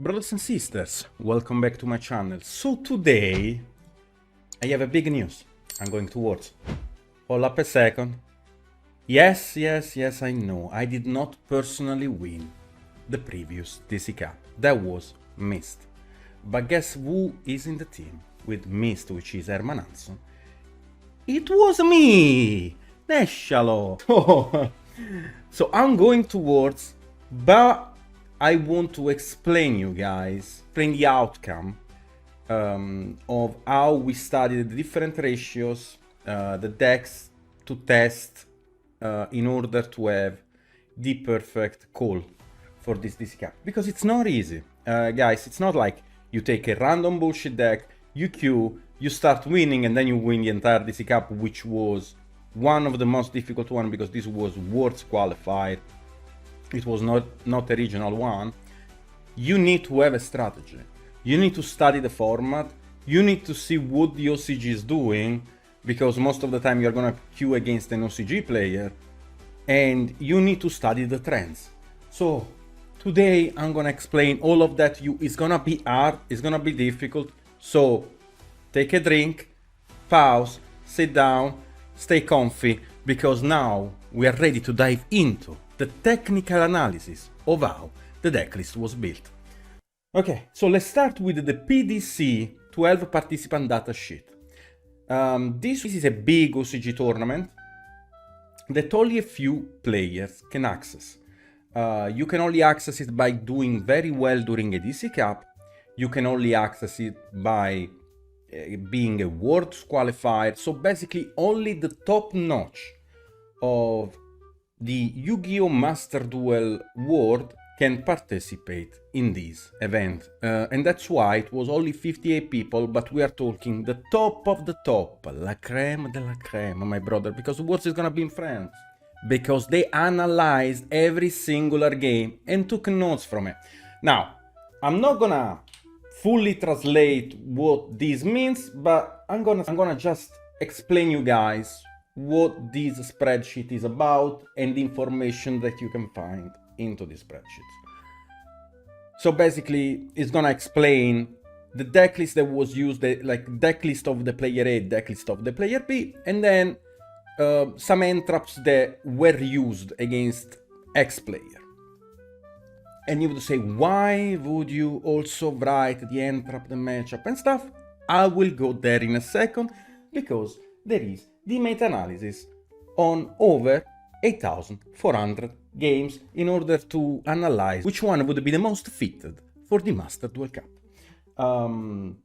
Brothers and sisters, welcome back to my channel. So today I have a big news. I'm going towards. Hold up a second. Yes, I know. I did not personally win the previous DC Cup. That was Mist. But guess who is in the team with Mist, which is Herman Hansson? It was me! Nescialo! So I'm going towards, but I want to explain you guys, explain the outcome of how we studied the different ratios, the decks to test in order to have the perfect call for this DC Cup. Because it's not easy. Guys, it's not like you take a random bullshit deck, you queue, you start winning, and then you win the entire DC Cup, which was one of the most difficult one because this was Worlds qualified. It was not a regional one. You need to have a strategy. You need to study the format. You need to see what the OCG is doing, because most of the time you're gonna queue against an OCG player, and you need to study the trends. So today I'm gonna explain all of that. It's gonna be hard, it's gonna be difficult. So take a drink, pause, sit down, stay comfy, because now we are ready to dive into the technical analysis of how the decklist was built. Okay, so let's start with the PDC 12 participant datasheet. This is a big OCG tournament that only a few players can access. You can only access it by doing very well during a DC Cup. You can only access it by being a Worlds qualified. So basically only the top notch of the Yu-Gi-Oh! Master Duel World can participate in this event. And that's why it was only 58 people, but we are talking the top of the top, la crème de la crème, my brother, because Worlds is gonna be in France. Because they analyzed every singular game and took notes from it. Now, I'm not gonna fully translate what this means, but I'm gonna just explain you guys what this spreadsheet is about and the information that you can find into this spreadsheet. So basically, it's gonna explain the decklist that was used, like decklist of the player A, decklist of the player B, and then some entraps that were used against X player. And you would say, why would you also write the entrap, the matchup and stuff? I will go there in a second, because there is the meta-analysis on over 8,400 games in order to analyze which one would be the most fitted for the Master Duel Cup. And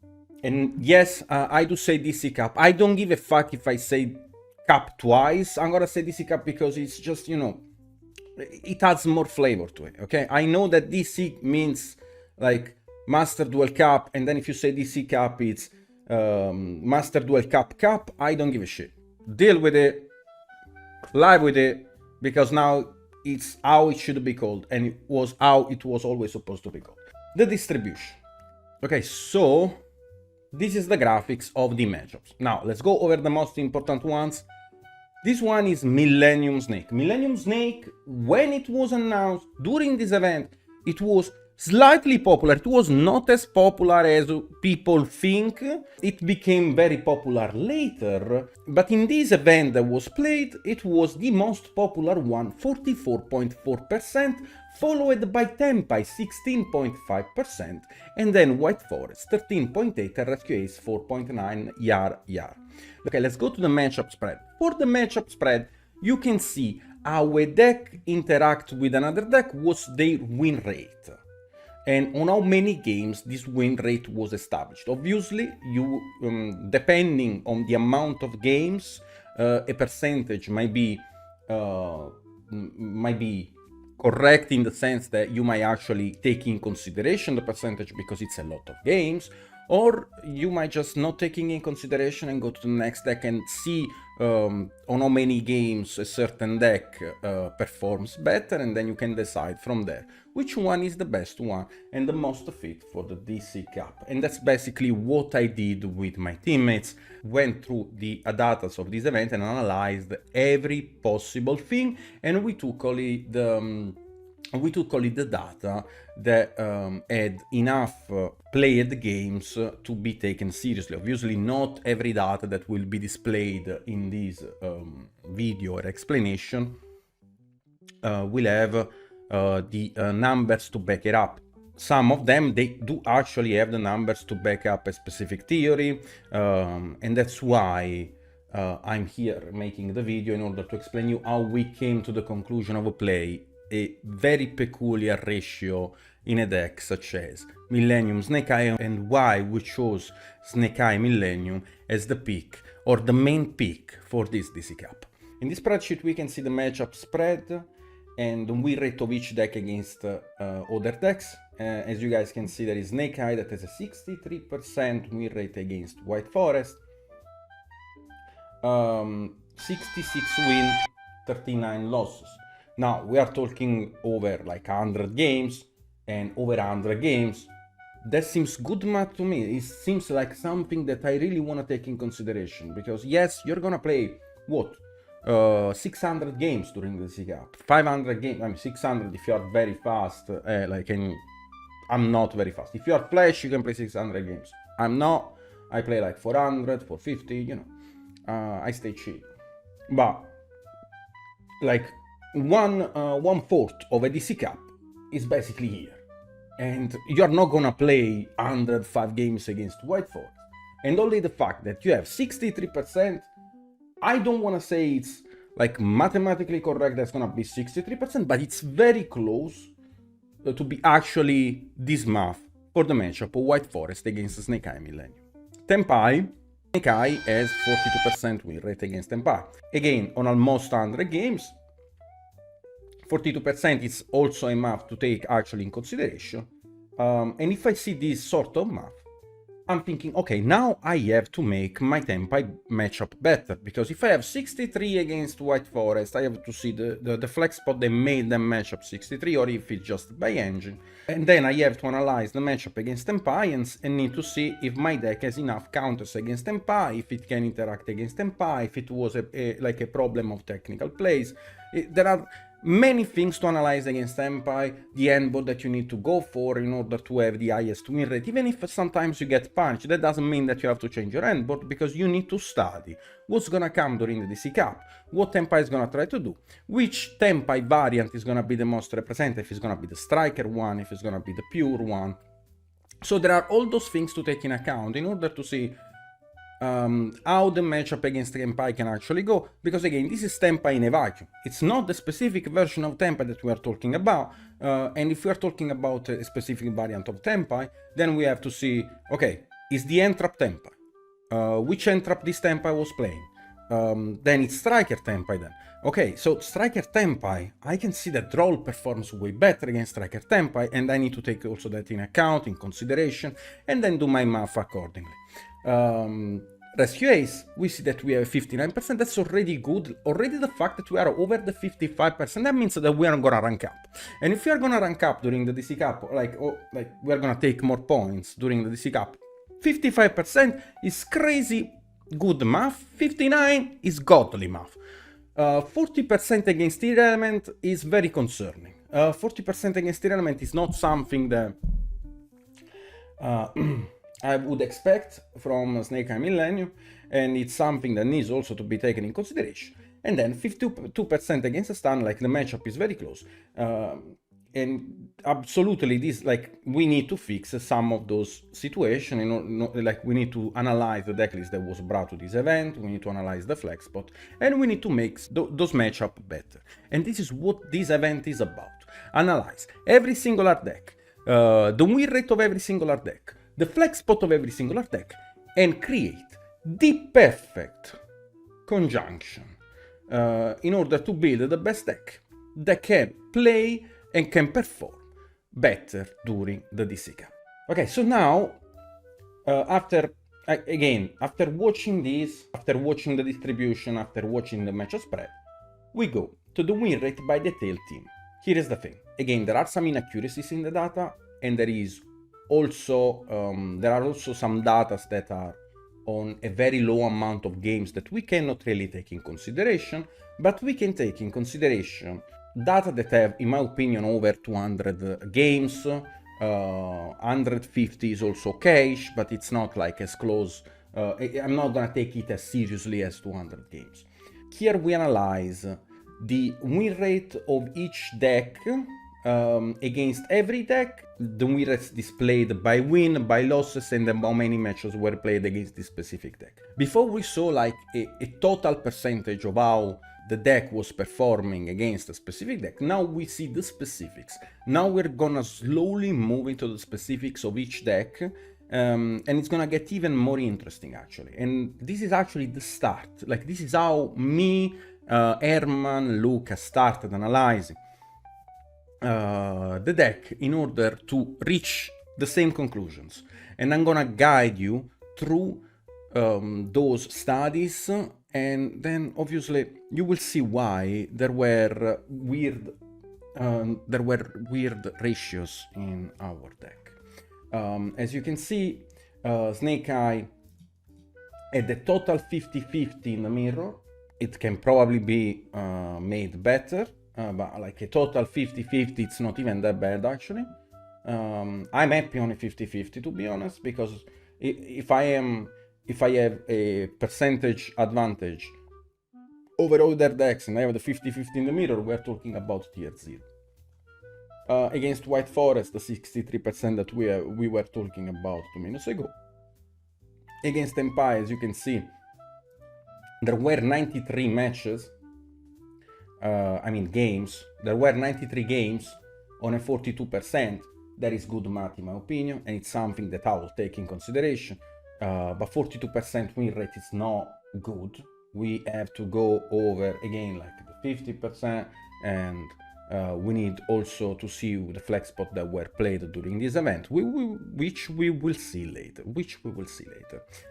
yes, I do say DC Cup. I don't give a fuck if I say Cup twice. I'm gonna say DC Cup because it's just, you know, it adds more flavor to it, okay? I know that DC means like Master Duel Cup, and then if you say DC Cup, it's Master Duel Cup. I don't give a shit. Deal with it, live with it, because now it's how it should be called, and it was how it was always supposed to be called. The distribution. Okay, so this is the graphics of the matchups. Now let's go over the most important ones. This one is Millennium Snake. Millennium Snake, when it was announced during this event, it was slightly popular. It was not as popular as people think. It became very popular later, but in this event that was played, it was the most popular one, 44.4%, followed by Tempai 16.5%, and then White Forest 13.8%, and Rescue Ace 4.9%, yar. Okay, let's go to the matchup spread. For the matchup spread, you can see how a deck interacts with another deck, was their win rate, and on how many games this win rate was established. Obviously, you depending on the amount of games, a percentage might be correct in the sense that you might actually take in consideration the percentage because it's a lot of games, or you might just not taking in consideration and go to the next deck and see on how many games a certain deck performs better, and then you can decide from there which one is the best one and the most fit for the DC Cup. And that's basically what I did with my teammates. Went through the data of this event and analyzed every possible thing, and we took only we took only the data that had enough played games to be taken seriously. Obviously, not every data that will be displayed in this video or explanation will have the numbers to back it up. Some of them, they do actually have the numbers to back up a specific theory, and that's why I'm here making the video, in order to explain you how we came to the conclusion of a very peculiar ratio in a deck such as Millennium Snake Eye, and why we chose Snake Eye Millennium as the pick, or the main pick for this DC Cup. In this spreadsheet we can see the matchup spread and the win rate of each deck against other decks. As you guys can see, there is Snake Eye that has a 63% win rate against White Forest, 66 win, 39 losses. Now we are talking over like 100 games, and over 100 games, that seems good math to me. It seems like something that I really want to take in consideration, because yes, you're gonna play what, 600 games during the DC Cup, 500 games. I mean 600 if you are very fast, I'm not very fast. If you are Flash, you can play 600 games. I'm not. I play like 400, 450, you know. I stay cheap. But like one fourth of a DC Cup is basically here. And you're not gonna play 105 games against White Forest. And only the fact that you have 63%, I don't wanna say it's like mathematically correct that's gonna be 63%, but it's very close to be actually this math for the matchup of White Forest against Snake Eye Millennium. Tenpai, Snake Eye has 42% win rate against Tenpai. Again, on almost 100 games, 42% is also a math to take actually in consideration. And if I see this sort of math, I'm thinking, okay, now I have to make my Tenpai matchup better, because if I have 63 against White Forest, I have to see the flex spot that made them matchup 63, or if it's just by engine. And then I have to analyze the matchup against Tenpai and need to see if my deck has enough counters against Tenpai, if it can interact against Tenpai, if it was like a problem of technical plays. There are many things to analyze against Tenpai, the endbot that you need to go for in order to have the highest win rate. Even if sometimes you get punched, that doesn't mean that you have to change your endbot, because you need to study what's gonna come during the DC Cup, what Tenpai is gonna try to do, which Tenpai variant is gonna be the most representative, if it's gonna be the striker one, if it's gonna be the pure one. So there are all those things to take in account in order to see how the matchup against Tenpai can actually go, because again, this is Tenpai in a vacuum. It's not the specific version of Tenpai that we are talking about, and if we are talking about a specific variant of Tenpai, then we have to see, okay, is the Entrap Tenpai? Which Entrap this Tenpai was playing? Then it's Striker Tenpai then. Okay, so Striker Tenpai, I can see that Droll performs way better against Striker Tenpai, and I need to take also that in account, in consideration, and then do my math accordingly. Rescue Ace, we see that we have 59%, that's already good. Already the fact that we are over the 55%, that means that we are gonna rank up. And if we are gonna rank up during the DC Cup, like we are gonna take more points during the DC Cup, 55% is crazy good math, 59 is godly math. 40% against Tier Element is very concerning. 40% against Tier Element is not something that I would expect from Snake Eye Millennium, and it's something that needs also to be taken in consideration. And then 52% against a stun, like the matchup is very close. And absolutely, this, like, we need to fix some of those situations. You know, like, we need to analyze the decklist that was brought to this event, we need to analyze the flex spot, and we need to make those matchups better. And this is what this event is about. Analyze every single art deck, the win rate of every single art deck, the flex spot of every single art deck, and create the perfect conjunction in order to build the best deck that can play and can perform better during the DC Cup. Okay, so now, after watching this, after watching the distribution, after watching the matchup spread, we go to the win rate by the tail team. Here is the thing. Again, there are some inaccuracies in the data, and there are also some data that are on a very low amount of games that we cannot really take in consideration, but we can take in consideration data that have, in my opinion, over 200 games. 150 is also cash, but it's not like as close. I'm not gonna take it as seriously as 200 games. Here we analyze the win rate of each deck against every deck, the win rates displayed by win, by losses, and then how many matches were played against this specific deck. Before we saw like a total percentage of how the deck was performing against a specific deck. Now we see the specifics. Now we're gonna slowly move into the specifics of each deck, and it's gonna get even more interesting actually. And this is actually the start. Like this is how me, Herman, Luka started analyzing the deck in order to reach the same conclusions. And I'm gonna guide you through those studies, and then obviously you will see why there were weird ratios in our deck. As you can see, Snake Eye had the total 50-50 in the mirror. It can probably be made better, but like a total 50-50, it's not even that bad actually. I'm happy on a 50-50 to be honest, because if I have a percentage advantage over other decks and I have the 50-50 in the mirror, we're talking about tier 0. Against White Forest, the 63% that we were talking about 2 minutes ago. Against Empire, as you can see, there were 93 matches, games. There were 93 games on a 42%. That is good math in my opinion, and it's something that I will take in consideration. But 42% win rate is not good. We have to go over again like the 50%, and we need also to see the flex spot that were played during this event, which we will see later.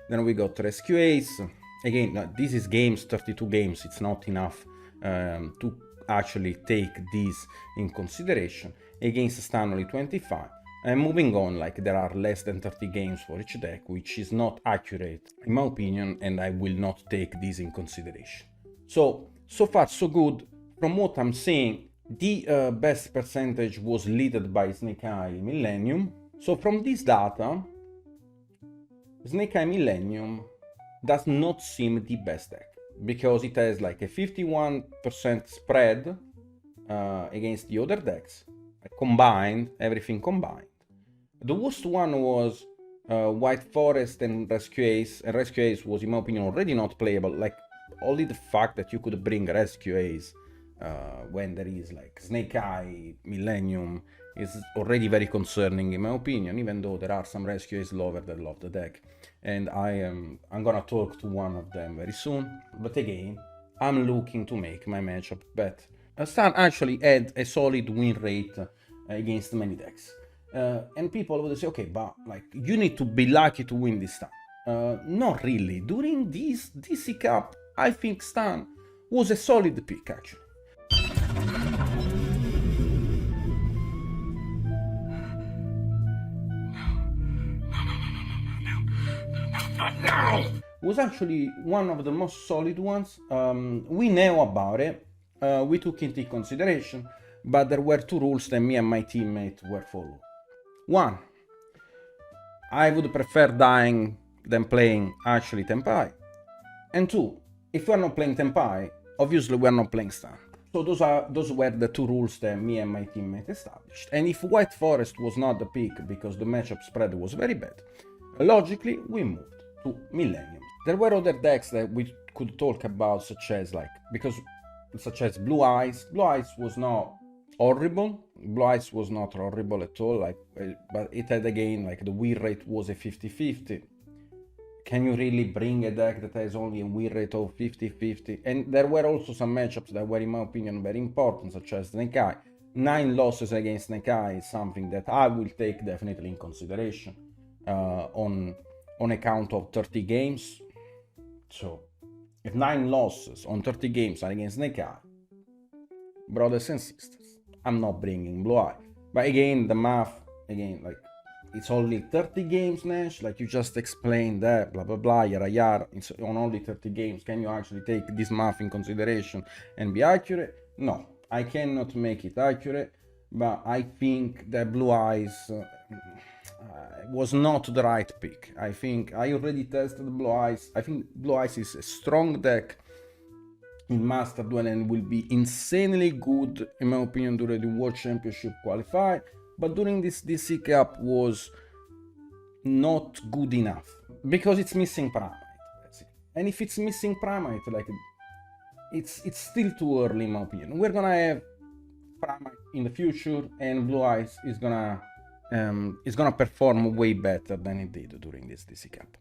Then we got Rescue Ace. Again, this is games, 32 games. It's not enough to actually take this in consideration. Against Stanley 25. And moving on, like there are less than 30 games for each deck, which is not accurate in my opinion, and I will not take this in consideration. So far so good. From what I'm seeing, the best percentage was led by Snake Eye Millennium. So from this data, Snake Eye Millennium does not seem the best deck, because it has like a 51% spread against the other decks. Combined, everything combined. The worst one was White Forest and Rescue Ace, and Rescue Ace was, in my opinion, already not playable. Like, only the fact that you could bring Rescue Ace when there is like Snake Eye Millennium is already very concerning, in my opinion, even though there are some Rescue Ace lovers that love the deck. And I'm gonna talk to one of them very soon. But again, I'm looking to make my matchup better. Stan actually had a solid win rate against many decks. And people would say, okay, but like you need to be lucky to win this Stan. Not really. During this DC Cup, I think Stan was a solid pick actually. Was actually one of the most solid ones. We knew about it. We took into consideration, but there were 2 rules that me and my teammate were following. 1, I would prefer dying than playing actually Tempai. And 2, if we're not playing Tempai, obviously we're not playing Stan. So those were the 2 rules that me and my teammate established. And if White Forest was not the pick because the matchup spread was very bad, logically we moved to Millennium. There were other decks that we could talk about, such as Blue Eyes. Blue Eyes was not horrible. Blue Eyes was not horrible at all, like, but it had again, like the win rate was a 50-50. Can you really bring a deck that has only a win rate of 50-50? And there were also some matchups that were, in my opinion, very important, such as Snake Eye. 9 losses against Snake Eye is something that I will take definitely in consideration on account of 30 games. So if 9 losses on 30 games are against Snake Eye, brothers and sisters, I'm not bringing Blue Eye. But again, the math, again, like, it's only 30 games, Nash, like you just explained that, blah, blah, blah, yada, yada. It's on only 30 games. Can you actually take this math in consideration and be accurate? No, I cannot make it accurate, but I think that Blue Eyes was not the right pick. I think I already tested Blue Eyes. I think Blue Eyes is a strong deck in Master Duel and will be insanely good, in my opinion, during the World Championship qualify. But during this DC Cup was not good enough because it's missing Primate, basically. And if it's missing Primate, like it's still too early, in my opinion. We're gonna have Primate in the future, and Blue Eyes is gonna perform way better than it did during this DC Cup.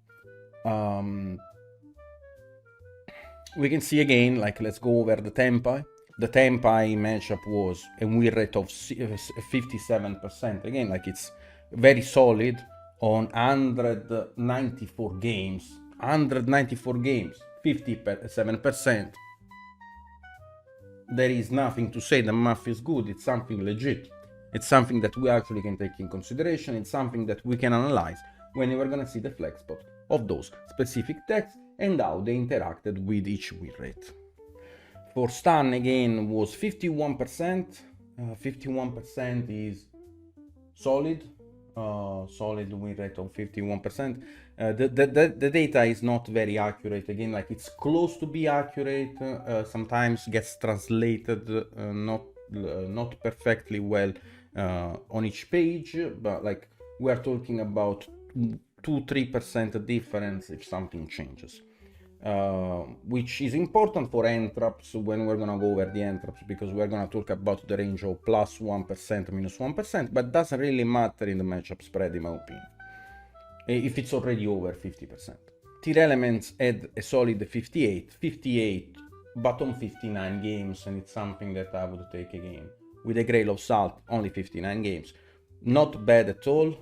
We can see again, like, let's go over the Tempai. The Tempai matchup was a win rate of 57%. Again, like, it's very solid on 194 games. 194 games, 57%. There is nothing to say the math is good. It's something legit. It's something that we actually can take in consideration. It's something that we can analyze when we're gonna see the flex spot of those specific decks and how they interacted with each win rate. For stun, again, was 51%. 51% is solid. Solid win rate of 51%. The data is not very accurate. Again, like, it's close to be accurate. Sometimes gets translated not perfectly well on each page, but like, we're talking about 2-3% difference if something changes, which is important for entraps when we're gonna go over the entraps, because we're gonna talk about the range of plus 1%, minus 1%, but doesn't really matter in the matchup spread, in my opinion, if it's already over 50%. Tier Elements had a solid 58, but on 59 games, and it's something that I would take again. With a grain of salt, only 59 games. Not bad at all,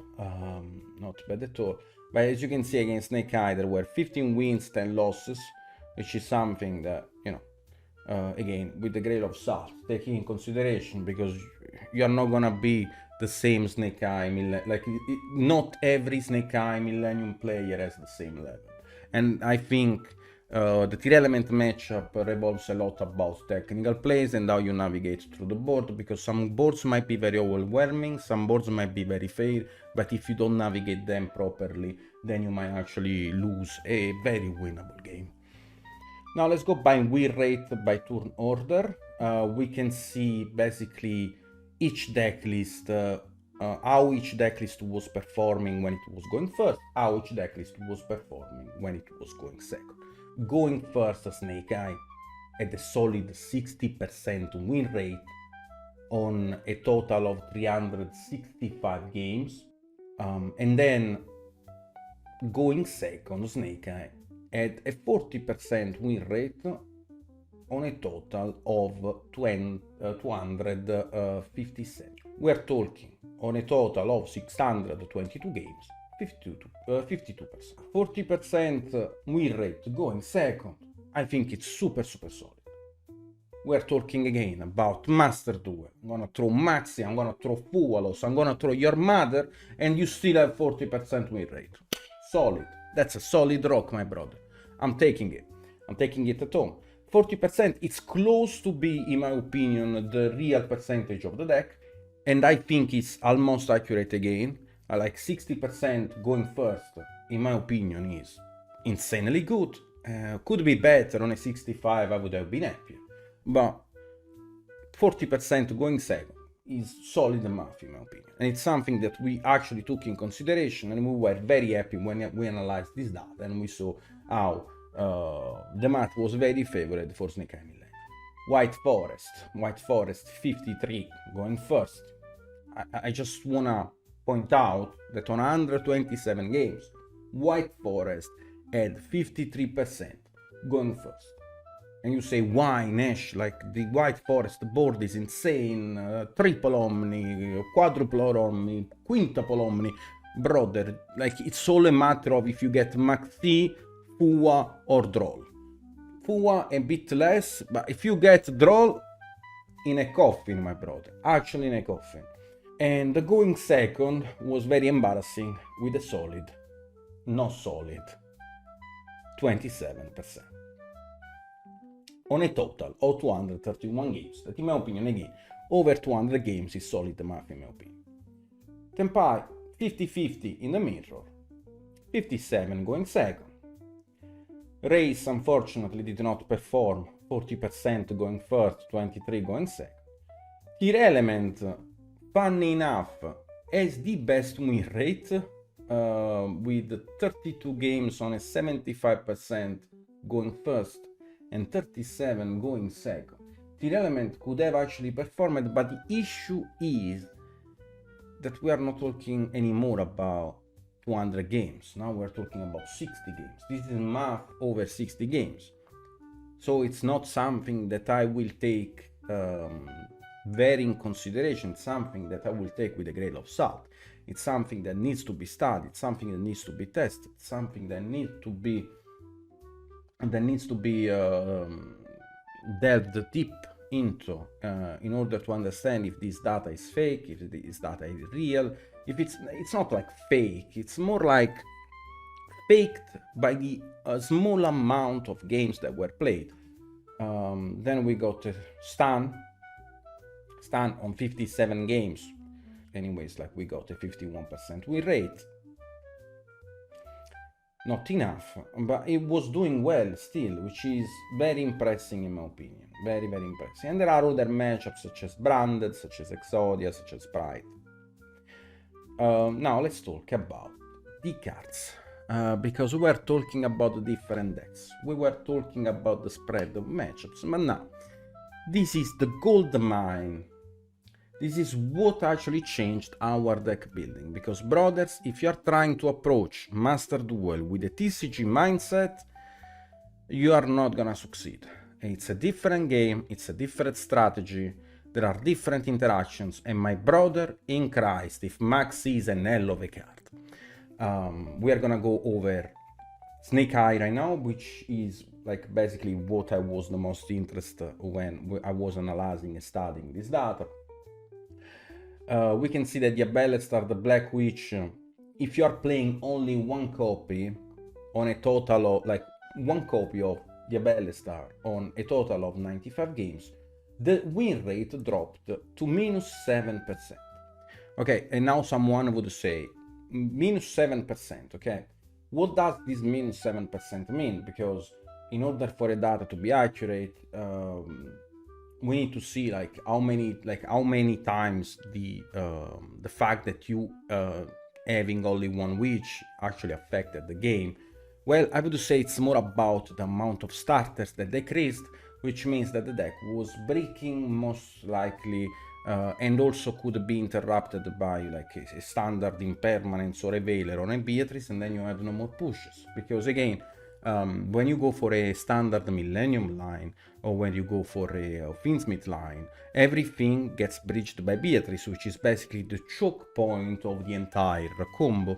not bad at all. But as you can see, against Snake Eye, there were 15 wins, 10 losses, which is something that, you know, again, with the grain of salt, taking in consideration, because you're not gonna be the same Snake Eye, like, not every Snake Eye Millennium player has the same level. And I think the tier element matchup revolves a lot about technical plays and how you navigate through the board, because some boards might be very overwhelming, some boards might be very fair, but if you don't navigate them properly, then you might actually lose a very winnable game. Now let's go by win rate by turn order. We can see basically each deck list, how each deck list was performing when it was going first, how each deck list was performing when it was going second. Going first, Snake Eye had a solid 60% win rate on a total of 365 games. And then going second, Snake Eye had a 40% win rate on a total of 257. We're talking on a total of 622 games. 52%. 40% win rate going second. I think it's super solid. We're talking again about Master Duel. I'm gonna throw Maxi, I'm gonna throw Fualos, I'm gonna throw your mother, and you still have 40% win rate. Solid. That's a solid rock, my brother. I'm taking it. I'm taking it at home. 40%, it's close to be, in my opinion, the real percentage of the deck, and I think it's almost accurate again. Like 60% going first, in my opinion, is insanely good. Could be better on a 65, I would have been happier. But 40% going second is solid enough, in my opinion. And it's something that we actually took in consideration, and we were very happy when we analyzed this data and we saw how the math was very favored for Snake Eye Millennium. White Forest 53 going first. I just wanna point out that on 127 games, White Forest had 53% going first. And you say, why, Nash? Like, the White Forest board is insane. Triple Omni, Quadruple Omni, Quintuple Omni. Brother, like, it's all a matter of if you get Maxi, Fua, or Droll. Fua a bit less, but if you get Droll, in a coffin, my brother. Actually in a coffin. And the going second was very embarrassing with a solid, not solid, 27%. on a total of 231 games. That, in my opinion, again, over 200 games is solid math, in my opinion. Tenpai 50-50 in the mirror, 57 going second. Race unfortunately did not perform, 40% going first, 23 going second. Tier Element, funny enough, has the best win rate, with 32 games on a 75% going first and 37 going second. Tier Element could have actually performed, but the issue is that we are not talking anymore about 200 games. Now we're talking about 60 games. This is math over 60 games. So it's not something that I will take very in consideration. It's something that I will take with a grain of salt. It's something that needs to be studied, something that needs to be tested, something that needs to be delved deep into in order to understand if this data is fake, if this data is real. If it's not like fake, it's more like faked by the small amount of games that were played. Then we got Stan on 57 games. Anyways, like, we got a 51% win rate. Not enough, but it was doing well still, which is very impressive in my opinion. Very, very impressive. And there are other matchups such as Branded, such as Exodia, such as Sprite. Now let's talk about the cards. Because we were talking about the different decks. We were talking about the spread of matchups, but now this is the gold mine. This is what actually changed our deck building, because brothers, if you are trying to approach Master Duel with a TCG mindset, you are not gonna succeed. It's a different game, it's a different strategy, there are different interactions, and my brother in Christ, if Max is an hell of a card. We are gonna go over Snake Eye right now, which is like basically what I was the most interested when I was analyzing and studying this data. We can see that the Diabellstar, the Black Witch, if you are playing only one copy on a total of, like, one copy of Diabellstar on a total of 95 games, the win rate dropped to -7%. Okay, and now someone would say, -7%, okay? What does this -7% mean? Because in order for a data to be accurate, we need to see how many times the fact that you having only one witch actually affected the game. Well, I would say it's more about the amount of starters that decreased, which means that the deck was breaking most likely, and also could be interrupted by like a standard impermanence or a Veiler or a Beatrice, and then you have no more pushes. Because again, when you go for a standard Millennium line, or when you go for a Finsmith line, everything gets bridged by Beatrice, which is basically the choke point of the entire combo.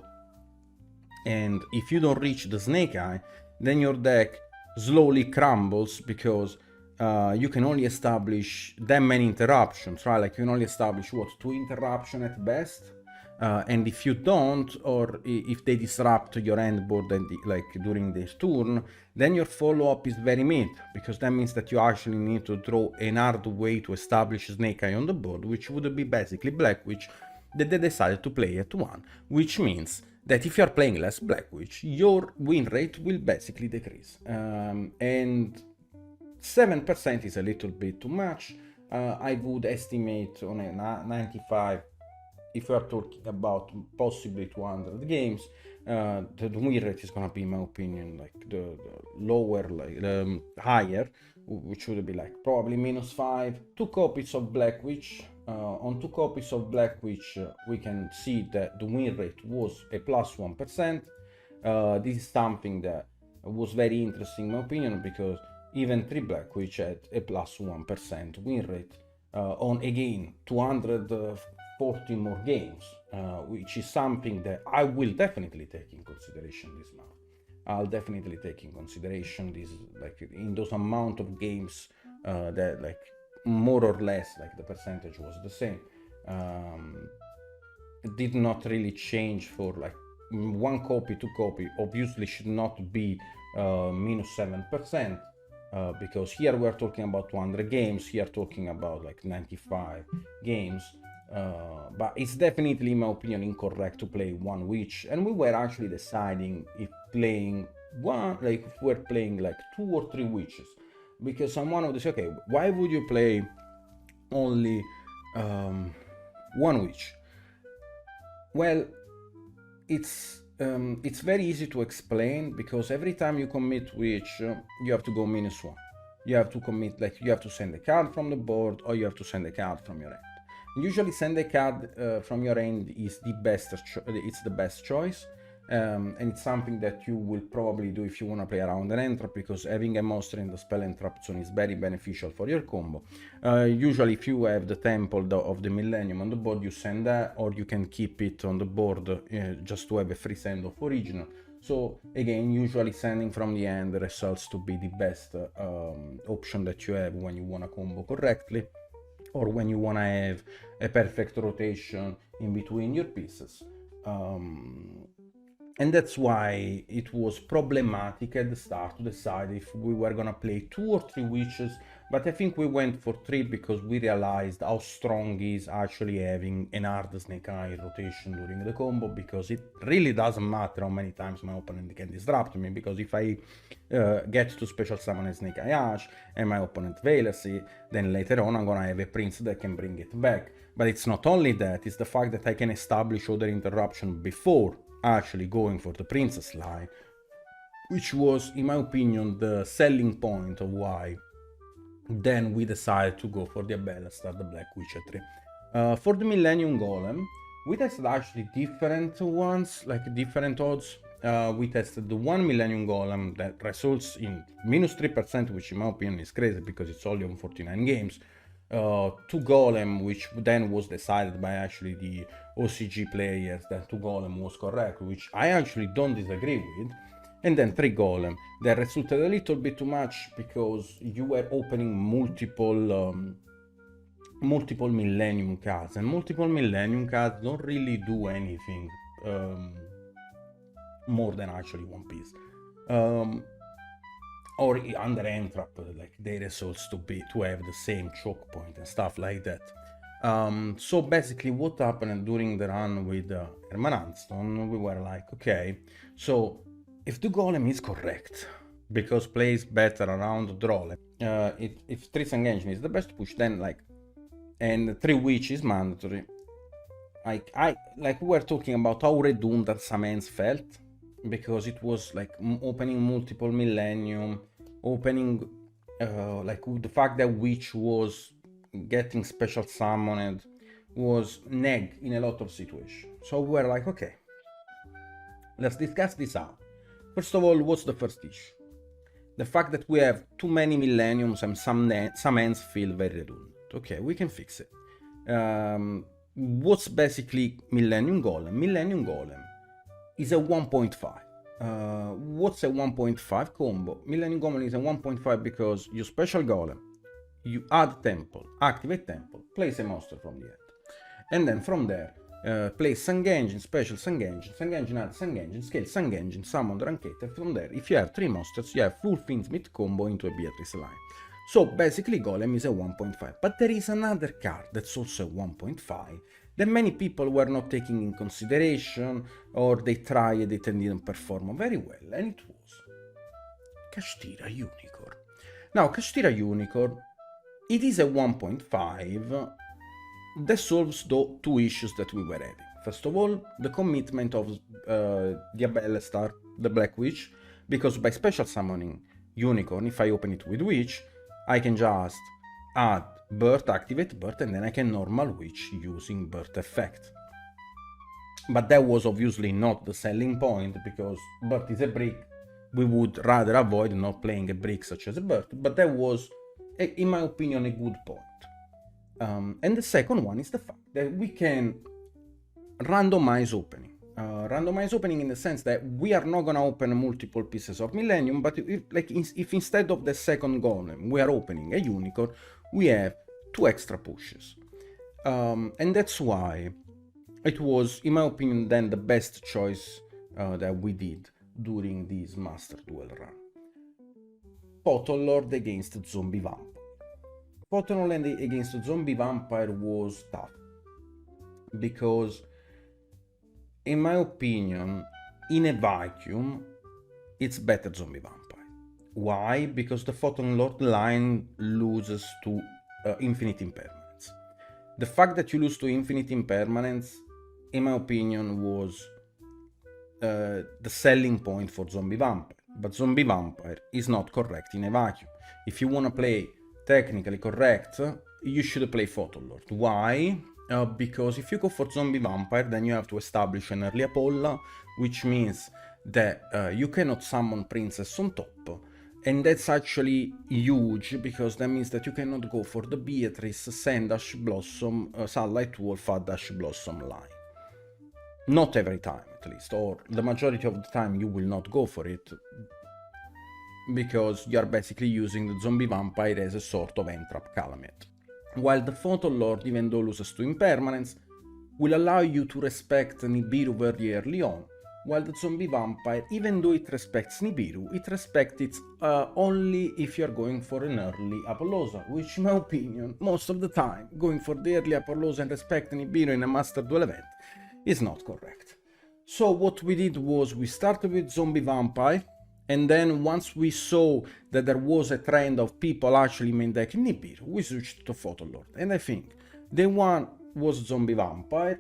And if you don't reach the Snake Eye, then your deck slowly crumbles, because you can only establish that many interruptions, right? Like, you can only establish, what, 2 interruptions at best? And if you don't, or if they disrupt your end board and during this turn, then your follow-up is very mid, because that means that you actually need to draw an hard way to establish Snake Eye on the board, which would be basically Black Witch that they decided to play at 1, which means that if you are playing less Black Witch, your win rate will basically decrease. And 7% is a little bit too much. I would estimate on a 95, if we are talking about possibly 200 games, the win rate is gonna be, in my opinion, like the lower, higher, which would be like probably -5. 2 copies of Black Witch. On 2 copies of Black Witch, we can see that the win rate was a +1%. This is something that was very interesting, in my opinion, because even 3 Black Witch had a +1% win rate on, again, 240 more games, which is something that I will definitely take in consideration this month. I'll definitely take in consideration this, like, in those amount of games that, like, more or less, like, the percentage was the same. It did not really change for, like, 1 copy, 2 copy, obviously should not be -7%. because here we're talking about 200 games, here talking about like 95 games. But it's definitely, in my opinion, incorrect to play one witch, and we were actually deciding if playing one, like if we're playing like 2 or 3 witches, because someone would say, okay, why would you play only one witch? Well, it's very easy to explain, because every time you commit witch, you have to go -1. You have to commit, like you have to send a card from the board, or you have to send a card from your end. Usually send a card from your end is the best, it's the best choice, and it's something that you will probably do if you want to play around an entrap, because having a monster in the spell entrap zone is very beneficial for your combo. Usually if you have the temple of the millennium on the board, you send that, or you can keep it on the board just to have a free send of original. So again, usually sending from the end results to be the best option that you have when you want to combo correctly, or when you want to have a perfect rotation in between your pieces. And that's why it was problematic at the start to decide if we were gonna play 2 or 3 witches, but I think we went for 3 because we realized how strong is actually having an hard Snake Eye rotation during the combo, because it really doesn't matter how many times my opponent can disrupt me, because if I get to special summon a Snake Eye Ash and my opponent Veilasi, then later on I'm gonna have a Prince that can bring it back. But it's not only that, it's the fact that I can establish other interruption before actually going for the princess line, which was, in my opinion, the selling point of why then we decided to go for the Abella Star, the Black Witch at 3. For the Millennium Golem, we tested actually different ones, like different odds. We tested the 1 Millennium Golem that results in -3%, which in my opinion is crazy because it's only on 49 games. 2 Golem, which then was decided by actually the OCG players that 2 Golem was correct, which I actually don't disagree with. And then 3 Golem that resulted a little bit too much because you were opening multiple Millennium cards, and multiple Millennium cards don't really do anything more than actually one piece. Or under entrap, like they results to have the same choke point and stuff like that. So basically what happened during the run with Herman Hansson, we were like, okay, so if the Golem is correct, because plays better around Drole, if 3 Sun Engine is the best push, then like, and 3 Witch is mandatory, like we were talking about how redundant some hands felt, because it was like opening multiple Millennium, opening like the fact that Witch was getting special summoned was neg in a lot of situations. So we were like, okay, let's discuss this out. First of all, what's the first issue? The fact that we have too many Millenniums and some hands feel very redundant. Okay, we can fix it. What's basically Millennium Golem? Millennium Golem is a 1.5. What's a 1.5 combo? Millennium Golem is a 1.5 because you special Golem, you add Temple, activate Temple, place a monster from the end. And then from there, place Sun Engine, special Sun Engine add Sun Engine, scale Sun Engine, summon Rankete, and from there, if you have 3 monsters, you have full Finsmith combo into a Beatrice line. So basically Golem is a 1.5, but there is another card that's also a 1.5 that many people were not taking in consideration, or they tried it and didn't perform very well, and it was Kashtira Unicorn. Now, Kashtira Unicorn, it is a 1.5 that solves the 2 issues that we were having. First of all, the commitment of Diabella Star, the Black Witch, because by special summoning Unicorn, if I open it with Witch, I can just add Birth, activate Birth, and then I can normal Witch using Birth effect. But that was obviously not the selling point, because Birth is a brick. We would rather avoid not playing a brick such as a Birth, but that was, in my opinion, a good point. And the second one is the fact that we can randomize opening. Randomize opening in the sense that we are not gonna open multiple pieces of Millennium, but if instead of the second Golem we are opening a Unicorn, we have 2 extra pushes. And that's why it was, in my opinion, then the best choice that we did during this Master Duel run. Photon Lord against Zombie Vampire. Photon Lord against Zombie Vampire was tough, because in my opinion, in a vacuum, it's better Zombie Vampire. Why? Because the Photon Lord line loses to Infinite Impermanence. The fact that you lose to Infinite Impermanence, in my opinion, was the selling point for Zombie Vampire. But Zombie Vampire is not correct in a vacuum. If you want to play technically correct, you should play Photon Lord. Why? Because if you go for Zombie Vampire, then you have to establish an early Apolla, which means that you cannot summon Princess on top. And that's actually huge, because that means that you cannot go for the Beatrice, Sand Ash Blossom, Sunlight Wolf, Dash Blossom line. Not every time, at least, or the majority of the time you will not go for it, because you are basically using the Zombie Vampire as a sort of entrap Calumet. While the Photon Lord, even though loses to Impermanence, will allow you to respect Nibiru very early on, while the Zombie Vampire, even though it respects Nibiru, it respects it only if you're going for an early Apollosa, which in my opinion, most of the time, going for the early Apollosa and respecting Nibiru in a Master Duel event is not correct. So what we did was we started with Zombie Vampire, and then once we saw that there was a trend of people actually main decking Nibiru, we switched to Photon Lord. And I think day 1 was Zombie Vampire,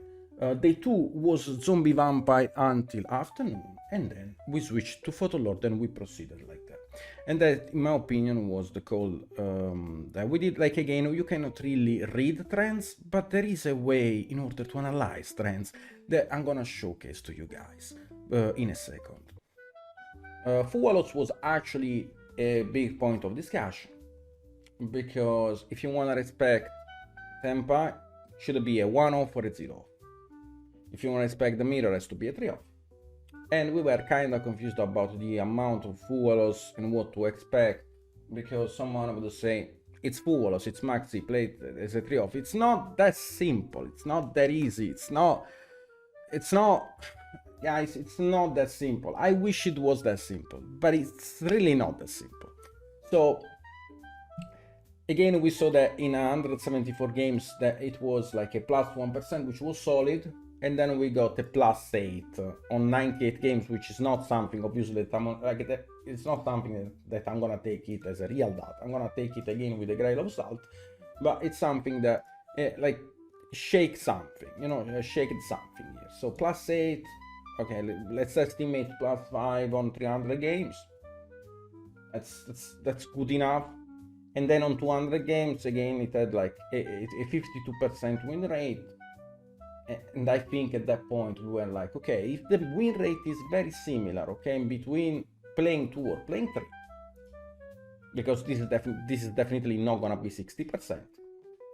day 2 was Zombie Vampire until afternoon, and then we switched to Photon Lord and we proceeded like that. And that, in my opinion, was the call that we did. Like, again, you cannot really read trends, but there is a way in order to analyze trends that I'm gonna showcase to you guys in a second. Fuwalos was actually a big point of discussion, because if you want to respect Tempa, should be a 1-off or a 0-off. If you want to respect the mirror, it has to be a 3-off. And we were kind of confused about the amount of Fuwalos and what to expect, because someone would say, it's Fuwalos, it's Maxi, played as a 3-off. It's not that simple, it's not that easy, it's not, guys, it's not that simple. I wish it was that simple, but it's really not that simple. So, again, we saw that in 174 games that it was like a plus 1%, which was solid. And then we got a plus 8 on 98 games, which is not something, obviously, that it's not something that I'm gonna take it as a real data. I'm gonna take it again with a grain of salt, but it's something that, like, shake something, you know, shake something here. So plus 8, okay, let's estimate plus 5 on 300 games. That's good enough. And then on 200 games, again, it had like a 52% win rate. And I think at that point we were like, okay, if the win rate is very similar, okay, in between playing 2 or playing 3, because this is definitely not gonna be 60%.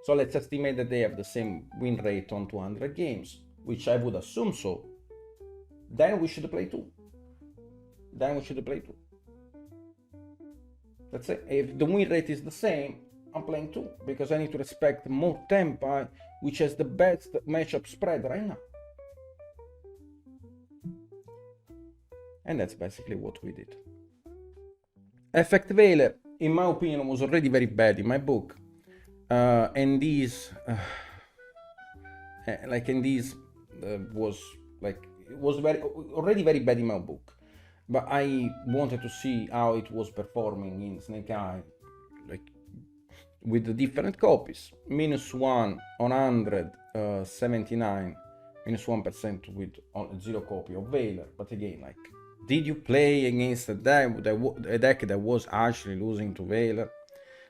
So let's estimate that they have the same win rate on 200 games, which I would assume so. Then we should play 2. That's it. If the win rate is the same, I'm playing 2, because I need to respect more Tempa, which has the best matchup spread right now. And that's basically what we did. Effect Veiler, in my opinion, was already very bad in my book. And these, was like, it was already very bad in my book. But I wanted to see how it was performing in Snake Eye, like, with the different copies. -1 on 179, -1% with 0 copy of Veiler. But again, like, did you play against a deck that was actually losing to Veiler?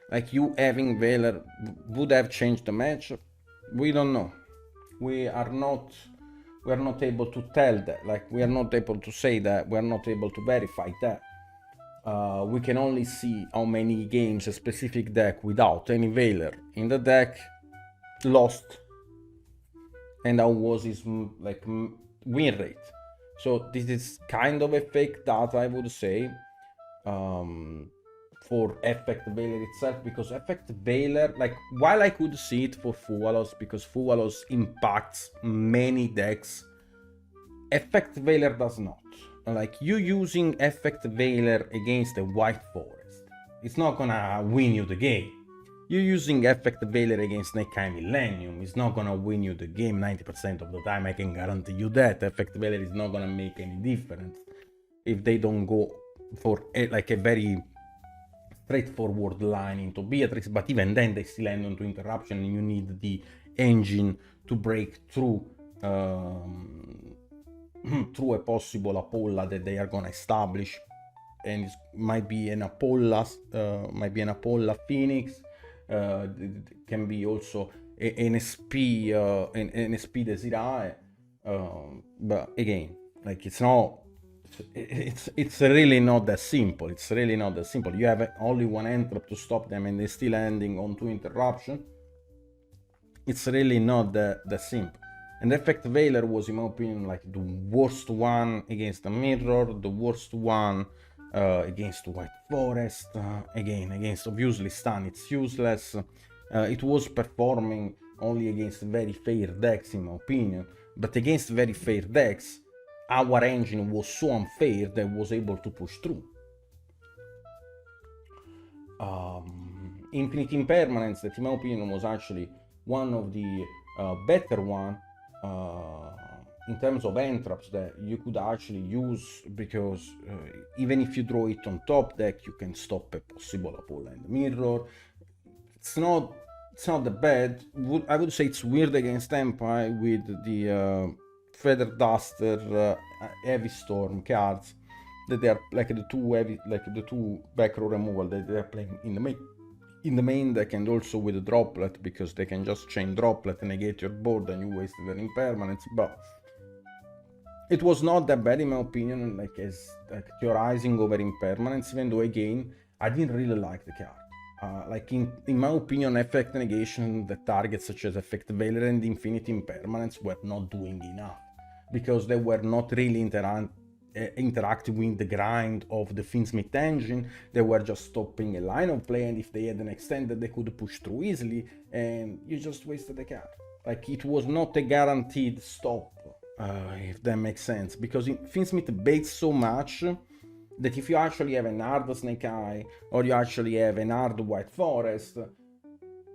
Like, you having Veiler would have changed the match? We don't know. We are not able to tell that. Like, we are not able to say that. We are not able to verify that. We can only see how many games a specific deck without any Veiler in the deck lost, and how was his win rate. So this is kind of a fake data, I would say, for Effect Veiler itself, because Effect Veiler, like, while I could see it for Fuwalos, because Fuwalos impacts many decks, Effect Veiler does not. Like, you using Effect Veiler against a White Forest, It's not gonna win you the game. You're using Effect Veiler against Nekai Millennium. It's not gonna win you the game 90% of the time. I can guarantee you that. Effect Veiler is not gonna make any difference if they don't go for like a very straightforward line into Beatrix. But even then, they still end into interruption, and you need the engine to break through through a possible Apollo that they are gonna establish, and it might be an Apollo, Phoenix. Can be also an SP, an SP Desirae, but again, like it's really not that simple. It's really not that simple. You have only one entrap to stop them, and they're still ending on 2 interruption. It's really not that simple. And Effect Veiler was, in my opinion, like the worst one against the Mirror, the worst one against White Forest. Again, against obviously Stun, it's useless. It was performing only against very fair decks, in my opinion. But against very fair decks, our engine was so unfair that was able to push through. Infinite Impermanence, that in my opinion was actually one of the better one in terms of entraps that you could actually use, because even if you draw it on top deck, you can stop a possible Apollo in the Mirror. It's not that bad. I would say it's weird against Empire with the Feather Duster, Heavy Storm cards, that they are like the two back row removal that they are playing in the main deck, and also with the Droplet, because they can just chain Droplet and negate your board and you wasted an impermanence. But it was not that bad, in my opinion, like theorizing over impermanence, even though again I didn't really like the card. Like in my opinion, effect negation, the targets such as Effect Veiler and Infinite Impermanence were not doing enough, because they were not really interacting with the grind of the Finsmith engine. They were just stopping a line of play, and if they had an extend that they could push through easily, and you just wasted the card. Like, it was not a guaranteed stop, if that makes sense, because Finsmith baits so much that if you actually have an hard Snake Eye, or you actually have an hard White Forest,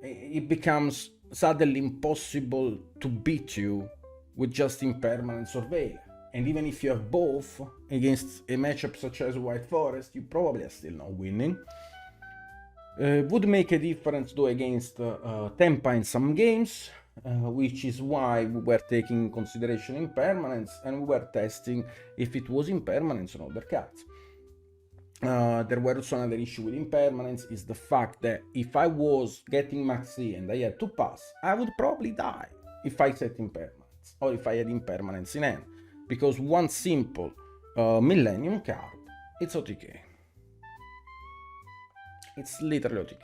it becomes suddenly impossible to beat you with just Impermanence or Veil. And even if you have both against a matchup such as White Forest, you probably are still not winning. Would make a difference though against Tempa in some games, which is why we were taking in consideration Impermanence, and we were testing if it was Impermanence on other cards. There were also another issue with Impermanence, is the fact that if I was getting Maxi and I had to pass, I would probably die if I set Impermanence, or if I had Impermanence in hand. Because one simple Millennium card, it's OTK. It's literally OTK.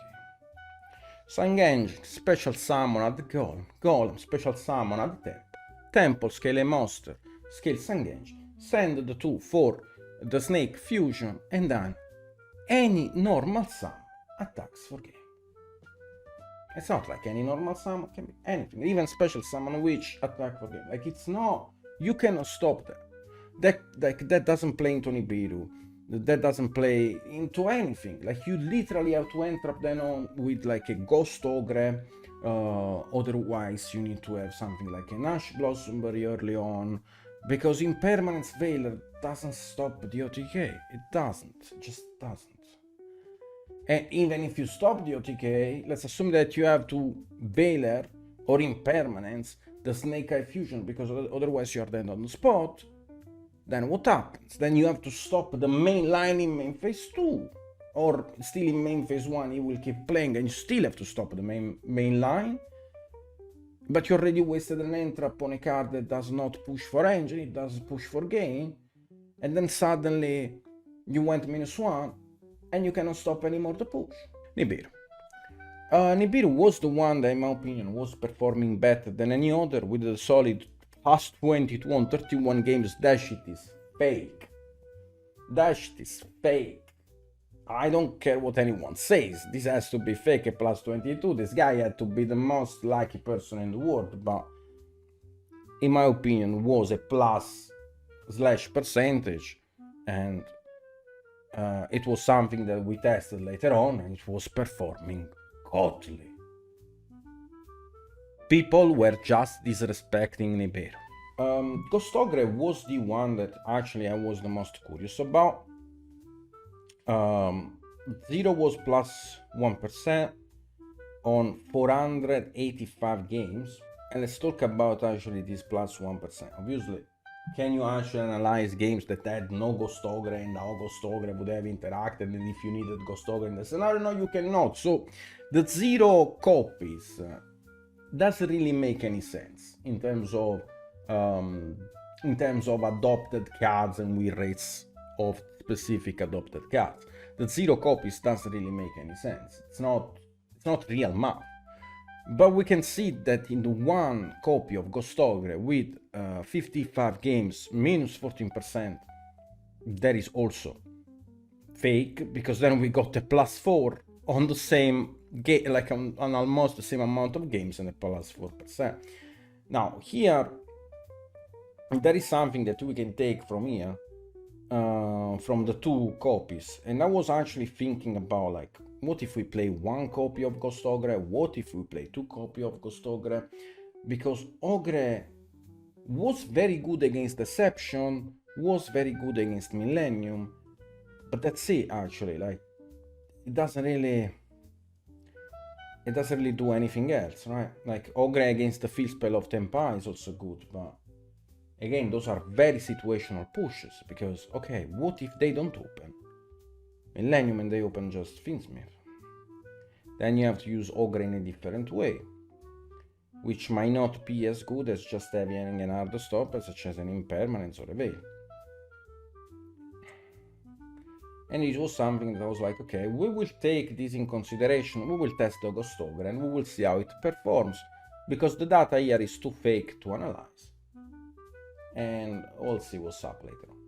Sangenji, special summon at the Golem, special summon at the Temple, scale a monster, scale Sangenji, send the 2 for the Snake Fusion, and then any normal summon attacks for game. It's not like any normal summon, can be anything, even special summon which attack for game. Like, it's not, you cannot stop that. That doesn't play into Nibiru. That doesn't play into anything. Like, you literally have to entrap them on with like a Ghost Ogre. Otherwise, you need to have something like an Ash Blossom very early on, because Impermanence Veiler doesn't stop the OTK. It doesn't. It just doesn't. And even if you stop the OTK, let's assume that you have to Veiler or Impermanence the Snake Eye Fusion, because otherwise you are dead on the spot. Then what happens? Then you have to stop the main line in main phase 2, or still in main phase 1 he will keep playing and you still have to stop the main line, but you already wasted an entrap on a card that does not push for engine, it does push for gain, and then suddenly you went -1 and you cannot stop anymore the push. Nibiru. Nibiru was the one that, in my opinion, was performing better than any other, with a solid past 22 on 31 games. Dash it is fake. Dash it is fake. I don't care what anyone says. This has to be fake at plus 22. This guy had to be the most lucky person in the world, but in my opinion was a plus / percentage, and It was something that we tested later on, and it was performing godly. People were just disrespecting Nibiru. Gostogre was the one that actually I was the most curious about. Zero was plus 1% on 485 games. And let's talk about actually this plus 1%. Obviously, can you actually analyze games that had no Gostogre and how Gostogre would have interacted, and if you needed Gostogre in the scenario? No, you cannot. So the zero copies doesn't really make any sense in terms of adopted cards and win rates of specific adopted cards. The zero copies doesn't really make any sense. It's not real math. But we can see that in the one copy of Gostogre with 55 games minus 14%, that is also fake, because then we got a plus 4 on the same game, like on almost the same amount of games, and a plus 4%. Now here there is something that we can take from here, from the two copies, and I was actually thinking about, like, what if we play one copy of Gostogre? What if we play two copies of Gostogre? Because Ogre was very good against Deception, was very good against Millennium, but that's it actually. Like, it doesn't really do anything else, right? Like, Ogre against the field spell of Tempa is also good, but again, those are very situational pushes, because, okay, what if they don't open Millennium and they open just Finsmith? Then you have to use Ogre in a different way, which might not be as good as just having an hard stopper, such as an Impermanence or a Veil. And it was something that I was like, okay, we will take this in consideration, we will test the Gostogre, and we will see how it performs, because the data here is too fake to analyze. And we'll see what's up later on.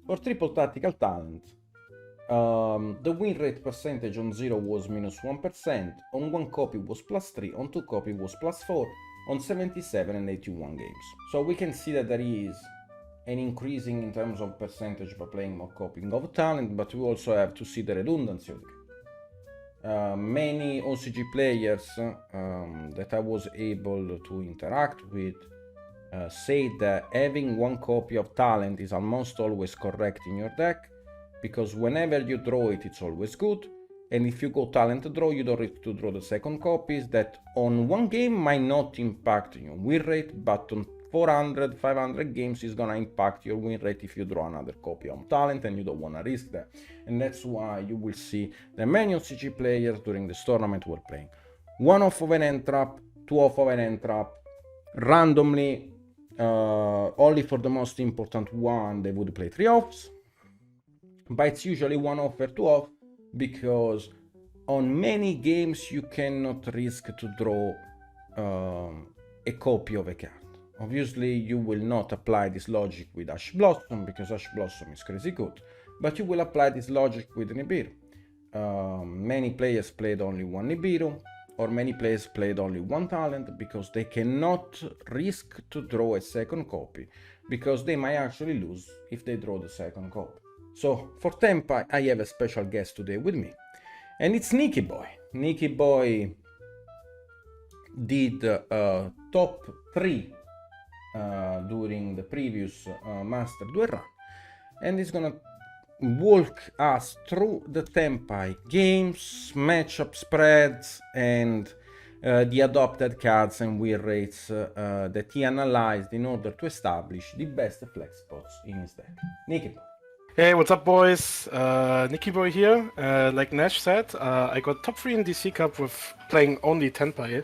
For triple tactical talent, the win rate percentage on 0 was minus 1%, on one copy was plus 3, on two copy was plus 4, on 77 and 81 games. So we can see that there is an increasing in terms of percentage by playing more copying of talent, but we also have to see the redundancy of the game. Many OCG players that I was able to interact with say that having one copy of talent is almost always correct in your deck, because whenever you draw it, it's always good, and if you go talent draw, you don't need to draw the second copies. That on one game might not impact your win rate, but on 400, 500 games is gonna impact your win rate if you draw another copy of talent, and you don't wanna risk that. And that's why you will see that many OCG players during this tournament were playing 1 off of an end trap, 2 off of an end trap, randomly, only for the most important one they would play 3 offs, but it's usually 1 off or 2 off, because on many games you cannot risk to draw a copy of a card. Obviously you will not apply this logic with Ash Blossom, because Ash Blossom is crazy good, but you will apply this logic with Nibiru. Many players played only one Nibiru, or many players played only one talent, because they cannot risk to draw a second copy, because they might actually lose if they draw the second copy. So for Tempa, I have a special guest today with me, and it's Niciboy. Niciboy did top 3 during the previous Master Duel run, and he's gonna walk us through the Tempai games, matchup spreads, and the adopted cards and win rates that he analyzed in order to establish the best flex spots in his deck. Niciboy. Hey, what's up, boys? Niciboy here. Like Nash said, I got top 3 in DC Cup with playing only Tenpai.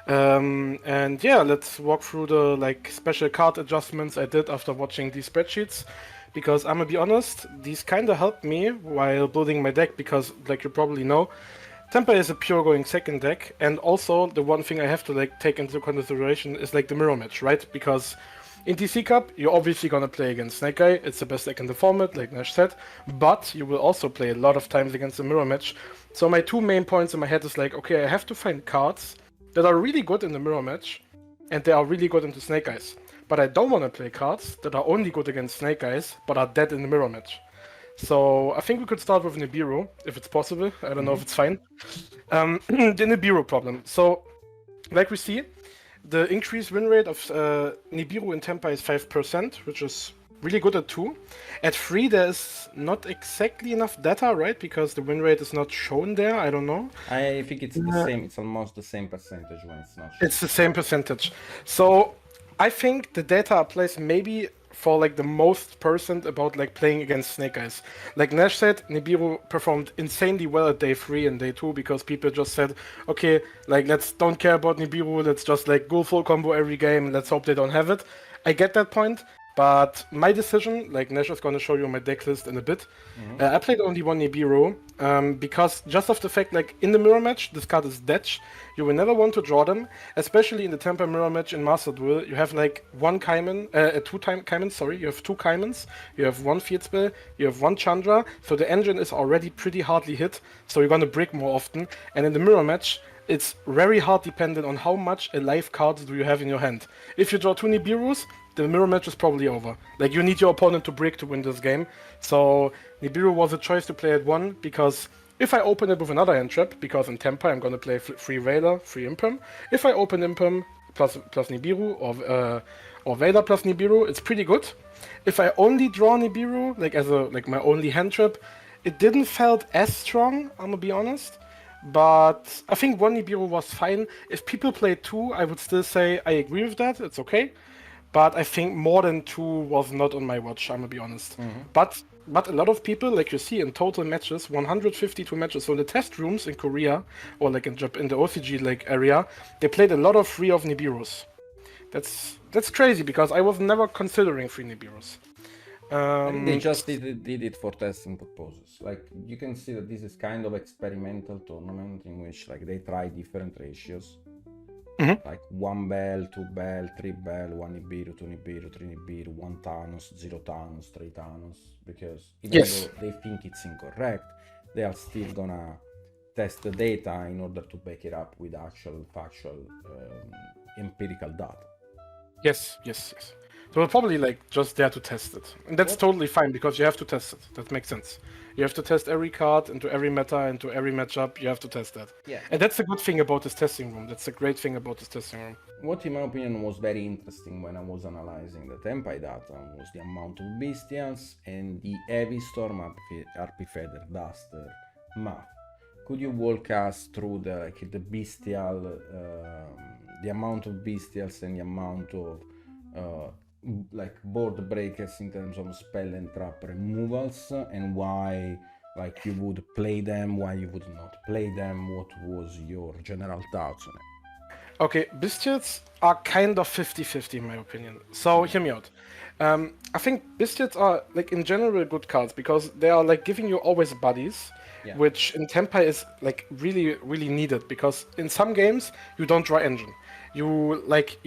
And yeah, let's walk through the special card adjustments I did after watching these spreadsheets, because I'm gonna be honest, these kind of helped me while building my deck, because like you probably know, Tenpai is a pure going second deck, and also the one thing I have to take into consideration is the mirror match, right? Because in DC Cup, you're obviously gonna play against Snake Eye, it's the best deck in the format, like Nash said, but you will also play a lot of times against the mirror match. So my 2 main points in my head is okay, I have to find cards that are really good in the mirror match, and they are really good into Snake Eyes. But I don't want to play cards that are only good against Snake Eyes, but are dead in the mirror match. So I think we could start with Nibiru, if it's possible. I don't know if it's fine. The Nibiru problem. So, like we see, the increased win rate of Nibiru in Tempa is 5%, which is really good at 2. At 3, there's not exactly enough data, right? Because the win rate is not shown there. I don't know. I think it's the same. It's almost the same percentage when it's not shown. It's the same percentage. So I think the data applies maybe for like the most percent about like playing against Snake Eyes. Like Nash said, Nibiru performed insanely well at day 3 and day 2 because people just said, okay, like let's don't care about Nibiru, let's just like go full combo every game, let's hope they don't have it. I get that point, but my decision, like Nash is going to show you my deck list in a bit. I played only one Nibiru because just of the fact, like in the mirror match, this card is dead. You will never want to draw them, especially in the Temper mirror match in Master Duel. You have like one Kaiman, Kaimans, sorry. You have 2 Kaimans, you have 1 Field Spell, you have 1 Chandra, so the engine is already pretty hardly hit, so you're gonna brick more often. And in the mirror match, it's very hard dependent on how much alive cards do you have in your hand. If you draw 2 Nibirus, the mirror match is probably over. Like, you need your opponent to break to win this game. So Nibiru was a choice to play at 1, because if I open it with another hand trap, because in Temper I'm gonna play free Veiler, free Impem. If I open Impem plus Nibiru, or Veiler plus Nibiru, it's pretty good. If I only draw Nibiru, like as my only hand trap, it didn't felt as strong, I'm gonna be honest. But I think 1 Nibiru was fine. If people play 2, I would still say I agree with that, it's okay. But I think more than 2 was not on my watch, I'm gonna be honest. But a lot of people, like you see in total matches, 152 matches. So in the test rooms in Korea, or like in the OCG like area, they played a lot of 3 of Nibirus. That's crazy, because I was never considering 3 Nibirus. They just did it for testing purposes. Like, you can see that this is kind of experimental tournament in which like they try different ratios. Like 1 bell, 2 bell, 3 bell, 1 Nibiru, 2 Nibiru, 3 Nibiru, 1 Thanos, 0 Thanos, 3 Thanos. Because even though they think it's incorrect, they are still gonna test the data in order to back it up with actual factual empirical data. Yes. So we're probably like just there to test it. And that's totally fine, because you have to test it. That makes sense. You have to test every card into every meta, into every matchup. You have to test that. Yeah. And that's the good thing about this testing room. That's the great thing about this testing room. What in my opinion was very interesting when I was analyzing the Tempai data was the amount of Bestials and the Heavy Storm RP Feather Duster math. Could you walk us through the bestial, the amount of Bestials and the amount of like board breakers in terms of spell and trap removals, and why like you would play them, why you would not play them? What was your general thoughts on it? Okay, Bestials are kind of 50-50 in my opinion. So hear me out. I think Bestials are like in general good cards, because they are like giving you always buddies. Yeah. Which in Tempai is like really needed, because in some games you don't draw engine. You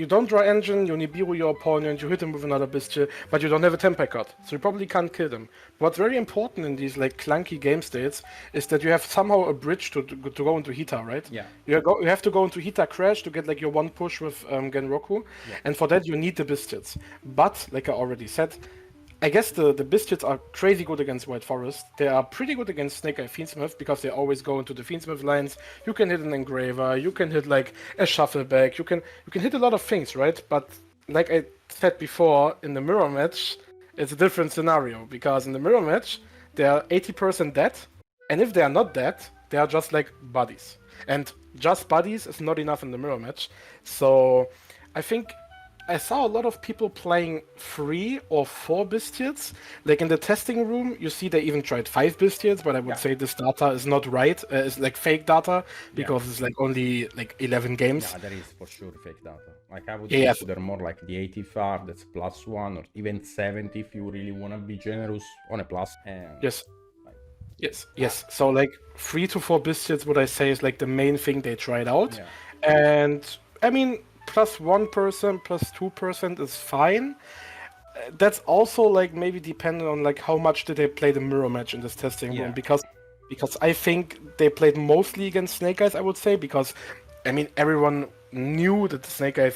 don't draw engine, you Nibiru your opponent, you hit him with another Bestial, but you don't have a Tempai card, so you probably can't kill them. What's very important in these like clunky game states is that you have somehow a bridge to go into Hita, right? Yeah. You have to go into Hita Crash to get like your 1 push with Genroku, and for that you need the Bestials. But like I already said, I guess the Bestials are crazy good against White Forest. They are pretty good against Snake Eye Fiendsmith, because they always go into the Fiendsmith lines. You can hit an Engraver, you can hit like a Shuffleback, you can hit a lot of things, right? But like I said before, in the mirror match, it's a different scenario, because in the mirror match, they are 80% dead, and if they are not dead, they are just like buddies. And just buddies is not enough in the mirror match. So I think I saw a lot of people playing 3 or 4 Bestials. Like in the testing room, you see they even tried 5 Bestials, but I would say this data is not right. It's like fake data, because it's like only like 11 games. Yeah, that is for sure fake data. Like I would consider more like the 85, that's +1, or even 70 if you really want to be generous on a plus. And Yes. So like 3 to 4 Bestials, what I say is like the main thing they tried out. And I mean, +1%, +2% is fine. That's also like maybe dependent on like how much did they play the mirror match in this testing room, because I think they played mostly against Snake Eyes, I would say, because I mean everyone knew that the Snake Eye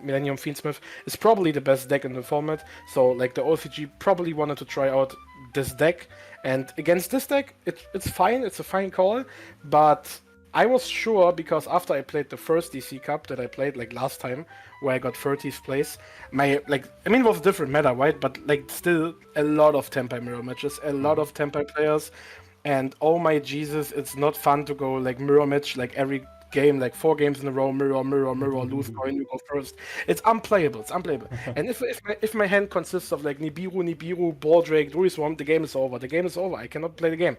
Millennium Fiendsmith is probably the best deck in the format. So like the OCG probably wanted to try out this deck. And against this deck, it's fine. It's a fine call. But I was sure, because after I played the first DC Cup that I played like last time, where I got 30th place, it was a different meta, right? But like still a lot of Tenpai mirror matches, a lot of Tenpai players. And oh my Jesus, it's not fun to go like mirror match like every game, like 4 games in a row, mirror, lose coin, you go first. It's unplayable. And if my hand consists of like Nibiru, Baldrake, Druid Swarm, the game is over. I cannot play the game.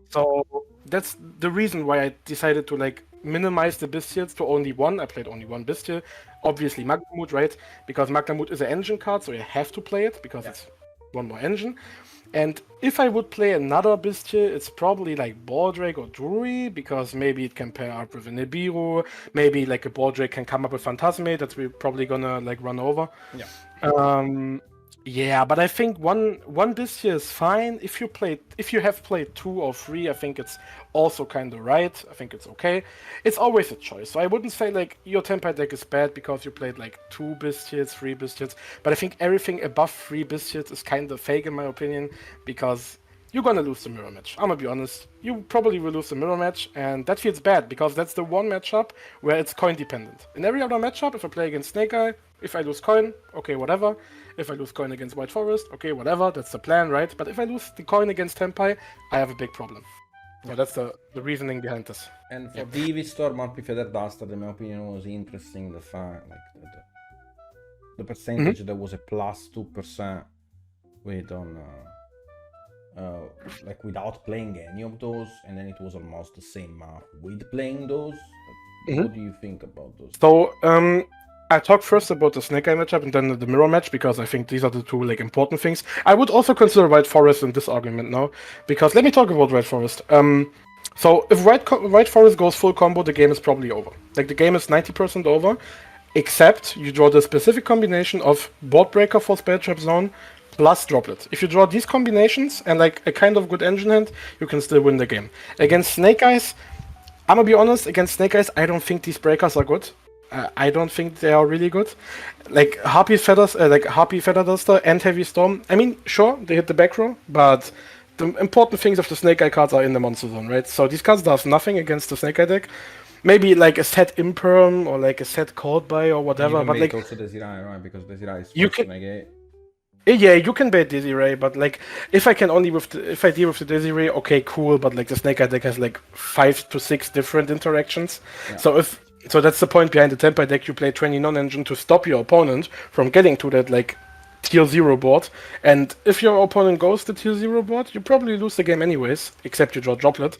So that's the reason why I decided to like minimize the Bestials to only one. I played only one Bestial. Obviously Magnemut, right? Because Magnemut is an engine card, so you have to play it because it's one more engine. And if I would play another Bestial, it's probably like Baldrake or Drury, because maybe it can pair up with a Nibiru. Maybe like a Baldrake can come up with Phantasmate that we're probably gonna like run over. Yeah, but I think one Bestial is fine. If you have played 2 or 3, I think it's also kind of right. I think it's okay. It's always a choice. So I wouldn't say like your Tenpai deck is bad because you played like 2 Bestials, 3 Bestials. But I think everything above 3 Bestials is kind of fake in my opinion, because you're gonna lose the mirror match. I'm gonna be honest. You probably will lose the mirror match, and that feels bad because that's the one matchup where it's coin dependent. In every other matchup, if I play against Snake Eye, if I lose coin, okay, whatever. If I lose coin against White Forest, okay, whatever, that's the plan, right? But if I lose the coin against Tenpai, I have a big problem. So that's the reasoning behind this. And for Divi Storm, RP Feather Duster, in my opinion, was interesting. The fact, like the percentage that was a plus 2% with like without playing any of those, and then it was almost the same map with playing those. What do you think about those? So I talk first about the Snake Eye matchup and then the mirror match, because I think these are the 2 like important things. I would also consider White Forest in this argument now, because let me talk about White Forest. So if White Forest goes full combo, the game is probably over. Like the game is 90% over, except you draw the specific combination of Board Breaker for Spell Trap Zone plus Droplet. If you draw these combinations and like a kind of good engine hand, you can still win the game. Against Snake Eyes, I'm gonna be honest, against Snake Eyes, I don't think these breakers are good. I don't think they are really good. Like Harpy Feather Duster and Heavy Storm. I mean, sure, they hit the back row, but the important things of the Snake Eye cards are in the monster zone, right? So these cards does nothing against the Snake Eye deck. Maybe like a set Imperm or like a set Called By or whatever. You but like also Desiree, right? Because Desiree is you can. Yeah, you can bait Desiree, but like if I deal with the Desiree, okay, cool. But like the Snake Eye deck has like 5 to 6 different interactions. Yeah. So that's the point behind the Tenpai deck. You play 20 non-engine to stop your opponent from getting to that like tier 0 board. And if your opponent goes to tier 0 board, you probably lose the game anyways, except you draw Droplet.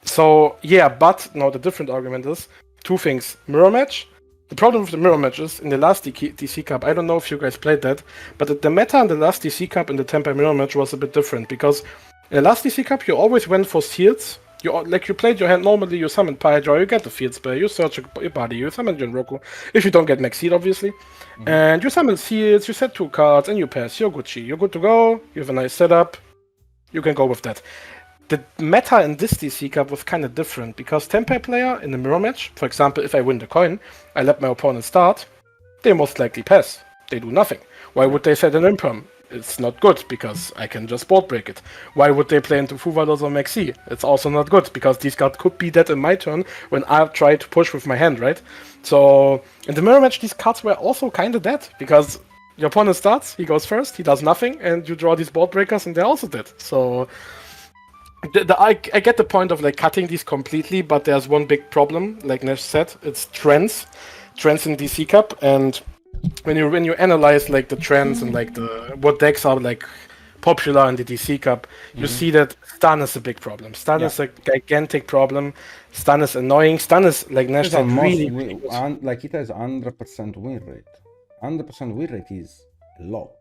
So yeah, but now the different argument is 2 things. Mirror match. The problem with the mirror matches in the last DC Cup, I don't know if you guys played that, but the meta in the last DC Cup in the Tenpai mirror match was a bit different, because in the last DC Cup you always went for seals. You played your hand normally, you summon Pydraw, you get the field spell, you search your body, you summon Jinroku, if you don't get Max Seed, obviously. And you summon seals, you set 2 cards, and you pass, you're Gucci. You're good to go, you have a nice setup, you can go with that. The meta in this DC Cup was kind of different, because Tenpai player in the mirror match, for example, if I win the coin, I let my opponent start, they most likely pass. They do nothing. Why would they set an Imperm? It's not good, because I can just board break it. Why would they play into Fuvalos or Maxi? It's also not good, because these cards could be dead in my turn when I try to push with my hand, right? So, in the mirror match, these cards were also kind of dead, because your opponent starts, he goes first, he does nothing, and you draw these board breakers, and they're also dead. So, I get the point of like cutting these completely, but there's one big problem, like Nesh said, it's trends in DC Cup, and when you analyze like the trends and like what decks are like popular in the DC Cup, you see that stun is a big problem. Stun is a gigantic problem. Stun is annoying. Stun is like Nash said, really like it has 100% win rate. 100% win rate is a lot.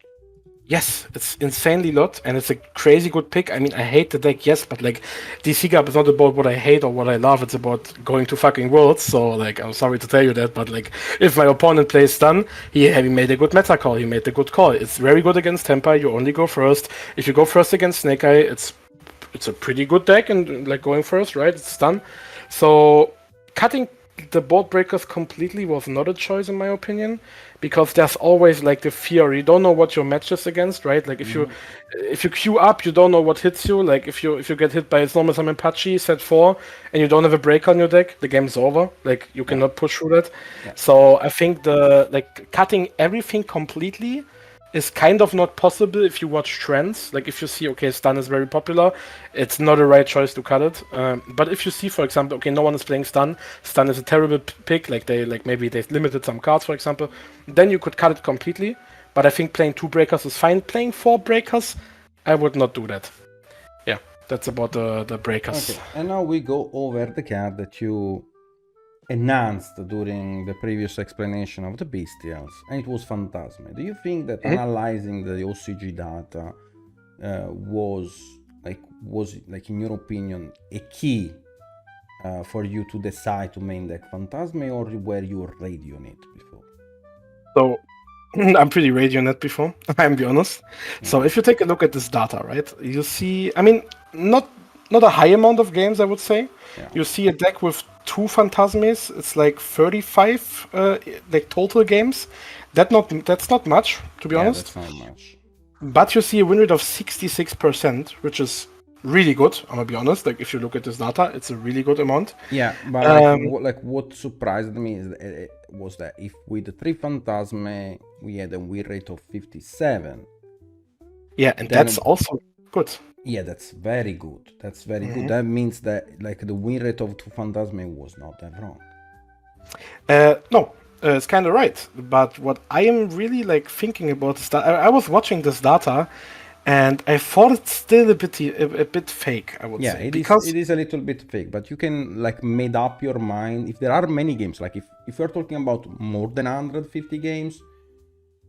Yes, it's insanely lot, and it's a crazy good pick. I mean, I hate the deck, yes, but like DC Cup is not about what I hate or what I love. It's about going to fucking Worlds. So like, I'm sorry to tell you that, but like, if my opponent plays stun, he made a good meta call. He made a good call. It's very good against Tenpai. You only go first. If you go first against Snake Eye, it's a pretty good deck, and like going first, right? It's stun. So cutting the board breakers completely was not a choice in my opinion, because there's always like the fear. You don't know what your match is against, right? Like if you queue up, you don't know what hits you. Like if you get hit by a normal summon Pachi set 4 and you don't have a break on your deck, the game's over. Like you cannot push through that. Yeah. So I think the like cutting everything completely is kind of not possible if you watch trends. Like if you see, okay, stun is very popular, it's not a right choice to cut it. But if you see, for example, okay, no one is playing stun, stun is a terrible pick. Like maybe they've limited some cards, for example, then you could cut it completely. But I think playing 2 breakers is fine. Playing 4 breakers, I would not do that. Yeah, that's about the breakers. Okay, and now we go over the card that you enhanced during the previous explanation of the bestials, and it was Phantasme. Do you think that analyzing the OCG data was in your opinion a key for you to decide to main deck Phantasme, or were you already on it before? So I'm pretty ready on that before, I'm be honest. So if you take a look at this data, right, you see, I mean, not a high amount of games, I would say. Yeah. You see a deck with 2 Phantasmes. It's like 35 like total games. That's not much, to be honest. That's not much. But you see a win rate of 66%, which is really good. I'm gonna be honest. Like if you look at this data, it's a really good amount. Yeah, but what surprised me was that if with the 3 Phantasme we had a win rate of 57. Yeah, and that's also good. Yeah, that's very good. That's very good. That means that like the win rate of 2 Phantasme was not that wrong. No, it's kind of right. But what I am really like thinking about is that I was watching this data, and I thought it's still a bit fake. I would say. Yeah, because it is a little bit fake, but you can like made up your mind. If there are many games, like if you're talking about more than 150 games,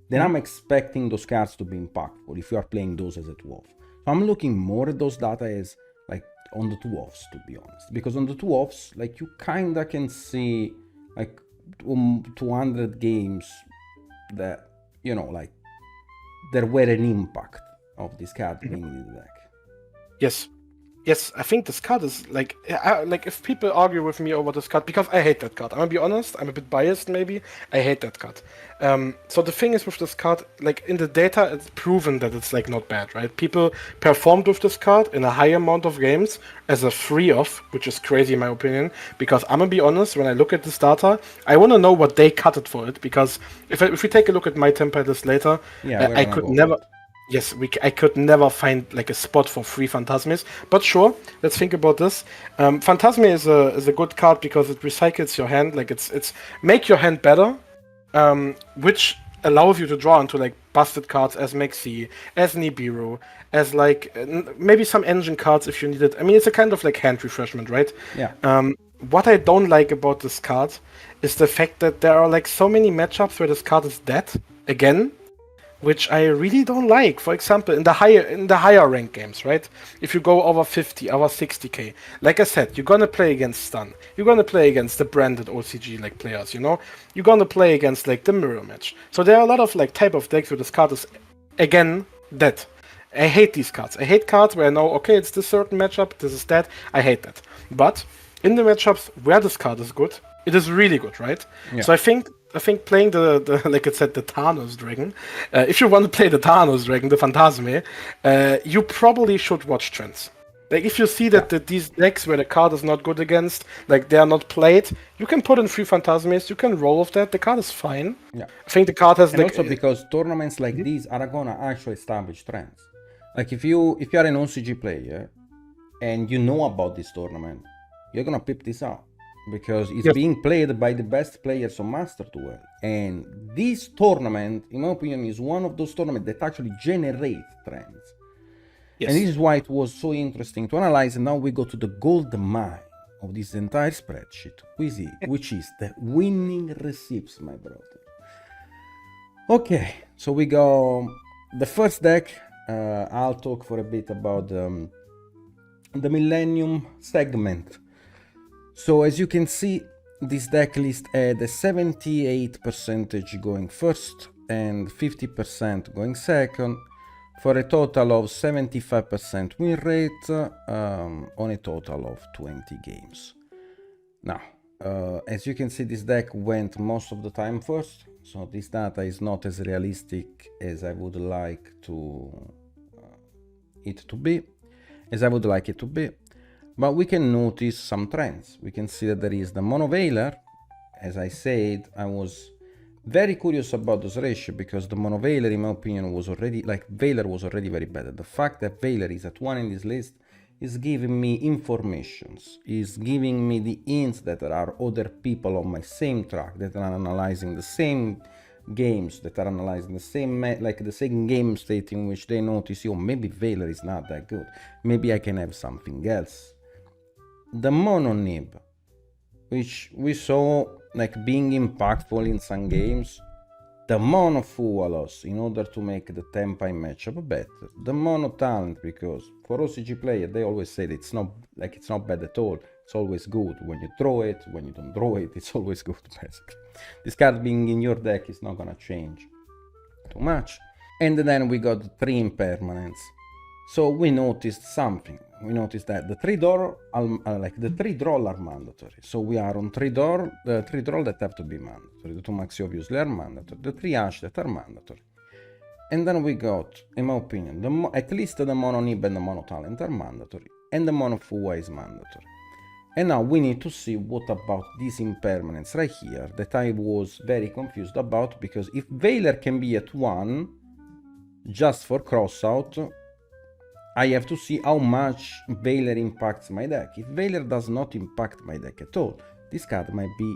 then I'm expecting those cards to be impactful if you are playing those as a 12. So I'm looking more at those data as like on the 2-offs, to be honest, because on the 2-offs, like you kinda can see like 200 games that, you know, like there were an impact of this card being in the deck. Yes, I think this card is like if people argue with me over this card, because I hate that card. I'm gonna be honest, I'm a bit biased maybe. I hate that card. So the thing is with this card, like in the data, it's proven that it's like not bad, right? People performed with this card in a high amount of games as a 3-off, which is crazy in my opinion. Because I'm gonna be honest, when I look at this data, I want to know what they cut it for it. Because if we take a look at my template list later, I could never. Yes, I could never find like a spot for 3 Phantasmes. But sure, let's think about this. Phantasme is a good card because it recycles your hand. Like it's make your hand better, which allows you to draw into like busted cards as Mexi, as Nibiru, as like maybe some engine cards if you need it. I mean, it's a kind of like hand refreshment, right? Yeah. What I don't like about this card is the fact that there are like so many matchups where this card is dead again, which I really don't like. For example, in the higher rank games, right? If you go over 50, over 60k, like I said, you're gonna play against stun. You're gonna play against the branded OCG like players, you know? You're gonna play against like the mirror match. So there are a lot of like type of decks where this card is again dead. I hate these cards. I hate cards where I know, okay, it's this certain matchup, this is dead. I hate that. But in the matchups where this card is good, it is really good, right? Yeah. So I think playing the like it said, the Thanos Dragon, if you want to play the Thanos Dragon, the Phantasme, you probably should watch trends. Like if you see that these decks where the card is not good against, like they are not played, you can put in 3 Phantasmes, you can roll with that, the card is fine. Yeah. I think the card has And like... also because tournaments like these are gonna actually establish trends. Like if you are an OCG player and you know about this tournament, you're gonna pick this up. Because it's being played by the best players on Master Duel. And this tournament, in my opinion, is one of those tournaments that actually generate trends. Yes. And this is why it was so interesting to analyze. And now we go to the gold mine of this entire spreadsheet, which is the winning receipts, my brother. Okay, so we go the first deck. I'll talk for a bit about the Millennium segment. So as you can see, this deck list had a 78% going first and 50% going second, for a total of 75% win rate on a total of 20 games. Now, As you can see, this deck went most of the time first, so this data is not as realistic as I would like it to be, but we can notice some trends. We can see that there is the mono Veiler. As I said, I was very curious about this ratio because the mono Veiler, in my opinion, was already, like, Veiler was already very bad. The fact that Veiler is at 1 in this list is giving me informations, is giving me the hints that there are other people on my same track that are analyzing the same games, that are analyzing the same the same game state in which they notice, oh, maybe Veiler is not that good, maybe I can have something else. The mono nib, which we saw like being impactful in some games, the mono Fualos in order to make the Tenpai matchup better, the mono talent, because for OCG player they always say that it's not bad at all, it's always good when you draw it, when you don't draw it, it's always good basically. This card being in your deck is not gonna change too much. And then we got 3 impermanents. So we noticed something. We noticed that the 3 draw are mandatory. So we are on 3 draw that have to be mandatory. The 2 maxi obviously are mandatory. The 3 ash that are mandatory. And then we got, in my opinion, at least the mono nib and the mono talent are mandatory. And the mono Fua is mandatory. And now we need to see what about these impermanents right here that I was very confused about, because if Veiler can be at 1 just for crossout, I have to see how much Veiler impacts my deck. If Veiler does not impact my deck at all, this card might be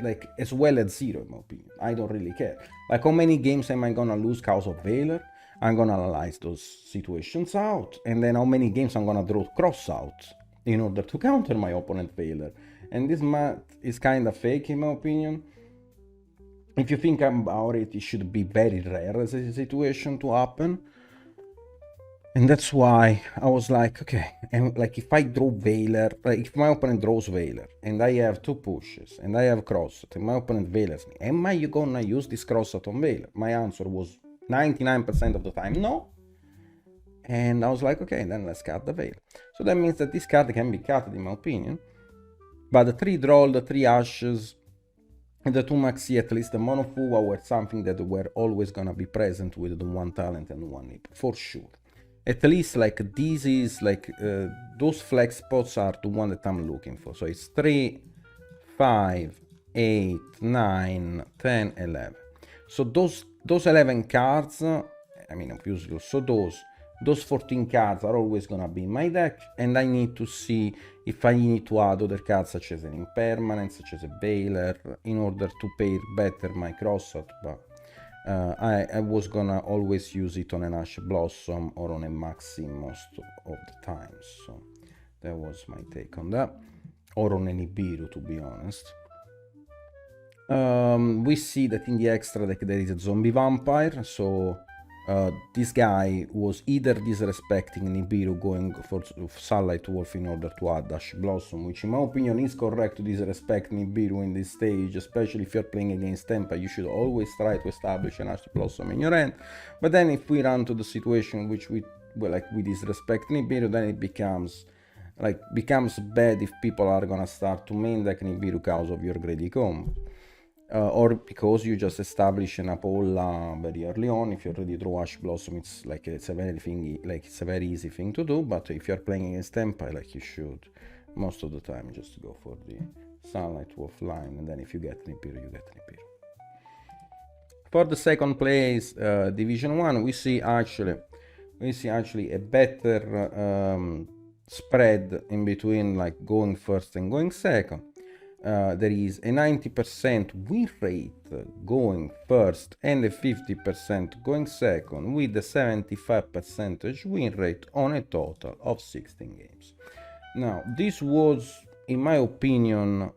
like as well as 0 in my opinion. I don't really care. Like, how many games am I gonna lose cause of Veiler? I'm gonna analyze those situations out, and then how many games I'm gonna draw cross out in order to counter my opponent Veiler. And this math is kind of fake in my opinion. If you think about it, it should be very rare as a situation to happen. And that's why I was like, okay, and like if I draw Veiler, like if my opponent draws Veiler, and I have 2 pushes, and I have crossout, and my opponent Veilers me, am I gonna use this crossout on Veiler? My answer was 99% of the time no. And I was like, okay, then let's cut the Veiler. So that means that this card can be cut in my opinion. But the 3 draw, the 3 ashes, and the 2 maxi, at least the mono Fua, were something that were always gonna be present with the 1 talent and 1 nib, for sure. At least like this is like those flex spots are the one that I'm looking for. So it's 3, 5, 8, 9, 10, 11. So those 11 cards, I mean obviously, so those 14 cards are always gonna be in my deck, and I need to see if I need to add other cards such as an impermanent, such as a Veiler, in order to pair better my crossout. But I was gonna always use it on an Ash Blossom or on a Maxi most of the time, so that was my take on that, or on any Nibiru, to be honest. We see that in the extra deck there is a zombie vampire, so this guy was either disrespecting Nibiru going for Sunlight Wolf in order to add Ash Blossom, which in my opinion is correct to disrespect Nibiru in this stage, especially if you're playing against Tempa. You should always try to establish an Ash Blossom in your hand. But then if we run to the situation in which we disrespect Nibiru, then it becomes bad if people are gonna start to main deck Nibiru because of your greedy combo. Or because you just establish an Apolla very early on. If you already draw Ash Blossom, it's a very easy thing to do. But if you're playing against Tempai, like you should, most of the time just go for the Sunlight Wolf line, and then if you get Nibiru, you get Nibiru. For the second place, Division 1, we see actually a better spread in between, like going first and going second. There is a 90% win rate going first and a 50% going second, with a 75% win rate on a total of 16 games. Now, this was, in my opinion,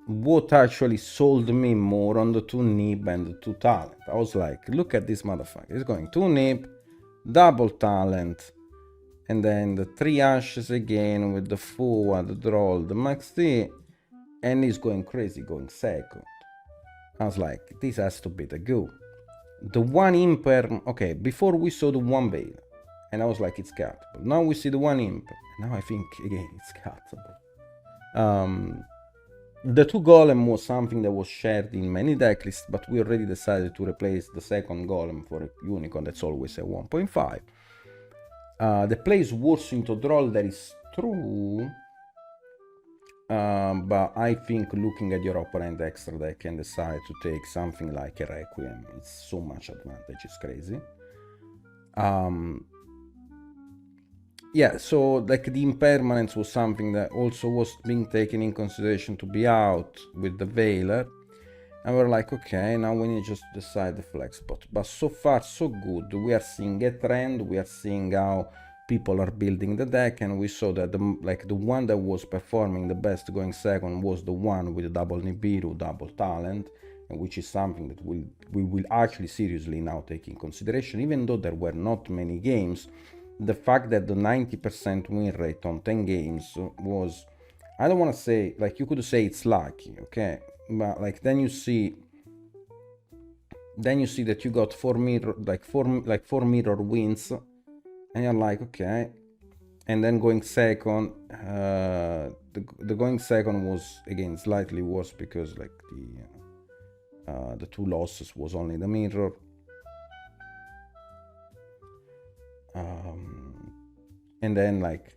what actually sold me more on the 2 nib and the 2 talent. I was like, look at this motherfucker. He's going 2 nib, double talent, and then the 3 ashes again with the Fua, the draw, the max D. And he's going crazy, going second. I was like, this has to be the go. The 1 imper, okay, before we saw the 1 Veil, and I was like, it's cuttable. Now we see the 1 imper, now I think again it's cuttable. The 2 golem was something that was shared in many decklists, but we already decided to replace the second golem for a unicorn that's always a 1.5. The plays worse into draw, that is true. But I think looking at your opponent extra deck and decide to take something like a Requiem, it's so much advantage, it's crazy. Yeah, so like the impermanence was something that also was being taken in consideration to be out with the Veiler. And we're like, okay, now we need just to decide the flex spot. But so far, so good. We are seeing a trend, we are seeing how people are building the deck, and we saw that the one that was performing the best going second was the one with the double Nibiru, double talent, and which is something that we will actually seriously now take in consideration, even though there were not many games. The fact that the 90% win rate on 10 games was, I don't want to say, like, you could say it's lucky, okay, but like then you see that you got four mirror wins, and you're like, okay. And then going second, the going second was again slightly worse because like the 2 losses was only the mirror. And then like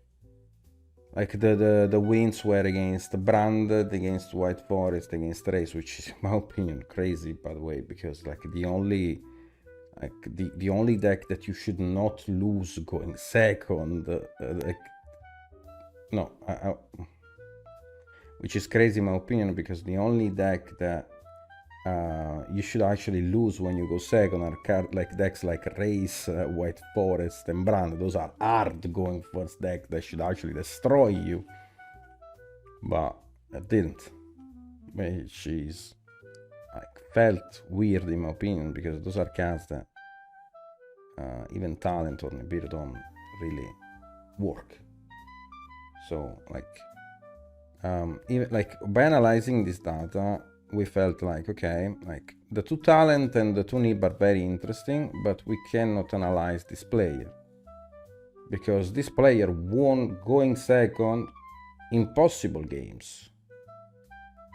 the wins were against Branded, against White Forest, against Race, which is in my opinion crazy, by the way, because like the only deck that you should not lose going second, which is crazy in my opinion, because the only deck that you should actually lose when you go second are decks like Race, White Forest, and Brand. Those are hard going first deck that should actually destroy you, but it didn't, which is like felt weird in my opinion, because those are cards that even Talent or Nibiru don't really work. So like even like by analyzing this data, we felt like, okay, like the 2 talent and the 2 nib are very interesting, but we cannot analyze this player, because this player won going second in possible games,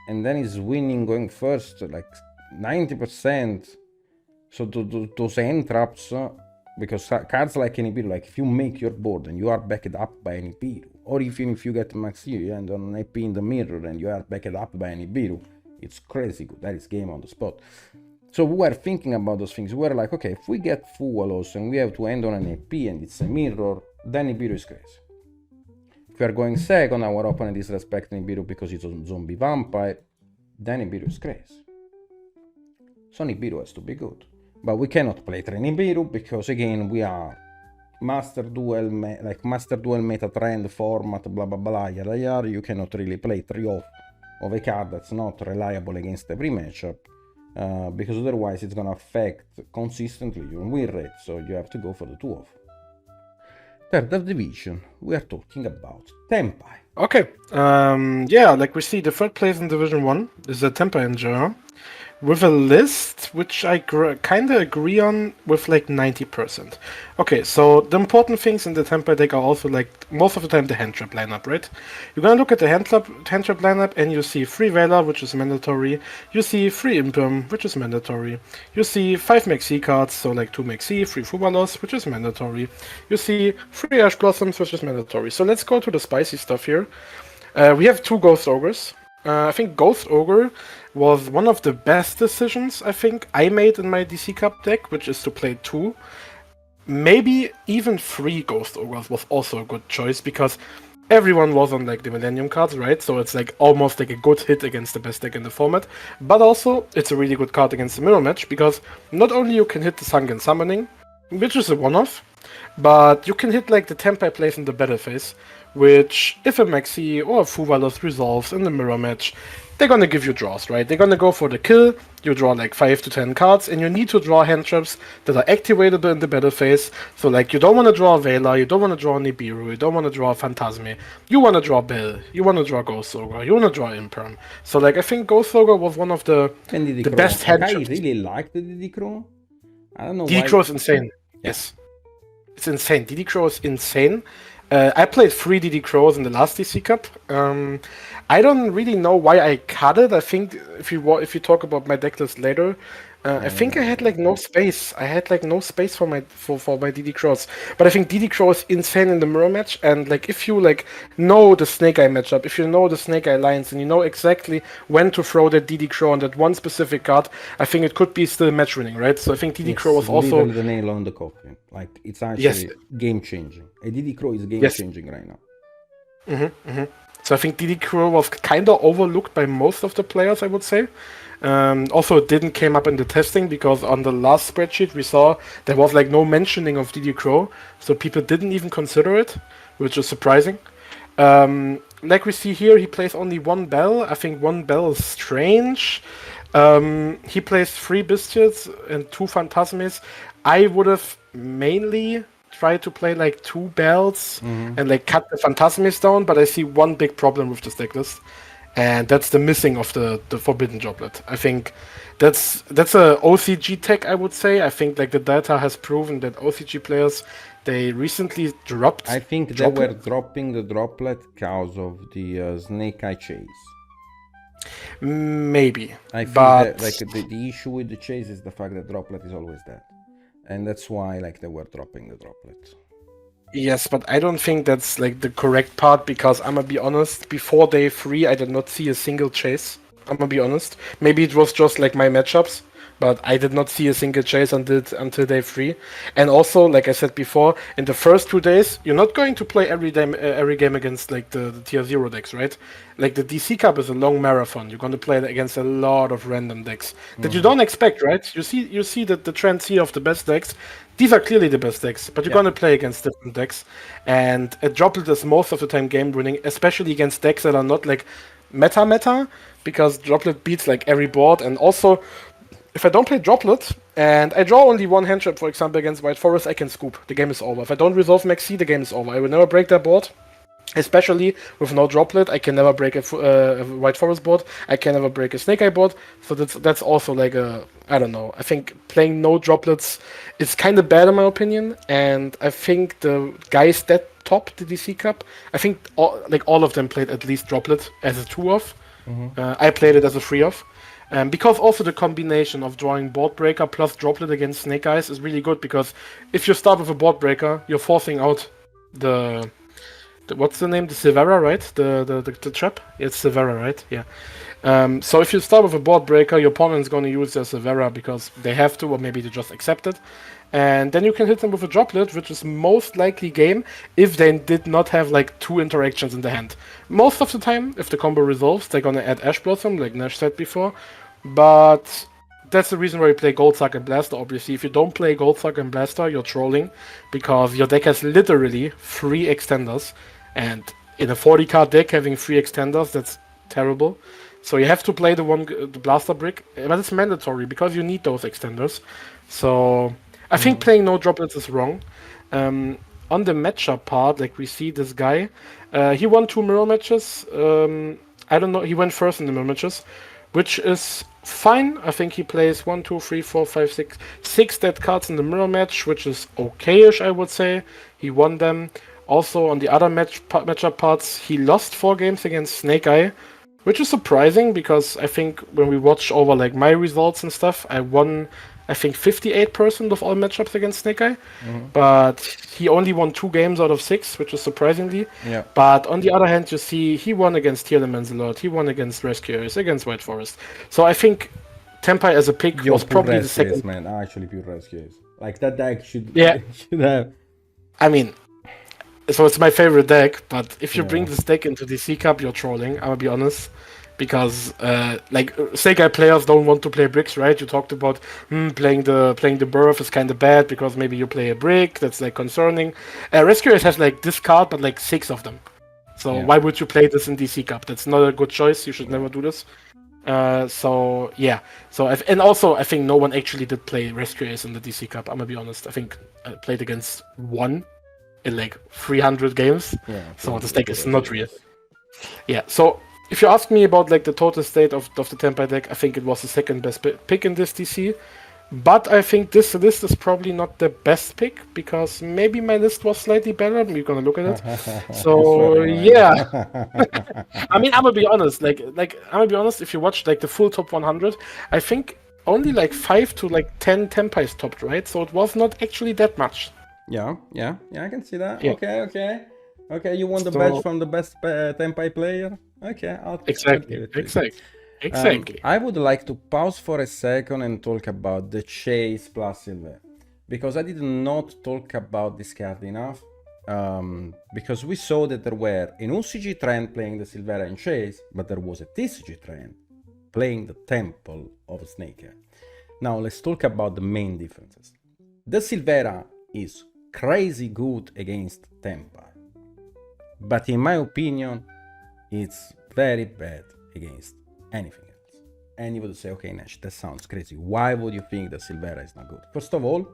and then is winning going first like 90%. So those end traps, because cards like Nibiru, like if you make your board and you are backed up by Nibiru, or even if you get Maxi and an AP in the mirror and you are backed up by Nibiru, it's crazy good. That is game on the spot. So we were thinking about those things. We were like, okay, if we get full loss and we have to end on an AP and it's a mirror, then Nibiru is crazy. If we are going second, our opponent is respecting Nibiru because it's a zombie vampire, then Nibiru is crazy. So Nibiru has to be good. But we cannot play 3 Nibiru because again we are Master Duel, Master Duel meta trend format, blah blah blah, yada yada. You cannot really play 3 off of a card that's not reliable against every matchup, because otherwise it's gonna affect consistently your win rate, so you have to go for the 2 off. Third division, we are talking about Tenpai. Okay, yeah, like we see the third place in Division 1 is the Tenpai in general, with a list which I kind of agree on with like 90%. Okay, so the important things in the Tenpai deck are also like most of the time the hand trap lineup, right? You're gonna look at the hand trap lineup and you see 3 Veiler, which is mandatory. You see 3 Imperm, which is mandatory. You see 5 Maxi cards, so like 2 Maxi, 3 Fubalos, which is mandatory. You see 3 Ash Blossoms, which is mandatory. So let's go to the spicy stuff here. We have 2 Ghost Ogres. I think Ghost Ogre was one of the best decisions I think I made in my DC Cup deck, which is to play 2. Maybe even 3 Ghost Ogres was also a good choice, because everyone was on like the Millennium cards, right? So it's like almost like a good hit against the best deck in the format. But also, it's a really good card against the mirror match, because not only you can hit the Sunken Summoning, which is a one-off, but you can hit like the Tenpai plays in the battle phase, which if a Maxi or a Fuvalos resolves in the mirror match, they're gonna give you draws, right? They're gonna go for the kill, you draw like 5 to 10 cards, and you need to draw hand traps that are activatable in the battle phase. So like you don't want to draw Veiler, you don't want to draw Nibiru, you don't want to draw Phantasme, you want to draw Bell, you want to draw Ghost Ogre, you want to draw Imperm. So like I think Ghost Ogre was one of the best hand traps. I really liked the DD Crow. I don't know DD Crow is insane. Yes. It's insane. DD Crow is insane. I played 3 DD Crows in the last DC Cup. I don't really know why I cut it. I think if you talk about my deck list later, I think I had like no space. I had like no space for my DD Crows. But I think DD Crow is insane in the mirror match. And like if you like know the Snake Eye matchup, if you know the Snake Eye lines, and you know exactly when to throw that DD Crow on that one specific card, I think it could be still match winning, right? So I think DD Crow was also literally the nail on the coffin. Like it's actually game changing. A DD Crow is game changing right now. So I think DD Crow was kind of overlooked by most of the players, I would say. Also, it didn't came up in the testing because on the last spreadsheet we saw there was like no mentioning of DD Crow, so people didn't even consider it, which is surprising. Like we see here, he plays only 1 Bell. I think 1 Bell is strange. He plays 3 Biscuits and 2 Phantasmes. I would have mainly tried to play like 2 Bells and like cut the Phantasmes down, but I see one big problem with this deck list. And that's the missing of the Forbidden Droplet. I think that's a OCG tech, I would say. I think like the data has proven that OCG players, they recently dropped. I think they were dropping the droplet because of the Snake Eye chase. Maybe. I think that, like the issue with the chase is the fact that droplet is always dead, and that's why like they were dropping the droplet. Yes, but I don't think that's like the correct part because I'm gonna be honest, before day 3 I did not see a single chase. I'm gonna be honest. Maybe it was just like my matchups, but I did not see a single chase until day 3. And also, like I said before, in the first 2 days, you're not going to play every game against like the tier 0 decks, right? Like the DC Cup is a long marathon. You're going to play against a lot of random decks that you don't expect, right? You see that the trends here of the best decks. These are clearly the best decks, but you're going to play against different decks. And a droplet is most of the time game winning, especially against decks that are not like meta, because droplet beats like every board. And also, if I don't play droplet and I draw only 1 hand trap, for example, against White Forest, I can scoop. The game is over. If I don't resolve Maxi, the game is over. I will never break that board. Especially with no droplet, I can never break a White Forest board. I can never break a Snake Eye board. So that's also like I don't know. I think playing no droplets is kind of bad in my opinion. And I think the guys that top the DC Cup, I think all of them played at least droplet as a 2-off. I played it as a 3-off. Because also the combination of drawing board breaker plus droplet against Snake Eyes is really good. Because if you start with a board breaker, you're forcing out the what's the name? The Severa, right? The trap? It's Severa, right? Yeah. So if you start with a board breaker, your opponent's going to use their Severa because they have to, or maybe they just accept it. And then you can hit them with a droplet, which is most likely game if they did not have like 2 interactions in the hand. Most of the time, if the combo resolves, they're going to add Ash Blossom, like Nash said before. But that's the reason why you play Goldsuck and Blaster, obviously. If you don't play Goldsuck and Blaster, you're trolling because your deck has literally 3 extenders. And in a 40-card deck, having 3 extenders, that's terrible. So you have to play the Blaster Brick, but it's mandatory because you need those extenders. So I think playing no droplets is wrong. On the matchup part, like we see this guy, he won 2 mirror matches. I don't know, he went first in the mirror matches, which is fine. I think he plays 1, 2, 3, 4, 5, 6 dead cards in the mirror match, which is okay-ish, I would say. He won them. Also, on the other matchup parts, he lost 4 games against Snake Eye, which is surprising because I think when we watch over like my results and stuff, I won, I think 58% of all matchups against Snake Eye. But he only won 2 games out of 6, which is surprisingly. Yeah. But on the other hand, you see he won against Tielemans a lot. He won against Rescuers, against White Forest. So I think Tempai as a pick was probably the second. Man, actually pure Rescuers. Like that deck should have. I mean, so it's my favorite deck, but if you bring this deck into the C Cup, you're trolling, I'm gonna be honest. Because like Snake Eye players don't want to play bricks, right? You talked about playing the birth is kind of bad because maybe you play a brick, that's like concerning. Rescuers has like this card, but like 6 of them. So why would you play this in DC Cup? That's not a good choice. You should never do this. So and also I think no one actually did play Rescuers in the DC Cup. I'm gonna be honest. I think I played against 1 in like 300 games. So this deck is not real. So if you ask me about like the total state of the Tempai deck, I think it was the second best pick in this DC. But I think this list is probably not the best pick because maybe my list was slightly better. We're gonna look at it. So yeah, I mean, I'm gonna be honest. I'm gonna be honest. If you watch like the full top 100, I think only like 5 to like 10 tempais topped, right? So it was not actually that much. Yeah, I can see that. Yeah. Okay, you want the badge from the best Tenpai player? Okay, I'll give it to you. Exactly. I would like to pause for a second and talk about the Chase plus Silver, because I did not talk about this card enough, because we saw that there were an OCG trend playing the Silvera in Chase, but there was a TCG trend playing the Temple of Snakehead. Now let's talk about the main differences. The Silvera is crazy good against Tempai, but in my opinion, it's very bad against anything else. And you would say, okay, Nash, that sounds crazy. Why would you think that Silvera is not good? First of all,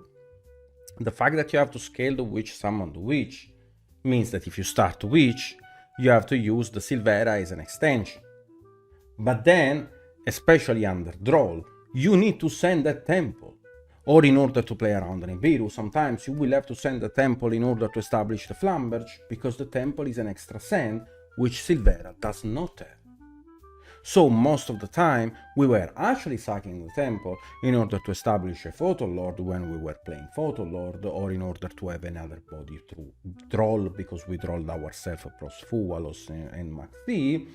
the fact that you have to scale the witch, summon the witch, means that if you start the witch, you have to use the Silvera as an extension. But then, especially under draw, you need to send that temple. Or in order to play around an Nibiru, sometimes you will have to send the temple in order to establish the Flamberge, because the temple is an extra send, which Silvera does not have. So most of the time, we were actually sacking the temple in order to establish a Photo Lord when we were playing Photo Lord, or in order to have another body through Droll, because we drolled ourselves across Fualos and Maxi,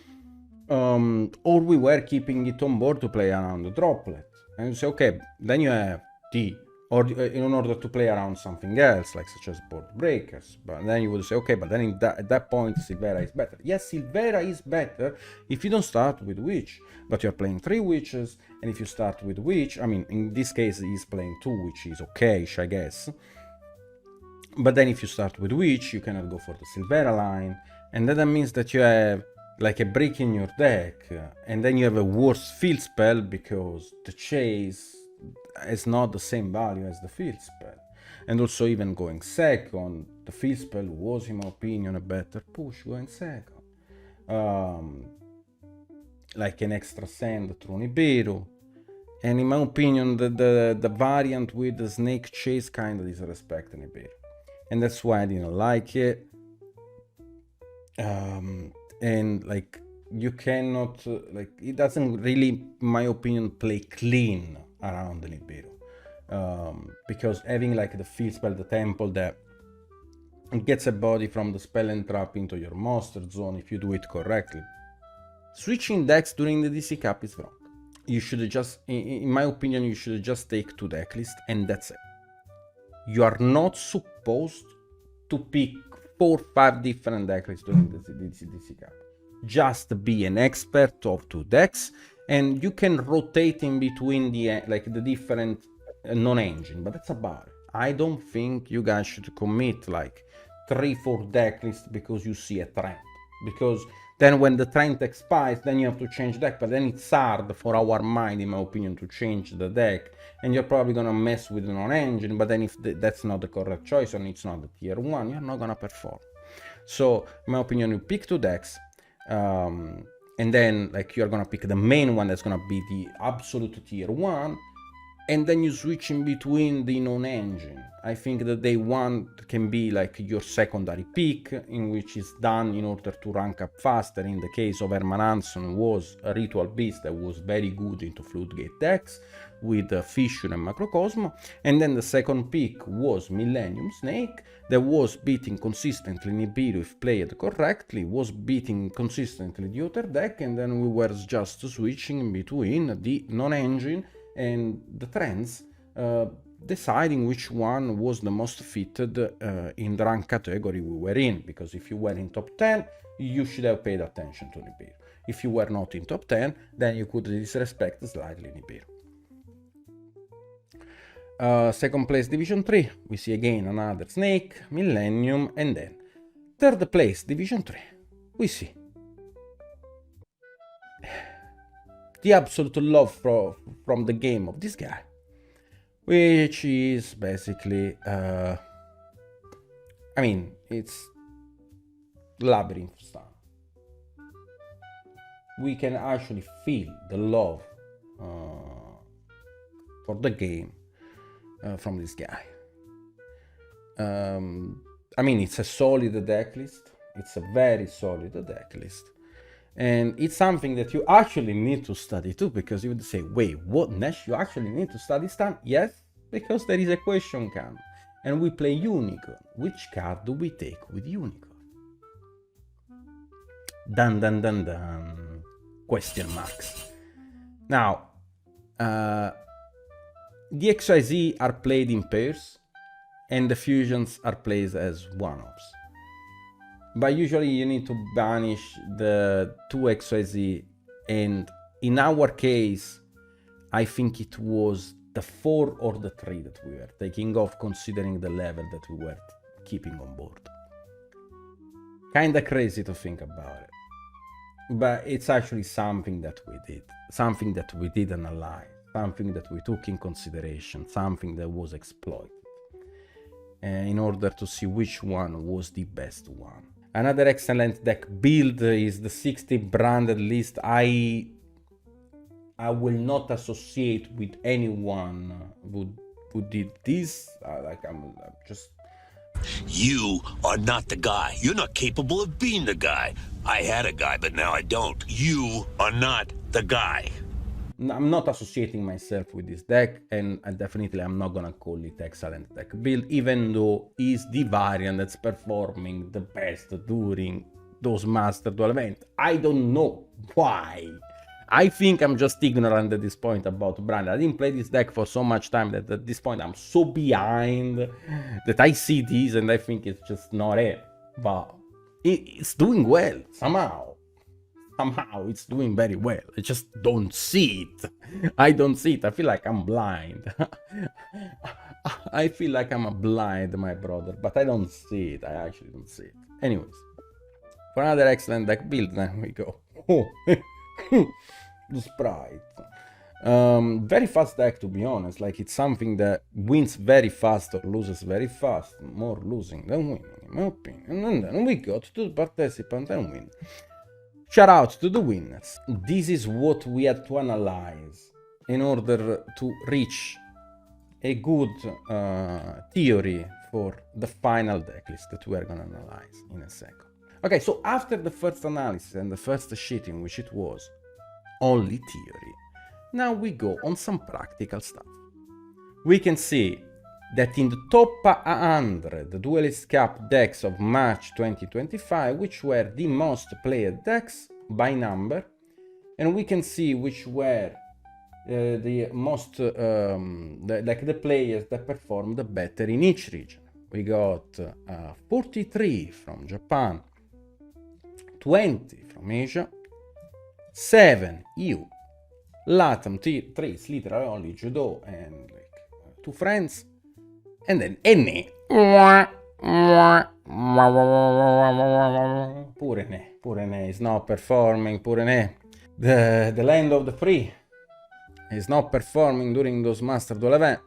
or we were keeping it on board to play around the Droplet. And you say, okay, then you have T, or in order to play around something else, like such as board breakers. But then you would say, okay, but then at that point, Silvera is better. Yes, Silvera is better if you don't start with Witch, but you're playing 3 Witches, and if you start with Witch, I mean, in this case, he's playing 2, which is okay-ish, I guess. But then if you start with Witch, you cannot go for the Silvera line, and then that means that you have like a break in your deck, and then you have a worse field spell because the Chase has not the same value as the field spell. And also, even going second, the field spell was, in my opinion, a better push going second. Like an extra send through Nibiru. And in my opinion, the variant with the Snake Chase kind of disrespect Nibiru. And that's why I didn't like it. And like, you cannot, like, it doesn't really, in my opinion, play clean around the Nibiru, because having like the field spell, the temple, that gets a body from the spell and trap into your monster zone if you do it correctly. Switching decks during the DC Cup is wrong. You should just, in my opinion, you should just take 2 deck lists and that's it. You are not supposed to pick 4 or 5 different deck lists during the DC Cup. Just be an expert of 2 decks, and you can rotate in between the different non-engine, but that's about it. I don't think you guys should commit like 3-4 deck lists because you see a trend, because then when the trend expires, then you have to change deck, but then it's hard for our mind, in my opinion, to change the deck, and you're probably gonna mess with the non-engine, but then if that's not the correct choice and it's not the tier 1, you're not gonna perform. So in my opinion, you pick 2 decks, and then like you're gonna pick the main one that's gonna be the absolute tier 1, and then you switch in between the non-engine. I think that day 1 can be like your secondary pick, in which is done in order to rank up faster. In the case of Herman Hansson, was a Ritual Beast that was very good into Floodgate decks with Fissure and Macrocosmo, and then the second pick was Millennium Snake, that was beating consistently Nibiru if played correctly, was beating consistently the other deck, and then we were just switching in between the non-engine and the trends, deciding which one was the most fitted in the rank category we were in, because if you were in top 10, you should have paid attention to Nibiru. If you were not in top 10, then you could disrespect slightly Nibiru. Second place Division 3, we see again another Snake, Millennium, and then third place Division 3, we see the absolute love from the game of this guy, which is basically, I mean, it's Labyrinth style. We can actually feel the love for the game from this guy. I mean, it's a solid deck list. It's a very solid deck list. And it's something that you actually need to study too, because you would say, wait, what, Nash? You actually need to study Stun? Yes, because there is a question come. And we play Unicorn. Which card do we take with Unicorn? Dun dun dun dun. Question marks. Now, the XYZ are played in pairs, and the fusions are played as one-offs. But usually you need to banish the 2 XYZ, and in our case, I think it was the 4 or the 3 that we were taking off, considering the level that we were keeping on board. Kinda crazy to think about it. But it's actually something that we did analyze, something that we took in consideration, something that was exploited, in order to see which one was the best one. Another excellent deck build is the 60 branded list. I will not associate with anyone who did this. I'm just... You are not the guy. You're not capable of being the guy. I had a guy, but now I don't. You are not the guy. I'm not associating myself with this deck, and I'm not gonna call it excellent deck build, even though it's the variant that's performing the best during those Master Duel events. I don't know why. I think I'm just ignorant at this point about brand. I didn't play this deck for so much time that at this point I'm so behind that I see this and I think it's just not it. But it's doing well somehow. Somehow it's doing very well. I just don't see it. I don't see it. I feel like I'm blind. I feel like I'm a blind, my brother, but I don't see it. I actually don't see it. Anyways, for another excellent deck build, then we go. Oh, the Sprite. Very fast deck, to be honest. Like, it's something that wins very fast or loses very fast. More losing than winning, in my opinion. And then we got to the participant and win. Shout out to the winners. This is what we had to analyze in order to reach a good theory for the final decklist that we are gonna analyze in a second. Okay, so after the first analysis and the first sheet in which it was only theory, now we go on some practical stuff. We can see that in the top 100 Duelist Cup decks of March 2025, which were the most played decks by number, and we can see which were the most, the players that performed better in each region. We got 43 from Japan, 20 from Asia, 7 EU, LATAM 3 is literally only Judo and like 2 friends, and then NE. Pure Ne is not performing. Pure Ne, the land of the free, is not performing during those Master Duel events.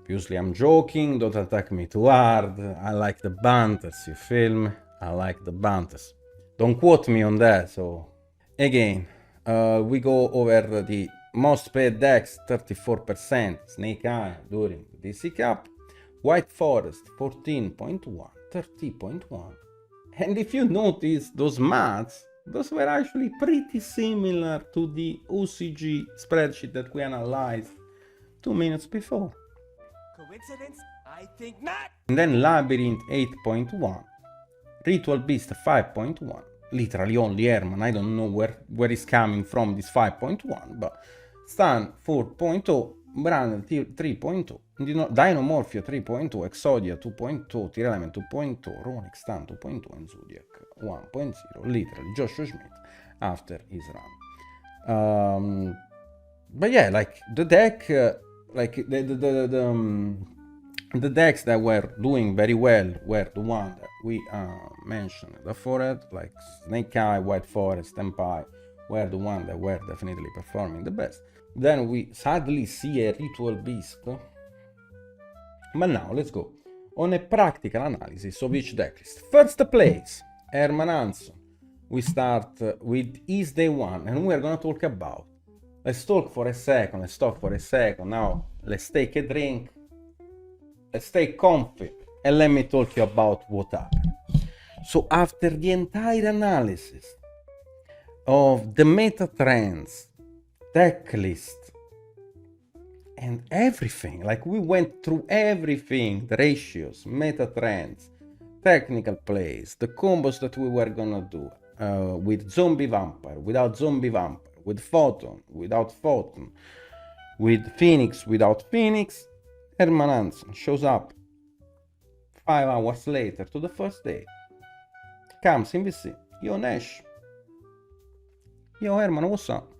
Usually I'm joking, don't attack me too hard. I like the banters, you feel me? I like the banters. Don't quote me on that. So again, we go over the most played decks. 34% Snake Eye during the DC Cup. White Forest 14.1, 30.1. And if you notice those maths, those were actually pretty similar to the OCG spreadsheet that we analyzed 2 minutes before. Coincidence? I think not. And then Labyrinth 8.1, Ritual Beast 5.1, literally only Herman. I don't know where it's coming from, this 5.1, but Stun 4.0, Brandon 3.0, Dinomorphia 3.0, Exodia 2.0, Tyr 2.0, Ronic Stun 2.0, and Zodiac 1.0, literally Joshua Schmidt after his run. But yeah, like the deck, like the decks that were doing very well were the one that we mentioned beforehand, like Snake Eye, White Forest, Empire, were the one that were definitely performing the best. Then we sadly see a Ritual Beast. But now let's go on a practical analysis of each decklist. First place, Herman Hansson. We start with his day one, and we're gonna talk about. Let's talk for a second. Now let's take a drink stay comfy and let me talk you about what happened. So after the entire analysis of the meta trends, deck list, and everything, like we went through everything, the ratios, meta trends, technical plays, the combos that we were gonna do with zombie vampire, without zombie vampire, with photon, without photon, with Phoenix, without Phoenix. Herman Hansson shows up 5 hours later to the first day. Comes in VC. Yo Nash. Yo Herman, what's up?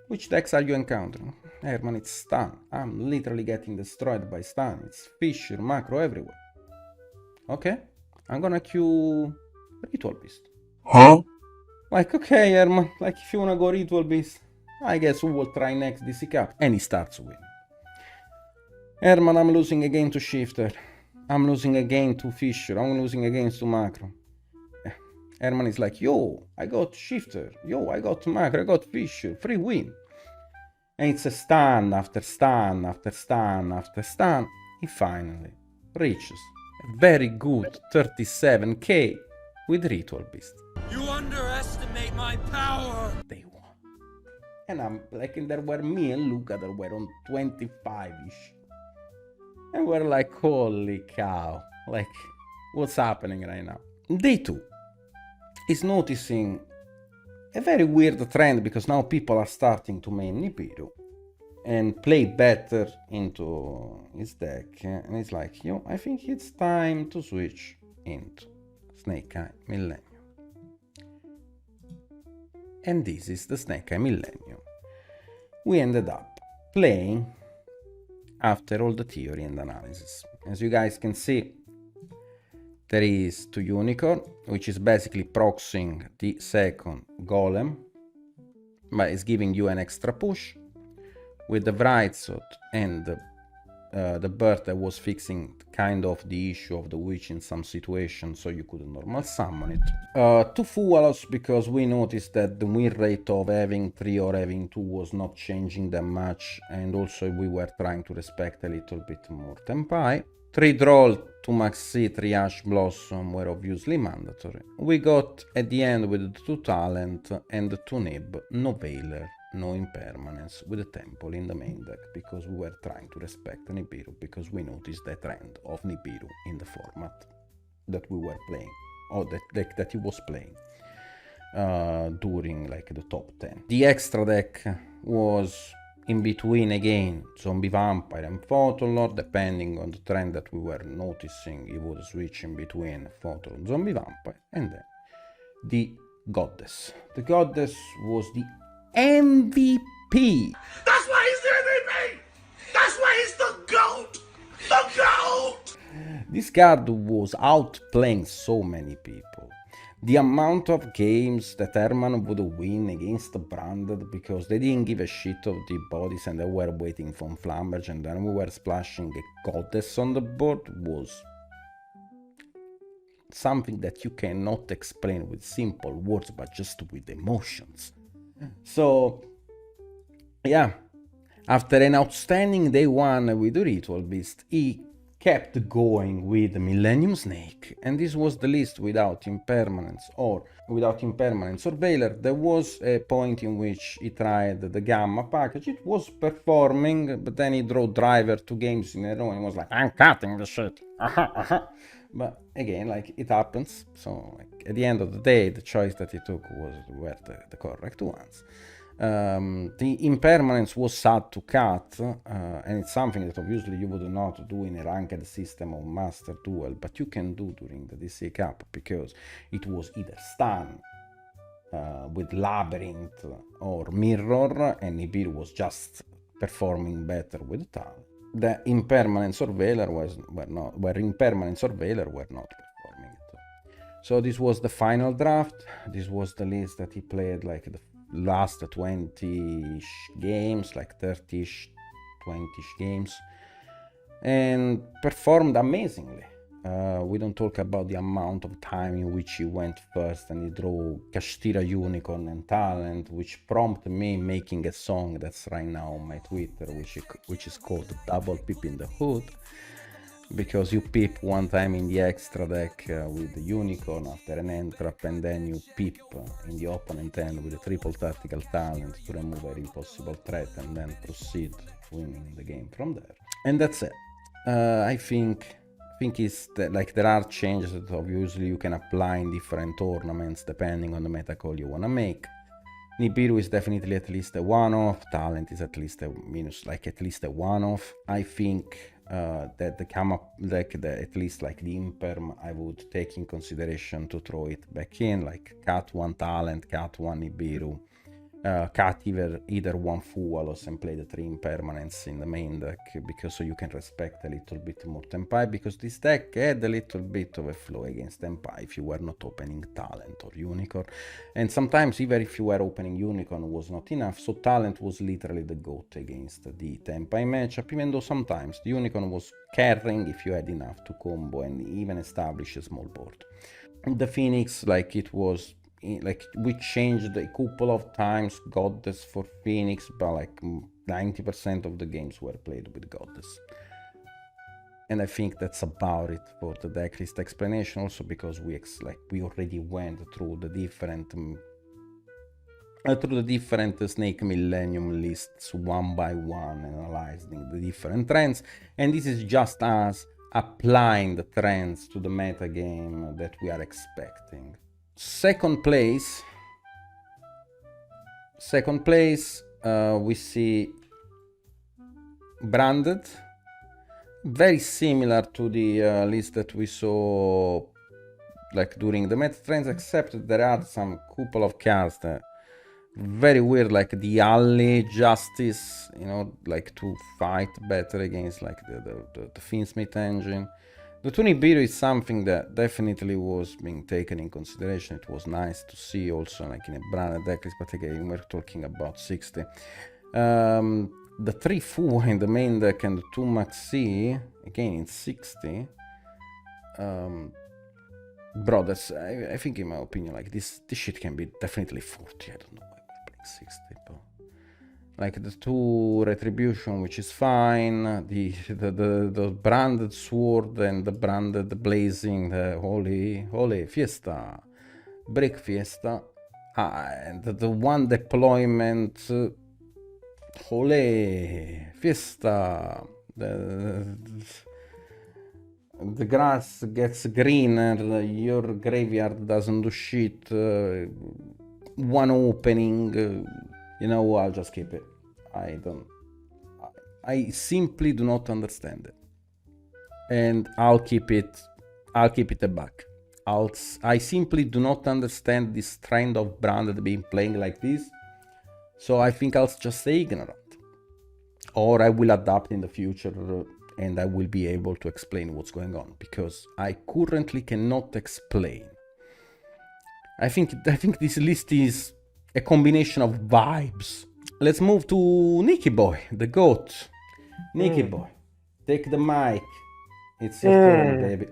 Which decks are you encountering? Herman, it's stun. I'm literally getting destroyed by stun. It's Fisher, macro everywhere. Okay, I'm gonna queue Ritual Beast. Huh? Like, okay, Herman, like if you wanna go Ritual Beast, I guess we will try next DC Cup. And he starts winning. Herman, I'm losing again to Shifter. I'm losing again to Fisher. I'm losing against to Macro. Herman is like, yo, I got Shifter. Yo, I got Macro. I got Fisher. Free win. And it's a stun after stun after stun after stun. He finally reaches a very good 37k with Ritual Beast. You underestimate my power! They won. And I'm like, and there were me and Luka that were on 25-ish. And we're like, holy cow. Like, what's happening right now? Day 2 is noticing a very weird trend because now people are starting to main Nibiru and play better into his deck. And it's like, yo, I think it's time to switch into Snake Eye Millennium. And this is the Snake Eye Millennium we ended up playing after all the theory and analysis. As you guys can see, there is 2 Unicorn, which is basically proxying the second Golem, but it's giving you an extra push. With the Vrightsot and the bird that was fixing kind of the issue of the witch in some situations, so you could normal summon it. 2 Fualos, because we noticed that the win rate of having 3 or having 2 was not changing that much, and also we were trying to respect a little bit more Tempai. 3 Droll, 2 Maxi, 3 Ash Blossom were obviously mandatory. We got at the end with the 2 Talent and the 2 Nib, no Veiler, no Impermanence, with a Temple in the main deck, because we were trying to respect Nibiru, because we noticed the trend of Nibiru in the format that we were playing, or that deck that he was playing during like the top 10. The extra deck was in between again Zombie Vampire and Photon Lord, depending on the trend that we were noticing. He would switch in between Photon and Zombie Vampire, and then the Goddess. The Goddess was the MVP. That's why he's the MVP! That's why he's the GOAT! The GOAT! This card was outplaying so many people. The amount of games that Herman would win against the Branded because they didn't give a shit of the bodies and they were waiting for Flamberge, and then we were splashing a Goddess on the board was something that you cannot explain with simple words, but just with emotions. So, yeah, after an outstanding day 1 with the Ritual Beast, he kept going with the Millennium Snake, and this was the list without Impermanence or without Impermanence or Veiler. There was a point in which he tried the Gamma package. It was performing, but then he drew Driver 2 games in a row and was like, I'm cutting the shit. But again, like, it happens. So like, at the end of the day, the choice that he took were the correct ones. The Impermanence was sad to cut, and it's something that obviously you would not do in a ranked system of Master Duel, but you can do during the DC Cup, because it was either stun with Labyrinth or Mirror, and Nibiru was just performing better with Tal. The Impermanence or Veiler were Impermanence or Veiler were not performing it. So this was the final draft. This was the list that he played like the last 20-ish games, like 30-ish, 20-ish games, and performed amazingly. We don't talk about the amount of time in which he went first and he drew Kashtira Unicorn and Talent, which prompted me making a song that's right now on my Twitter, which is called Double Pip in the Hood, because you pip one time in the extra deck with the Unicorn after an end trap, and then you pip in the opponent end with a triple tactical talent to remove an impossible threat and then proceed winning the game from there. And that's it. I think it's like there are changes that obviously you can apply in different tournaments depending on the meta call you want to make. Nibiru is definitely at least a one-off. Talent is at least a at least a one-off. I think that the come up at least like the imperm I would take in consideration to throw it back in, like cut one Talent, cut one Nibiru, cut either one Fualos and play the 3 impermanents in the main deck, because so you can respect a little bit more Tempai, because this deck had a little bit of a flow against Tempai if you were not opening Talent or Unicorn, and sometimes even if you were opening Unicorn was not enough, so Talent was literally the GOAT against the Tempai matchup, even though sometimes the Unicorn was carrying if you had enough to combo and even establish a small board. The Phoenix, like it was like we changed a couple of times Goddess for Phoenix, but like 90% of the games were played with Goddess. And I think that's about it for the decklist explanation, also because we already went through the different Snake Millennium lists one by one, analyzing the different trends, and this is just us applying the trends to the meta game that we are expecting. Second place, we see Branded, very similar to the list that we saw like during the meta trends, except that there are some couple of cards that very weird, like the Alley Justice, you know, like to fight better against like the Finsmith engine. The Nibiru is something that definitely was being taken in consideration. It was nice to see also like in a branded decklist, but again we're talking about 60. The 3 Fua in the main deck and the 2 Maxi again in 60. Brothers, I think in my opinion like this shit can be definitely 40. I don't know why we're playing 60, but like the 2 Retribution, which is fine, the branded sword and the branded blazing, the holy fiesta, break fiesta, and the 1 deployment, holy fiesta, the grass gets greener, your graveyard doesn't do shit, 1 opening, you know, I'll just keep it. I simply do not understand it, and I'll keep it a buck. I simply do not understand this trend of branded being playing like this, so I think I'll just stay ignorant, or I will adapt in the future and I will be able to explain what's going on, because I currently cannot explain. I think this list is a combination of vibes. Let's move to Niciboy, the GOAT. Niciboy, take the mic. It's your turn, baby.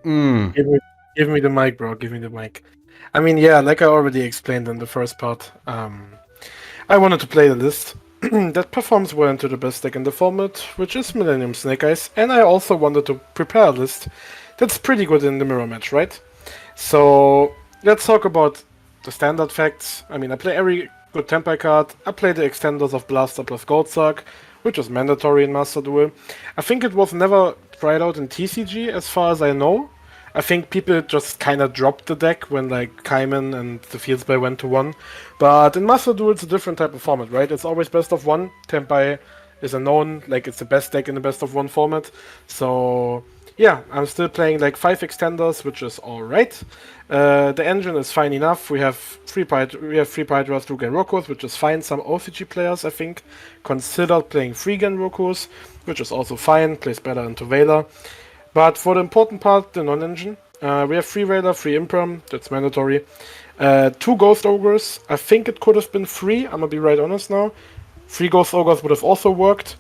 Give me the mic, bro. Give me the mic. I mean, yeah, like I already explained in the first part, I wanted to play the list that performs well into the best deck in the format, which is Millennium Snake Eyes, and I also wanted to prepare a list that's pretty good in the mirror match, right? So let's talk about the standard facts. I mean, I play every good Tempai card. I play the extenders of Blaster plus Goldsuck, which is mandatory in Master Duel. I think it was never tried out in TCG, as far as I know. I think people just kind of dropped the deck when like Kaiman and the Field Spell went to 1. But in Master Duel, it's a different type of format, right? It's always best of 1. Tempai is a known, like it's the best deck in the best of 1 format. So yeah, I'm still playing like 5 extenders, which is alright. The engine is fine enough. We have 3 Pydras, 2 Genrokus, which is fine. Some OCG players, I think, considered playing 3 Genrokus, which is also fine. Plays better into Veiler. But for the important part, the non-engine, we have 3 Raider, 3 Imperm, that's mandatory. 2 Ghost Ogres, I think it could have been 3, I'm gonna be right honest now. 3 Ghost Ogres would have also worked.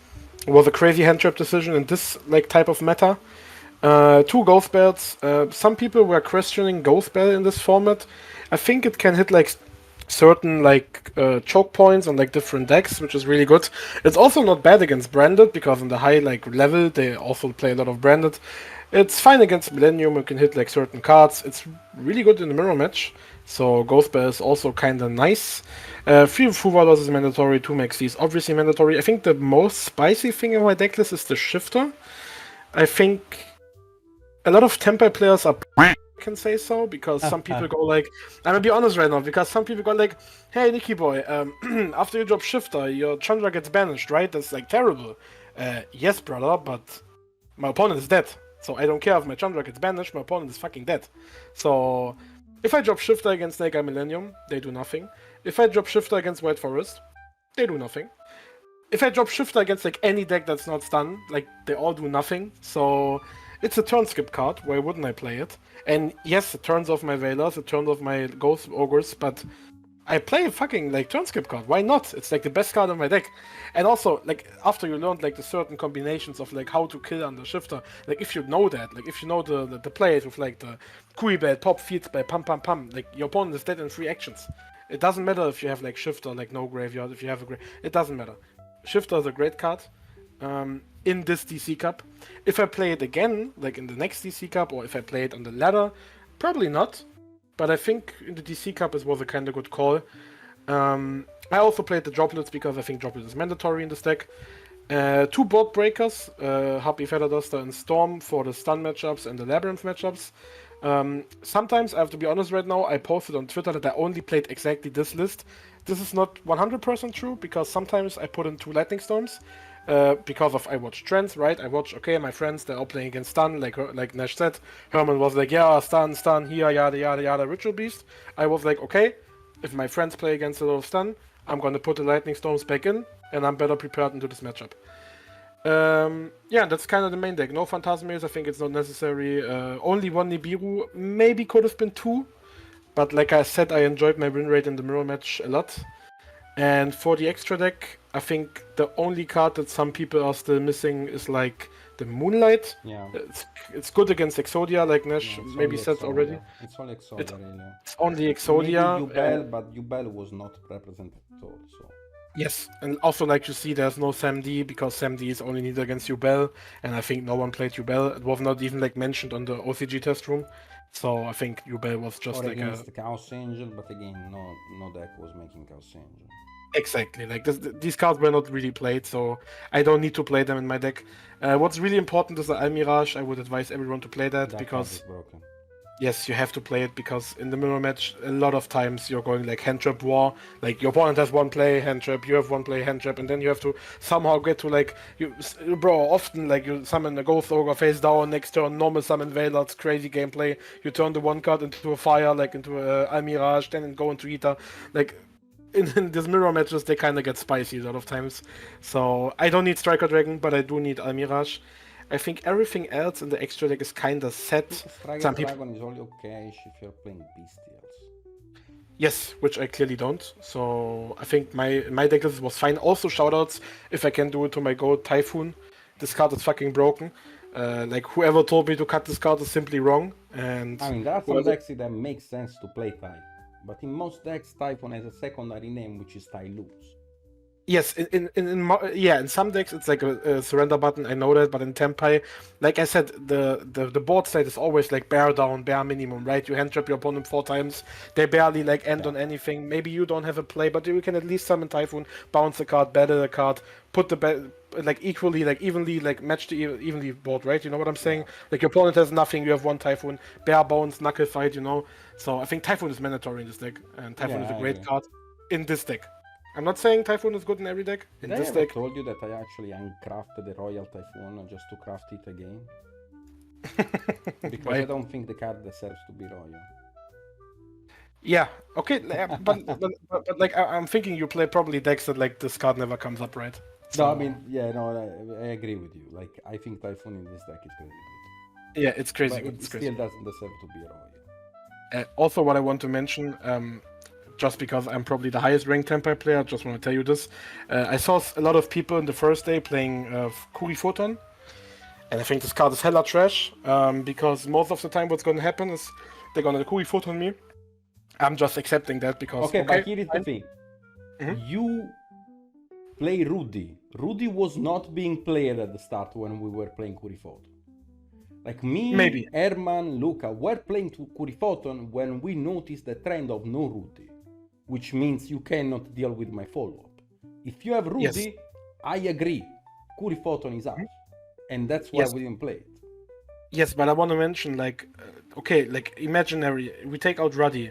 It was a crazy hand trap decision in this like type of meta. Two Ghost Bells. Some people were questioning Ghost Bell in this format. I think it can hit like certain like choke points on like different decks, which is really good. It's also not bad against branded because in the high like level they also play a lot of branded. It's fine against Millennium. You can hit like certain cards. It's really good in the mirror match. So Ghost Bell is also kind of nice. 3 Fuvalos is mandatory. 2 Maxis obviously mandatory. I think the most spicy thing in my deck list is the Shifter. I think a lot of Tempai players are can say so because some people go like, I'm gonna be honest right now, because some people go like, hey Niciboy, after you drop Shifter, your Chandra gets banished, right? That's like terrible. Yes, brother, but my opponent is dead. So I don't care if my Chandra gets banished, my opponent is fucking dead. So if I drop Shifter against Snake Eye Millennium, they do nothing. If I drop Shifter against White Forest, they do nothing. If I drop Shifter against like any deck that's not stun, like they all do nothing. So it's a turn skip card. Why wouldn't I play it? And yes, it turns off my Veilers, it turns off my Ghost Ogres, but I play a fucking like turn skip card. Why not? It's like the best card of my deck. And also, like after you learned like the certain combinations of like how to kill under Shifter, like if you know that, like if you know the plays with like the Kui Bell, Pop Feeds by Pum Pum Pum, like your opponent is dead in 3 actions. It doesn't matter if you have like Shifter, like no graveyard, if you have a it doesn't matter. Shifter is a great card. In this DC Cup. If I play it again, like in the next DC Cup, or if I play it on the ladder, probably not. But I think in the DC Cup it was a kind of good call. I also played the Droplets because I think Droplets is mandatory in this deck. 2 board breakers, Happy Feather Duster and Storm for the stun matchups and the Labyrinth matchups. Sometimes, I have to be honest right now, I posted on Twitter that I only played exactly this list. This is not 100% true because sometimes I put in 2 Lightning Storms. Because of I watch trends, right? I watch, okay, my friends, they're all playing against stun, like Nash said. Herman was like, yeah, stun, here, yada, yada, yada, Ritual Beast. I was like, okay, if my friends play against a lot of stun, I'm gonna put the Lightning Storms back in, and I'm better prepared into this matchup. Yeah, that's kind of the main deck. No Phantasmirs, I think it's not necessary. Only 1 Nibiru, maybe could have been 2, but like I said, I enjoyed my win rate in the mirror match a lot. And for the extra deck, I think the only card that some people are still missing is like the Moonlight. Yeah. It's good against Exodia, like Nash maybe said already. It's only Exodia, really. It's only Exodia. Maybe Ubel, but Ubel was not represented at all, so... Yes, and also like you see, there's no SamD because SamD is only needed against Ubel, and I think no one played Ubel. It was not even like mentioned on the OCG test room, so I think Ubel was just or like against the Chaos Angel, but again, no deck was making Chaos Angel. Exactly, like these cards were not really played, so I don't need to play them in my deck. What's really important is the Almirage. I would advise everyone to play that because card is broken. Yes, you have to play it because in the mirror match, a lot of times you're going like hand trap war. Like your opponent has 1 play hand trap, you have 1 play hand trap, and then you have to somehow get to like often like you summon a Ghost Ogre face down, next turn normal summon Veiler, it's crazy gameplay. You turn the 1 card into a fire, like into a Almirage, then go into Ether. Like in these mirror matches, they kind of get spicy a lot of times. So I don't need Striker Dragon, but I do need Almirage. I think everything else in the extra deck is kind of set. Striker Dragon is only okay if you're playing Bestials. Yes, which I clearly don't. So I think my deck list was fine. Also shoutouts if I can do it to my gold Typhoon. This card is fucking broken. Like whoever told me to cut this card is simply wrong. And I mean, that's some decks that makes sense to play Typhoon. But in most decks, Typhoon has a secondary name, which is Tyloops. Yes, in some decks it's like a surrender button. I know that, but in Tempai, like I said, the board state is always like bear down, bear minimum, right? You hand trap your opponent 4 times. They barely like end on anything. Maybe you don't have a play, but you can at least summon Typhoon, bounce the card, battle the card, put the like evenly like match the evenly board, right? You know what I'm saying? Like your opponent has nothing, you have 1 Typhoon, bare bones, knuckle fight, you know. So I think Typhoon is mandatory in this deck, and Typhoon is a great card in this deck. I'm not saying Typhoon is good in every deck. In this deck, I told you that I actually uncrafted the Royal Typhoon just to craft it again. Because I don't think the card deserves to be royal. Yeah, okay, but like I'm thinking you play probably decks that like this card never comes up, right? So... No, I mean, yeah, no, I agree with you. Like, I think Typhoon in this deck is crazy good. Yeah, it's crazy good. It still doesn't deserve to be royal. Also, what I want to mention, just because I'm probably the highest ranked Tempai player, just want to tell you this. I saw a lot of people in the first day playing Kuri Photon, And I think this card is hella trash, because most of the time what's gonna happen is they're gonna Kui foot on me. I'm just accepting that because... Okay, but here is the thing. Mhm. You play Rudy. Rudy was not being played at the start when we were playing Kurifoton. Like me, Maybe. Herman, Luka were playing to Kurifoton when we noticed the trend of no Rudy, which means you cannot deal with my follow-up. If you have Rudy, Yes. I agree. Kurifoton is out. And that's why Yes. we didn't play it. Yes, but I want to mention, like, okay, like, imaginary, we take out Ruddy.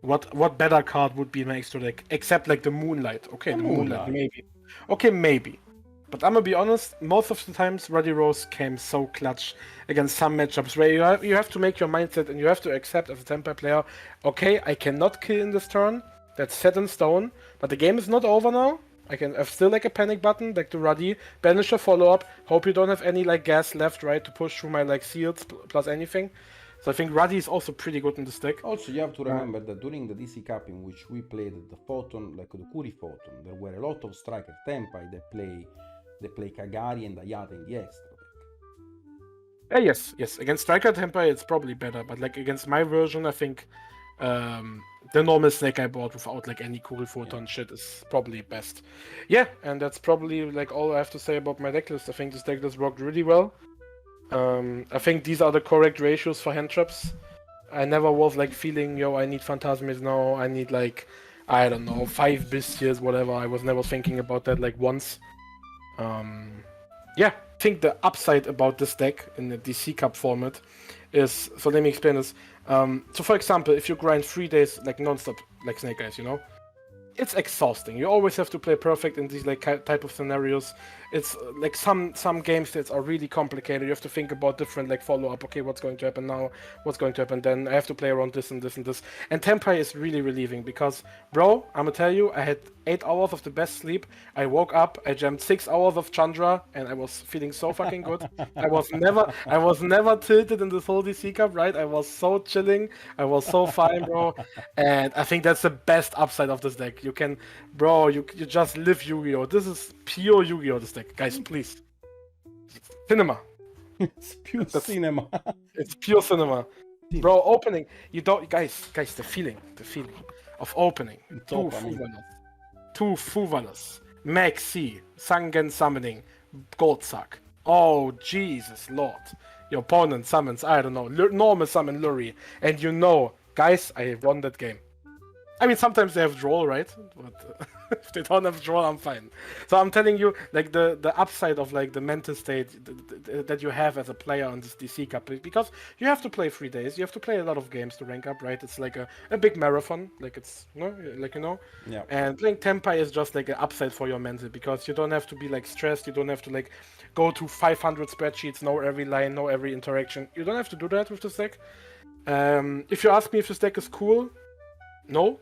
What better card would be next to, like, except, like, the Moonlight? Okay, the Moonlight, maybe. Okay, maybe. But I'm gonna be honest, most of the times Ruddy Rose came so clutch against some matchups where you have to make your mindset and you have to accept as a Tempai player, okay, I cannot kill in this turn, that's set in stone, but the game is not over now. I have still like a panic button, like the Ruddy, banish a follow-up, hope you don't have any like gas left, right, to push through my like seals plus anything. So I think Ruddy is also pretty good in this deck. Also, you have to remember that during the DC Cup in which we played the Photon, like the Kurifoton, there were a lot of striker Tempai that play Kagari and Ayata in the extra deck. Yes. Against Striker Tempai, it's probably better, but like against my version, I think the normal snake I bought without like any cool photon shit is probably best. Yeah, and that's probably like all I have to say about my deck list. I think this deck list worked really well. I think these are the correct ratios for hand traps. I never was like feeling, yo, I need Phantasmids now, I need like, I don't know, 5 Bestias, whatever. I was never thinking about that like once. Yeah, I think the upside about this deck in the DC Cup format is, so let me explain this. So for example, if you grind 3 days like non-stop, like Snake Eyes, you know, it's exhausting. You always have to play perfect in these like type of scenarios. It's like some game states are really complicated. You have to think about different like follow-up. Okay, what's going to happen now? What's going to happen then? I have to play around this and this and this. And Tempai is really relieving because, bro, I'm gonna tell you, I had 8 hours of the best sleep. I woke up, I jammed 6 hours of Chandra, and I was feeling so fucking good. I was never tilted in this whole DC Cup, right? I was so chilling. I was so fine, bro. And I think that's the best upside of this deck. You can, bro, you just live Yu-Gi-Oh! This is pure Yu-Gi-Oh! This deck. Guys, please. Cinema. It's pure cinema. It's pure cinema. Bro, opening. You don't, guys, the feeling of opening. Two Fuvalas. Maxi. Sangen summoning. Goldsuck. Oh, Jesus Lord. Your opponent summons, I don't know, normal summon Lurie. And you know, guys, I won that game. I mean, sometimes they have draw, right? But if they don't have draw, I'm fine. So I'm telling you, like, the upside of, like, the mental state that you have as a player on this DC Cup, because you have to play 3 days, you have to play a lot of games to rank up, right? It's like a big marathon, like it's, Yeah. And playing Tempai is just, like, an upside for your mental, because you don't have to be, like, stressed, you don't have to, like, go to 500 spreadsheets, know every line, know every interaction. You don't have to do that with this deck. If you ask me if this deck is cool, no.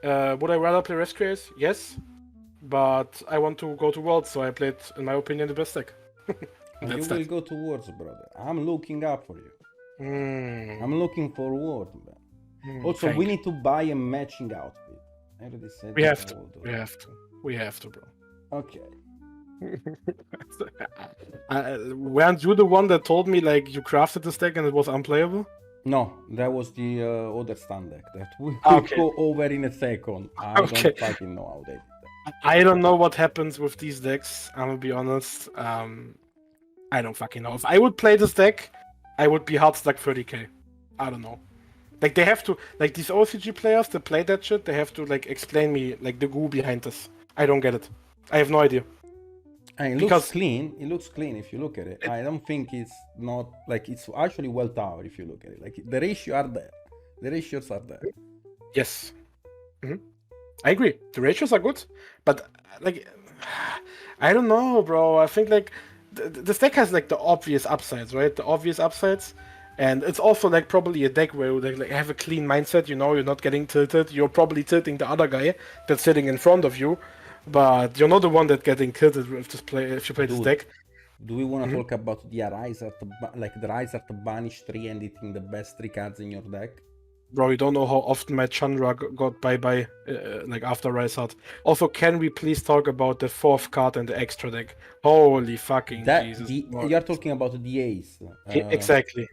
Would I rather play Rescuers? Yes. But I want to go to Worlds, so I played, in my opinion, the best deck. You will go to Worlds, brother. I'm looking up for you. I'm looking for Worlds, man. Also, we need to buy a matching outfit. I already said We have to. We have to, bro. Okay. Weren't you the one that told me, like, you crafted this deck and it was unplayable? No, that was the other stand deck that we Okay. go over in a second. I Okay. don't fucking know how they did that. I don't know what happens with these decks, I'm gonna be honest. I don't fucking know. If I would play this deck, I would be hard stuck 30k. I don't know. Like, they have to, like, these OCG players that play that shit, they have to, like, explain me, like, the goo behind this. I don't get it. I have no idea. And it Because- looks clean. It looks clean if you look at it. I don't think it's not like it's actually well towered if you look at it. Like the ratios are there. The ratios are there. Yes. I agree. The ratios are good, but like, I don't know, bro. I think like this deck has like the obvious upsides, right? The obvious upsides, and it's also like probably a deck where you like have a clean mindset. You know, you're not getting tilted. You're probably tilting the other guy that's sitting in front of you, but you're not the one that's getting tilted if you play this Dude. deck. Do we want to talk about the Rise Art, like the Rise Art banish 3 and hitting the best 3 cards in your deck? Bro, you don't know how often my Chandra got bye-bye like after Rysart. Also, can we please talk about the 4th card and the extra deck? Holy fucking Jesus. Bro. You're talking about the ace. Exactly.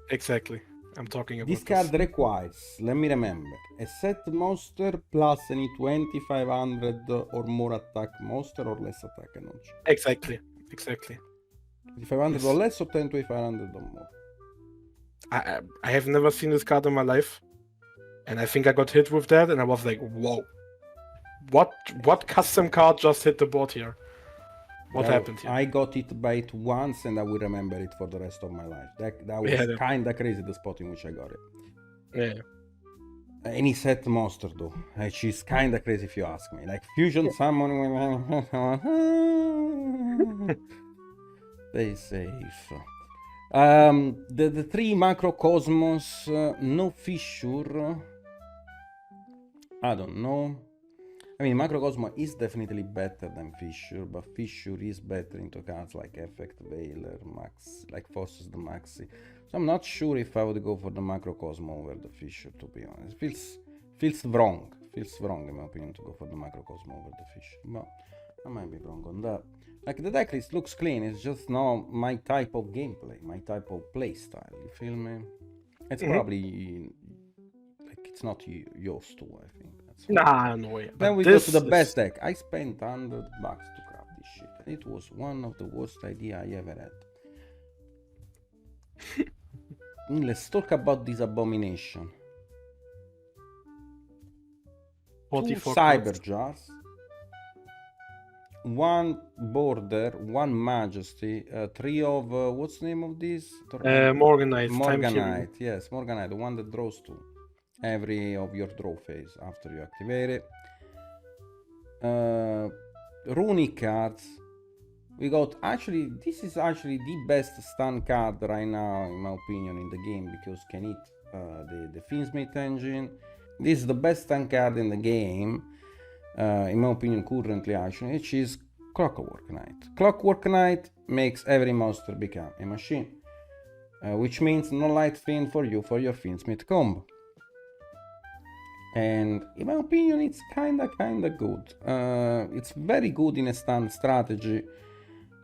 I'm talking This about card this. requires, let me remember, a set monster plus any 2500 or more attack monster or less attack energy. Exactly. 2500 or less or 2500 or more. I have never seen this card in my life, and I think I got hit with that, and I was like, whoa. What custom card just hit the board here? What happened here? I got it by it once and I will remember it for the rest of my life. That was kinda crazy, the spot in which I got it. Yeah. Any set monster though, which is kinda crazy if you ask me. Like fusion summon. Stay safe. The 3 macrocosmos, no fissure. I don't know. I mean, Macrocosmo is definitely better than Fissure, but Fissure is better into cards like Effect, Veiler, Max, like Forces the Maxi. So I'm not sure if I would go for the Macrocosmo over the Fissure, to be honest. Feels wrong. Feels wrong, in my opinion, to go for the Macrocosmo over the Fissure. But I might be wrong on that. Like, the deck list looks clean. It's just not my type of gameplay, my type of play style. You feel me? It's probably... like, it's not yours too, I think. Nah, no way. Then we go to the best deck. I spent $100 to craft this shit. And it was one of the worst ideas I ever had. Let's talk about this abomination. 2 Cyber Jars. 1 Border, 1 Majesty, 3 of, what's the name of this? Morganite. Morganite, yes, Morganite, the one that draws 2. Every of your draw phase after you activate it. Runic cards. We got actually, this is actually the best stun card right now, in my opinion, in the game, because can hit the Finsmith engine. This is the best stun card in the game, in my opinion, currently, actually, which is Clockwork Knight. Clockwork Knight makes every monster become a machine, which means no light fiend for you for your Finsmith combo. And in my opinion, it's kinda good. It's very good in a stun strategy,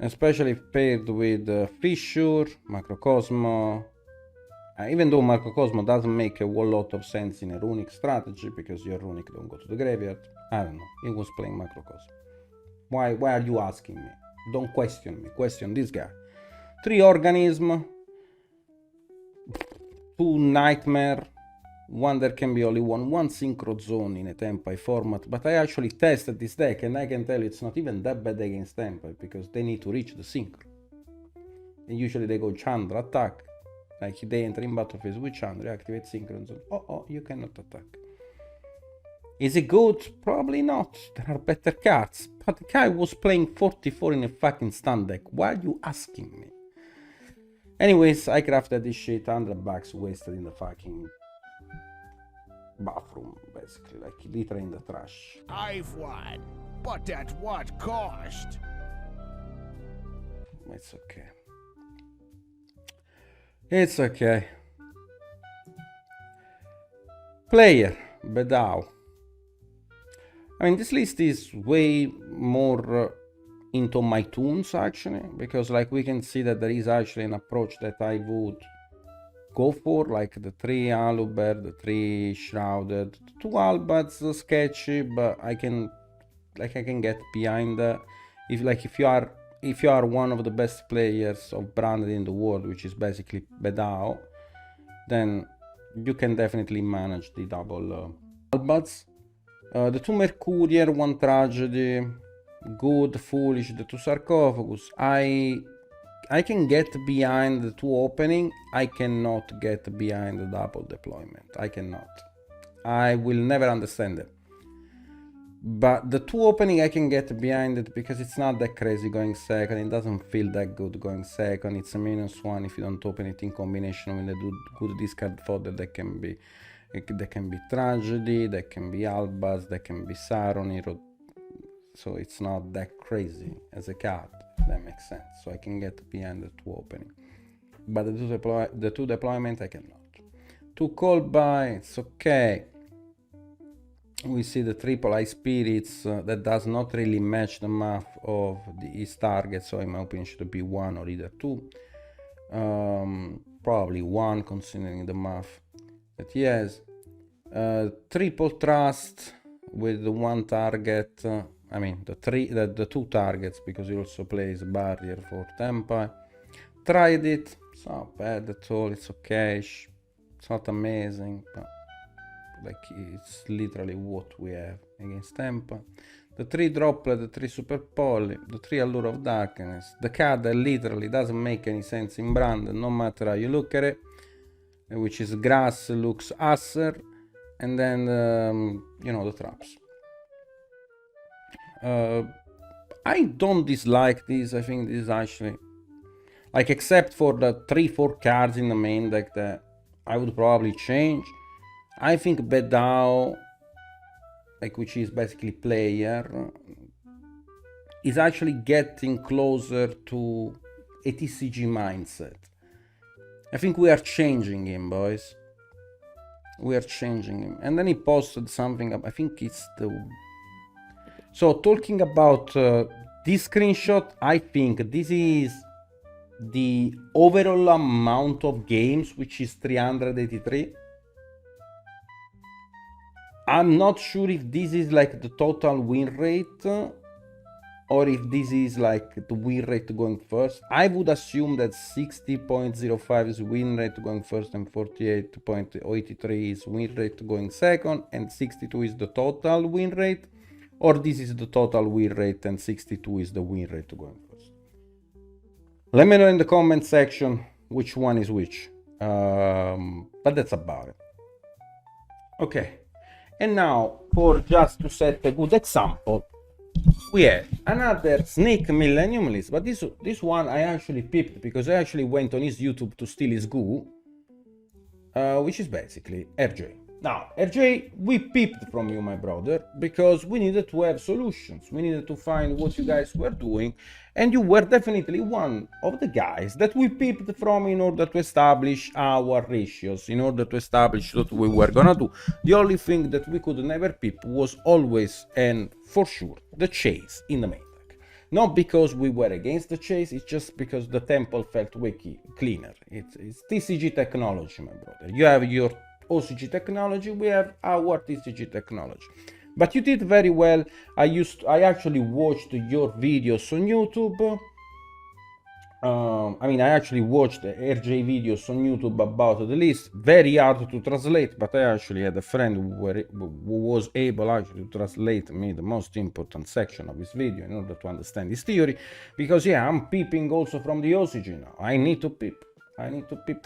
especially paired with Fissure, Macrocosmo. Even though Macrocosmo doesn't make a whole lot of sense in a runic strategy, because your runic don't go to the graveyard. I don't know, he was playing Macrocosmo. Why are you asking me? Don't question me, question this guy. 3 Organism, 2 Nightmare, 1 there can be only one Synchro Zone in a Tempai format, but I actually tested this deck and I can tell you it's not even that bad against Tempai, because they need to reach the Synchro. And usually they go Chandra, attack. Like they enter in battle phase with Chandra, activate Synchro Zone. Oh, you cannot attack. Is it good? Probably not. There are better cards. But the guy was playing 44 in a fucking stun deck. Why are you asking me? Anyways, I crafted this shit, $100 wasted in the fucking bathroom, basically, like literally in the trash. I've won, but at what cost? It's okay. It's okay. Player, Bedao. I mean, this list is way more into my tunes, actually, because like we can see that there is actually an approach that I would go for, like the 3 Aluber, the 3 Shrouded, the 2 Albats sketchy, but I can get behind that. If you are one of the best players of branded in the world, which is basically Bedao, then you can definitely manage the double Albats. The 2 Mercurier, 1 Tragedy, good, foolish, the 2 Sarcophagus. I can get behind the 2 opening. I cannot get behind the double deployment. I cannot. I will never understand it. But the 2 opening, I can get behind it because it's not that crazy going second. It doesn't feel that good going second. It's a -1 if you don't open it in combination with a good discard fodder. That can be Tragedy, that can be Albaz, that can be Saronir. So it's not that crazy as a card. That makes sense. So I can get behind the 2 opening, but the 2 deployment I cannot. 2 call bites, okay. We see the triple eye spirits that does not really match the math of his target, so in my opinion should be 1 or either 2. Probably 1 considering the math that he has. Triple trust with the 1 target, I mean the 2 targets, because he also plays barrier for Tempai. Tried it, it's not bad at all, it's okay, it's not amazing, but like it's literally what we have against Tempa. The 3 droplet, the 3 super poly, the 3 allure of darkness, the card that literally doesn't make any sense in brand, no matter how you look at it, which is grass looks Acer, and then you know, the traps. I don't dislike this. I think this is actually, like, except for the 3-4 cards in the main deck that I would probably change. I think Bedao, like, which is basically player, is actually getting closer to a TCG mindset. I think we are changing him, boys. We are changing him. And then he posted something, I think it's the... So, talking about this screenshot, I think this is the overall amount of games, which is 383. I'm not sure if this is like the total win rate or if this is like the win rate going first. I would assume that 60.05 is win rate going first and 48.83 is win rate going second and 62 is the total win rate, or this is the total win rate and 62 is the win rate going first. Let me know in the comment section which one is which, but that's about it. Okay. And now, for just to set a good example, we have another Snake Millennium list, but this one I actually picked because I actually went on his YouTube to steal his goo, which is basically RJ. Now, RJ, we peeped from you, my brother, because we needed to have solutions. We needed to find what you guys were doing, and you were definitely one of the guys that we peeped from in order to establish our ratios, in order to establish what we were gonna do. The only thing that we could never peep was always, and for sure, the chase in the main deck. Not because we were against the chase, it's just because the temple felt way cleaner. It's TCG technology, my brother. You have your OCG technology, we have our TCG technology. But you did very well. I actually watched your videos on YouTube. I actually watched the RJ videos on YouTube about the list. Very hard to translate, but I actually had a friend who was able actually to translate me the most important section of his video in order to understand his theory. Because yeah, I'm peeping also from the OCG now. I need to peep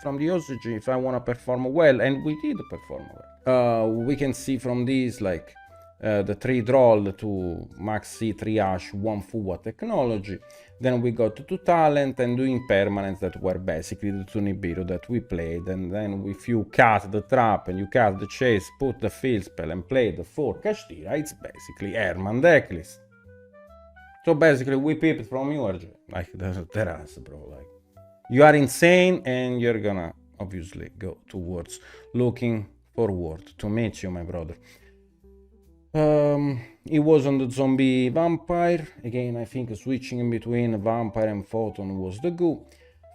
from the OCG if I want to perform well, and we did perform well. We can see from this, like, the 3 droll to max C 3 ash 1 Fuwa technology. Then we got 2 talent and 2 impermanents that were basically the 2 Nibiru that we played. And then if you cut the trap and you cut the chase, put the field spell and play the 4 Kashtira, it's basically Herman decklist. So basically we peeped from you, RJ. Like, that's bro, like, you are insane, and you're gonna obviously go towards looking forward to meet you, my brother. It was on the zombie vampire. Again, I think switching in between vampire and photon was the go.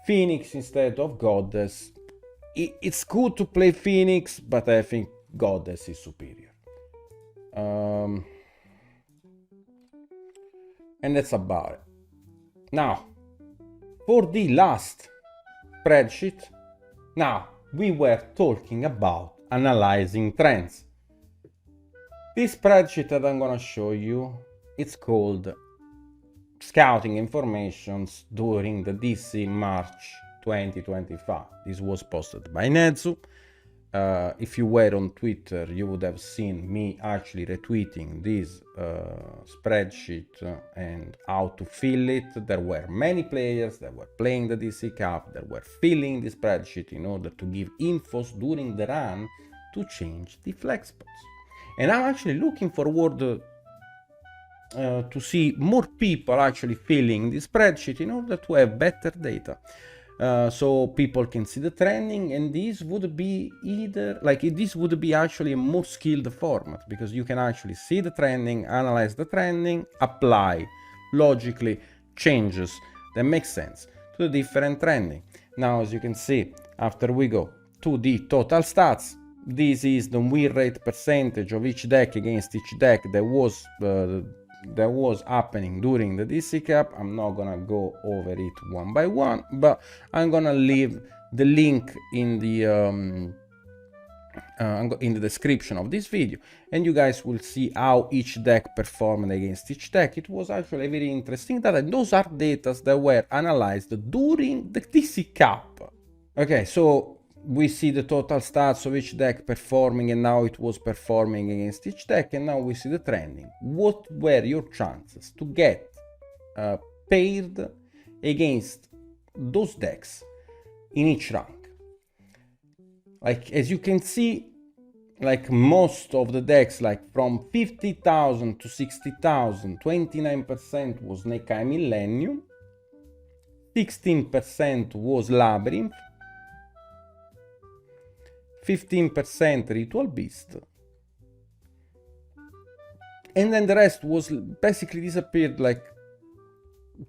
Phoenix instead of goddess. It's good to play Phoenix, but I think goddess is superior. And that's about it. Now, for the last spreadsheet, now we were talking about analyzing trends. This spreadsheet that I'm gonna show you, it's called Scouting Informations during the DC March 2025. This was posted by Nezu. If you were on Twitter, you would have seen me actually retweeting this spreadsheet and how to fill it. There were many players that were playing the DC Cup that were filling the spreadsheet in order to give infos during the run to change the flex spots. And I'm actually looking forward to see more people actually filling the spreadsheet in order to have better data. so people can see the trending, and this would be either like this would be actually a more skilled format, because you can actually see the trending, analyze the trending, apply logically changes that make sense to the different trending. Now, as you can see, after we go to the total stats, this is the win rate percentage of each deck against each deck that was happening during the DC Cup. I'm not gonna go over it one by one, but I'm gonna leave the link in the description of this video, and you guys will see how each deck performed against each deck. It was actually very interesting data, and those are data that were analyzed during the DC Cup. Okay, so we see the total stats of each deck performing and how it was performing against each deck, and now we see the trending. What were your chances to get paired against those decks in each rank? Like, as you can see, like most of the decks, like from 50,000 to 60,000, 29% was Nekai Millennium, 16% was Labyrinth, 15% Ritual Beast, and then the rest was basically disappeared. Like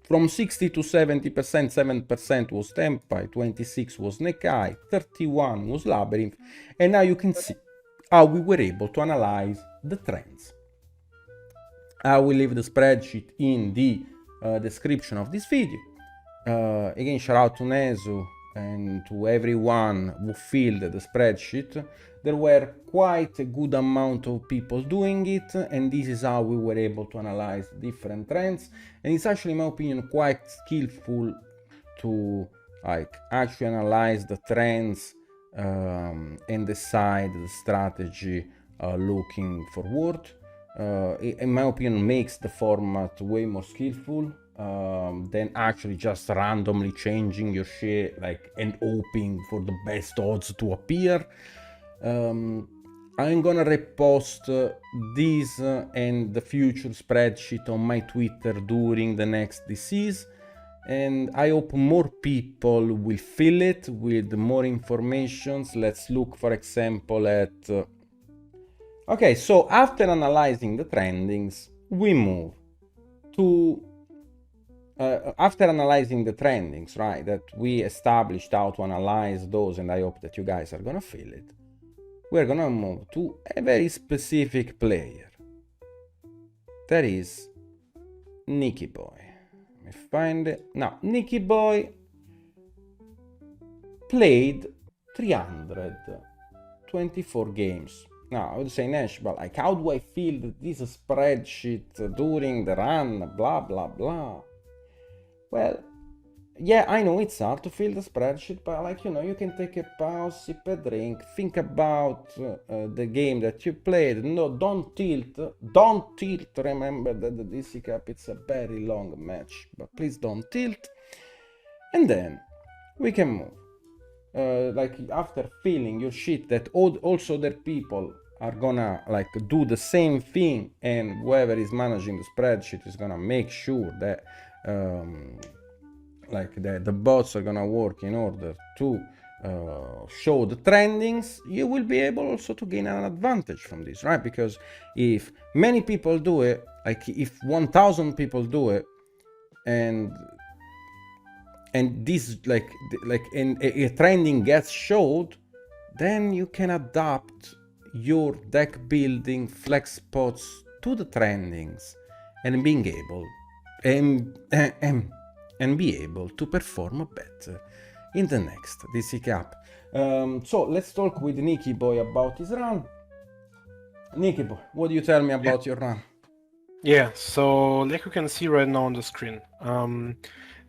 from 60 to 70%, 7% was Tempai, 26 was Nekai, 31 was Labyrinth, and now you can see how we were able to analyze the trends. I will leave the spreadsheet in the description of this video. Again, shout out to Nezu and to everyone who filled the spreadsheet. There were quite a good amount of people doing it, and this is how we were able to analyze different trends. And it's actually, in my opinion, quite skillful to like actually analyze the trends and decide the strategy looking forward. In my opinion, makes the format way more skillful than actually just randomly changing your shit like and hoping for the best odds to appear. I'm gonna repost this and the future spreadsheet on my Twitter during the next DCs, and I hope more people will fill it with more informations. Let's look, for example, at okay, so after analyzing the trendings, we move to after analyzing the trendings, right, that we established how to analyze those, and I hope that you guys are gonna feel it, we're gonna move to a very specific player. That is Niciboy. Let me find it. Now, Niciboy played 324 games. Now, I would say, Nash, but like, how do I feel that this spreadsheet during the run, blah, blah, blah? Well, yeah, I know it's hard to fill the spreadsheet, but like, you know, you can take a pause, sip a drink, think about the game that you played. No, don't tilt, remember that the DC Cup, it's a very long match, but please don't tilt. And then we can move. Like, after feeling your shit that also other people are gonna like do the same thing, and whoever is managing the spreadsheet is gonna make sure that like the bots are gonna work in order to show the trendings, you will be able also to gain an advantage from this, right? Because if many people do it, like if 1,000 people do it, and this like and a trending gets showed, then you can adapt your deck building flex spots to the trendings and being able and be able to perform better in the next DC Cup. So let's talk with Niciboy about his run. Niciboy, what do you tell me about your run? Yeah, so like you can see right now on the screen,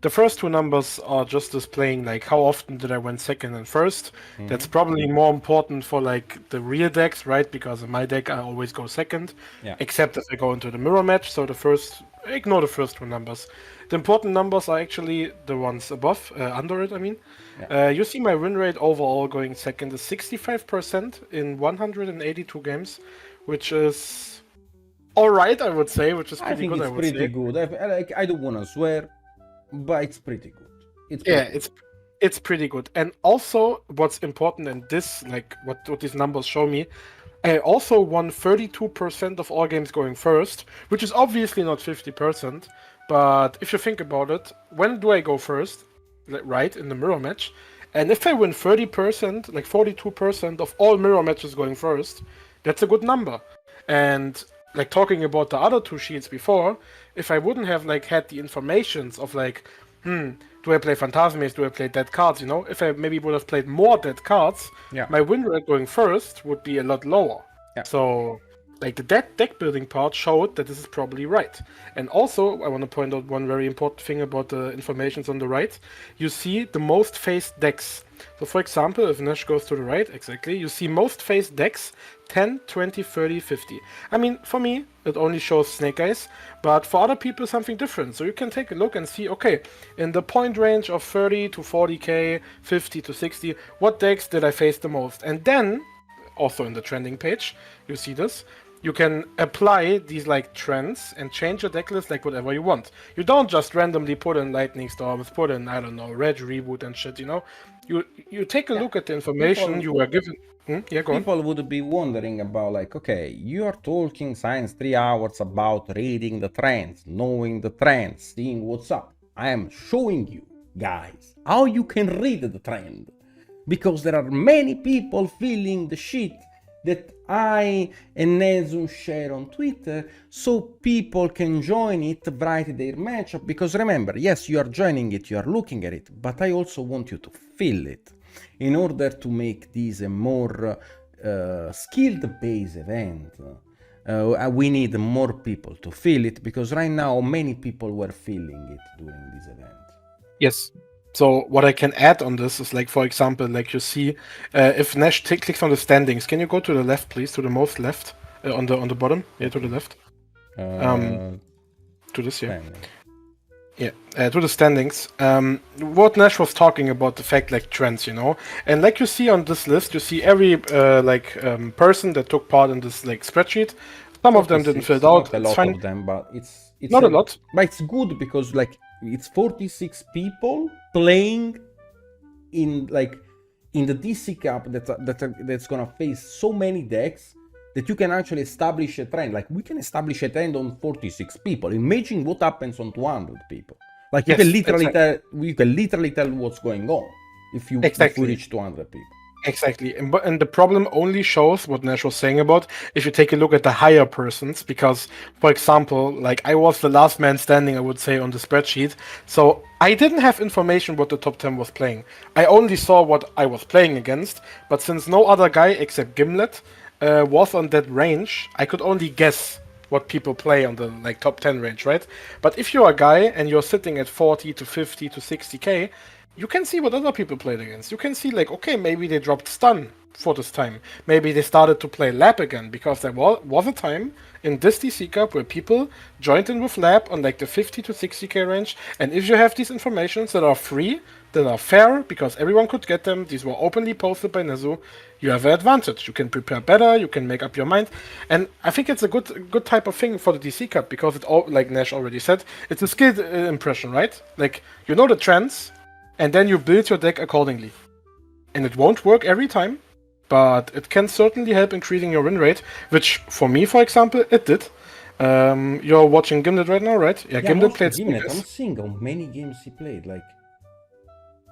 the first two numbers are just displaying like how often did I win second and first. That's probably more important for like the real decks, right? Because in my deck I always go second, except if I go into the mirror match. So ignore the first two numbers. The important numbers are actually the ones above, under it, I mean. You see my win rate overall going second is 65% in 182 games, which is alright, I would say, which is pretty good, I would say. I think it's pretty good. I don't want to swear, but it's pretty good. It's pretty good. And also, what's important in this, like what these numbers show me, I also won 32% of all games going first, which is obviously not 50%. But if you think about it, when do I go first? Right, in the mirror match. And if I win 30%, like 42% of all mirror matches going first, that's a good number. And like talking about the other two sheets before, if I wouldn't have like had the informations of like, do I play Phantasmes? Do I play dead cards? You know, if I maybe would have played more dead cards, Yeah. my win rate going first would be a lot lower. Yeah. So, like the deck building part showed that this is probably right. And also, I want to point out one very important thing about the informations on the right. You see the most faced decks. So, for example, if Nash goes to the right, exactly, you see most faced decks 10, 20, 30, 50. I mean, for me, it only shows Snake Eyes, but for other people, something different. So you can take a look and see, okay, in the point range of 30 to 40k, 50 to 60, what decks did I face the most? And then, also in the trending page, you see this. You can apply these like trends and change your deck list like whatever you want. You don't just randomly put in Lightning Storms, put in, I don't know, Red Reboot and shit, you know? You take a look at the information you were given. Yeah, go on. People would be wondering about like, okay, you are talking science 3 hours about reading the trends, knowing the trends, seeing what's up. I am showing you guys how you can read the trend, because there are many people feeling the shit that I and Nelson share on Twitter, so people can join it, write their matchup. Because remember, yes, you are joining it, you are looking at it, but I also want you to feel it. In order to make this a more skilled-based event, we need more people to feel it, because right now many people were feeling it during this event. Yes. So what I can add on this is like, for example, like you see, if Nash clicks on the standings, can you go to the left, please, to the most left, on the bottom, yeah, to the left, to this, yeah. Yeah, to the standings. What Nash was talking about, the fact like trends, you know, and like you see on this list, you see every person that took part in this like spreadsheet. Some of them didn't fill it out. Not a lot of them, but it's not a lot. But it's good because like it's 46 people playing in the DC Cup that's gonna face so many decks that you can actually establish a trend. Like we can establish a trend on 46 people. Imagine what happens on 200 people. Like you can literally tell what's going on if you reach 200 people. Exactly, and the problem only shows what Nash was saying about if you take a look at the higher persons, because, for example, like I was the last man standing, I would say, on the spreadsheet, so I didn't have information what the top 10 was playing. I only saw what I was playing against, but since no other guy except Gimlet was on that range, I could only guess what people play on the like top 10 range, right? But if you're a guy and you're sitting at 40 to 50 to 60k, you can see what other people played against. You can see like, okay, maybe they dropped stun for this time. Maybe they started to play lab again, because there was a time in this DC Cup where people joined in with lab on like the 50 to 60k range. And if you have these informations that are free, that are fair, because everyone could get them, these were openly posted by Nezu, you have an advantage. You can prepare better, you can make up your mind. And I think it's a good type of thing for the DC Cup, because it all, like Nash already said, it's a skilled impression, right? Like, you know the trends, and then you build your deck accordingly. And it won't work every time, but it can certainly help increasing your win rate, which for me, for example, it did. You're watching Gimlet right now, right? Yeah, Gimlet played Gimlet. I'm seeing how many games he played, like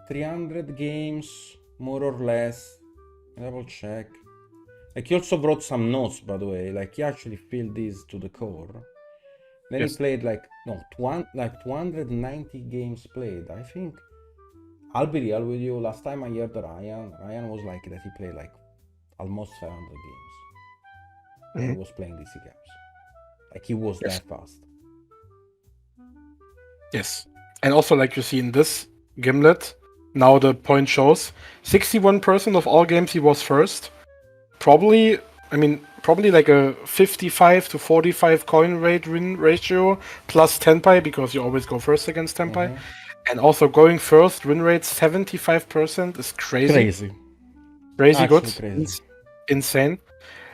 300 games, more or less. Double check. Like he also brought some notes, by the way, like he actually filled this to the core. Then he played like 290 games played, I think. I'll be real with you, last time I heard Ryan was like that he played like almost 500 games. And he was playing DC Cups. Like he was that fast. Yes. And also like you see in this Gimlet, now the point shows 61% of all games he was first. Probably like a 55 to 45 coin rate win ratio plus Tenpai, because you always go first against Tenpai. And also going first, win rate 75% is crazy. Crazy good. Crazy. Insane.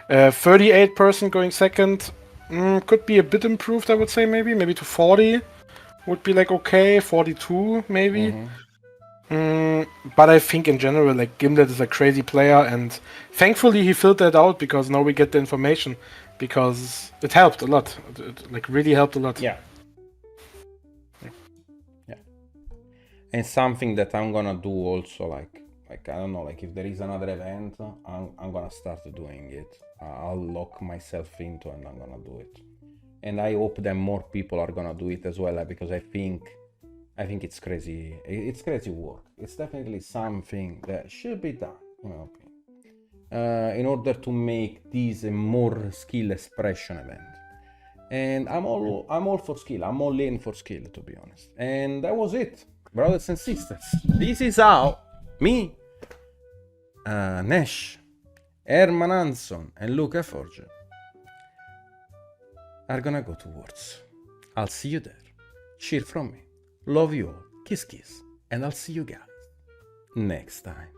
38% going second. Could be a bit improved, I would say, maybe to 40. Would be like okay, 42 maybe. But I think in general, like Gimlet is a crazy player, and thankfully he filled that out because now we get the information, because it helped a lot. It like really helped a lot. Yeah. And something that I'm gonna do also, like I don't know, like if there is another event, I'm gonna start doing it. I'll lock myself into and I'm gonna do it. And I hope that more people are gonna do it as well, because I think it's crazy. It's crazy work. It's definitely something that should be done, in my opinion, in order to make this a more skill expression event. And I'm all for skill. I'm all in for skill, to be honest. And that was it, brothers and sisters. This is how me, Nash, Herman, Hansson, and Luka Forja are gonna go towards. I'll see you there. Cheer from me. Love you all. Kiss kiss. And I'll see you guys next time.